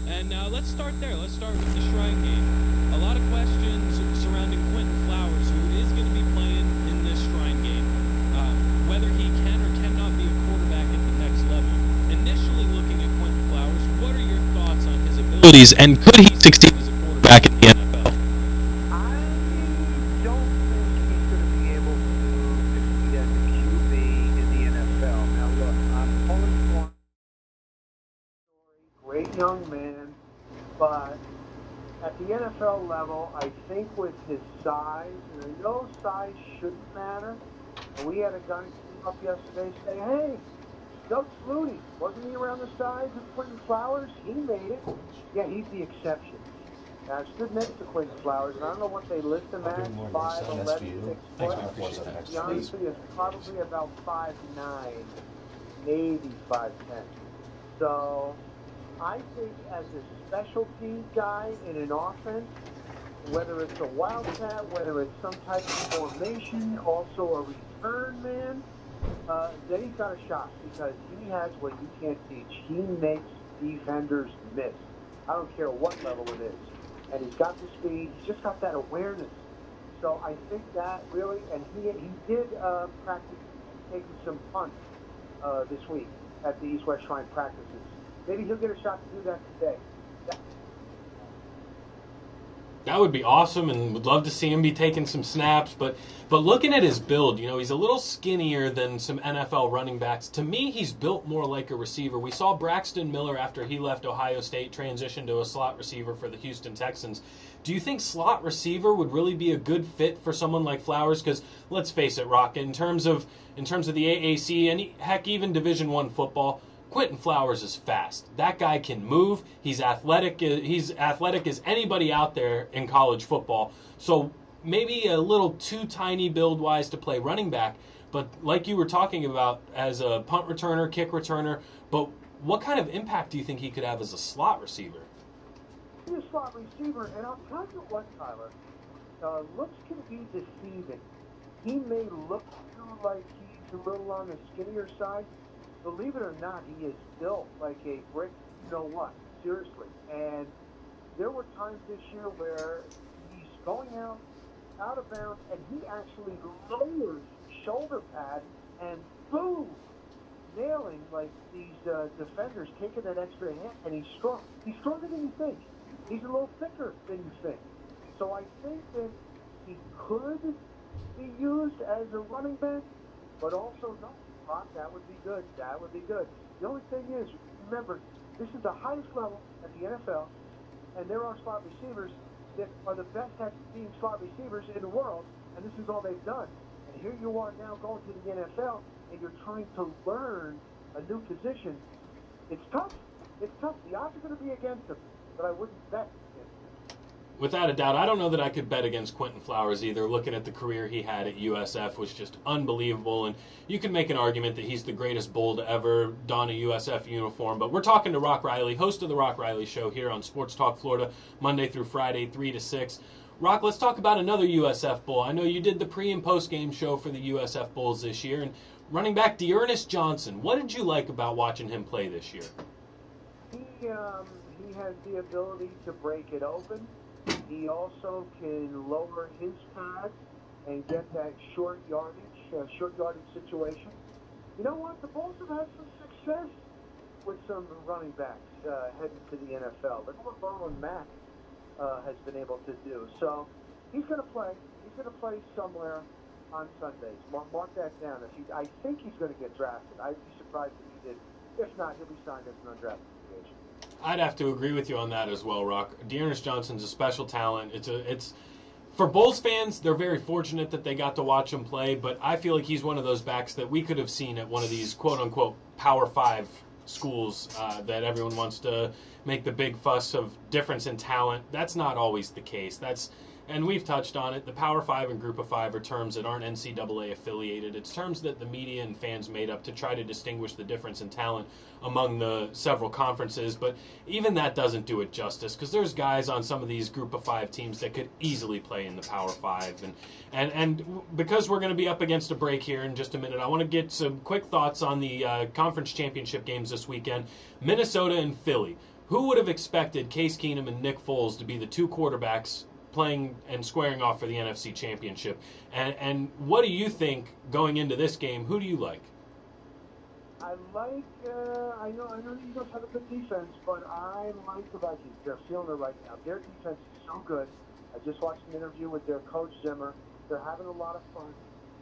and let's start there. Let's start with the Shrine game. A lot of questions surrounding Quentin Flowers, who is going to be playing in this Shrine game. Whether he can or cannot be a quarterback at the next level. Initially looking at Quentin Flowers, what are your thoughts on his abilities, and could he succeed as a quarterback in the NFL? Great young man, but at the NFL level, I think with his size, and I know size shouldn't matter, and we had a guy come up yesterday say, hey, Doug Flutie, wasn't he around the size of Quentin Flowers? He made it. Yeah, he's the exception. Now, I stood next to Quentin Flowers, and I don't know what they list him at, 5'11", 6 foot. To be honest with you, it's probably about 5'9", maybe 5'10". So I think as a specialty guy in an offense, whether it's a wildcat, whether it's some type of formation, also a return man, then he's got a shot because he has what you can't teach. He makes defenders miss. I don't care what level it is. And he's got the speed. He's just got that awareness. So I think that really, and he did practice taking some punts this week at the East-West Shrine practices. Maybe he'll get a shot to do that today. That would be awesome, and would love to see him be taking some snaps. But looking at his build, you know, he's a little skinnier than some NFL running backs. To me, he's built more like a receiver. We saw Braxton Miller, after he left Ohio State, transition to a slot receiver for the Houston Texans. Do you think slot receiver would really be a good fit for someone like Flowers? Because let's face it, Rock, in terms of the AAC and heck, even Division I football, Quentin Flowers is fast. That guy can move. He's athletic. He's athletic as anybody out there in college football. So maybe a little too tiny build-wise to play running back, but like you were talking about as a punt returner, kick returner, but what kind of impact do you think he could have as a slot receiver? He's a slot receiver, and I'll tell you what, Tyler, looks can be deceiving. He may look like he's a little on the skinnier side. Believe it or not, he is built like a brick, you know what, seriously. And there were times this year where he's going out of bounds, and he actually lowers shoulder pad and boom, nailing like these defenders, taking that extra hit, and he's strong. He's stronger than you think. He's a little thicker than you think. So I think that he could be used as a running back, but also no. That would be good. That would be good. The only thing is, remember, this is the highest level at the NFL, and there are slot receivers that are the best at being slot receivers in the world, and this is all they've done. And here you are now going to the NFL, and you're trying to learn a new position. It's tough. It's tough. The odds are going to be against them, but I wouldn't bet against them. Without a doubt, I don't know that I could bet against Quentin Flowers either. Looking at the career he had at USF was just unbelievable, and you can make an argument that he's the greatest bull to ever don a USF uniform. But we're talking to Rock Riley, host of the Rock Riley Show here on Sports Talk Florida, Monday through Friday, 3 to 6. Rock, let's talk about another USF Bull. I know you did the pre- and post-game show for the USF Bulls this year, and running back Dearness Johnson, what did you like about watching him play this year? He has the ability to break it open. He also can lower his pad and get that short yardage situation. You know what? The Bulls have had some success with some running backs heading to the NFL. Look what Marlon Mack has been able to do. So he's going to play. He's going to play somewhere on Sundays. Mark that down. I think he's going to get drafted. I'd be surprised if he did. If not, he'll be signed as an undrafted free agent. I'd have to agree with you on that as well, Rock. Dearness Johnson's a special talent. It's for Bulls fans, they're very fortunate that they got to watch him play, but I feel like he's one of those backs that we could have seen at one of these quote-unquote Power 5 schools that everyone wants to make the big fuss of difference in talent. That's not always the case. And we've touched on it. The Power 5 and Group of 5 are terms that aren't NCAA affiliated. It's terms that the media and fans made up to try to distinguish the difference in talent among the several conferences. But even that doesn't do it justice, because there's guys on some of these Group of 5 teams that could easily play in the Power 5. And because we're going to be up against a break here in just a minute, I want to get some quick thoughts on the conference championship games this weekend. Minnesota and Philly. Who would have expected Case Keenum and Nick Foles to be the two quarterbacks playing and squaring off for the NFC Championship? And what do you think going into this game? Who do you like? I like, I know you don't have a good defense, but I like the Vikings. They're feeling it right now. Their defense is so good. I just watched an interview with their coach, Zimmer. They're having a lot of fun.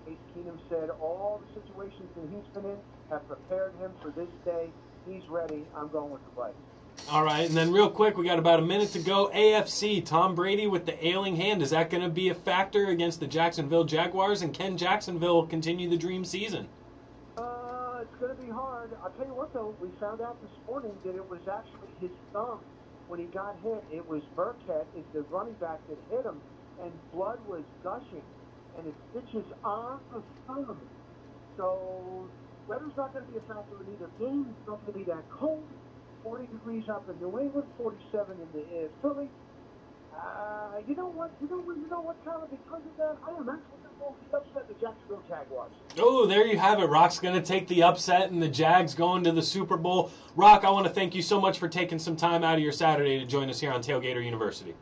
Case Keenum said all the situations that he's been in have prepared him for this day. He's ready. I'm going with the Vikings. All right, and then real quick, we got about a minute to go. AFC, Tom Brady with the ailing hand. Is that going to be a factor against the Jacksonville Jaguars? And can Jacksonville continue the dream season? It's going to be hard. I'll tell you what, though. We found out this morning that it was actually his thumb. When he got hit, it was Burkhead, the running back, that hit him, and blood was gushing, and it stitches on the thumb. So weather's not going to be a factor in either game. It's not going to be that cold. 40 degrees up in New England, 47 in Philly. You know what, Tyler? Because of that, I am actually going to upset the Jacksonville Jaguars. Oh, there you have it. Rock's going to take the upset, and the Jags going to the Super Bowl. Rock, I want to thank you so much for taking some time out of your Saturday to join us here on Tailgater University.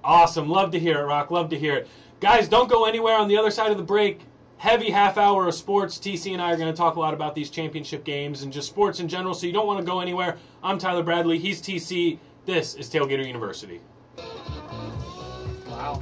Awesome. Love to hear it, Rock. Love to hear it. Guys, don't go anywhere. On the other side of the break, heavy half hour of sports. TC and I are going to talk a lot about these championship games and just sports in general, so you don't want to go anywhere. I'm Tyler Bradley. He's TC. This is Tailgater University. Wow.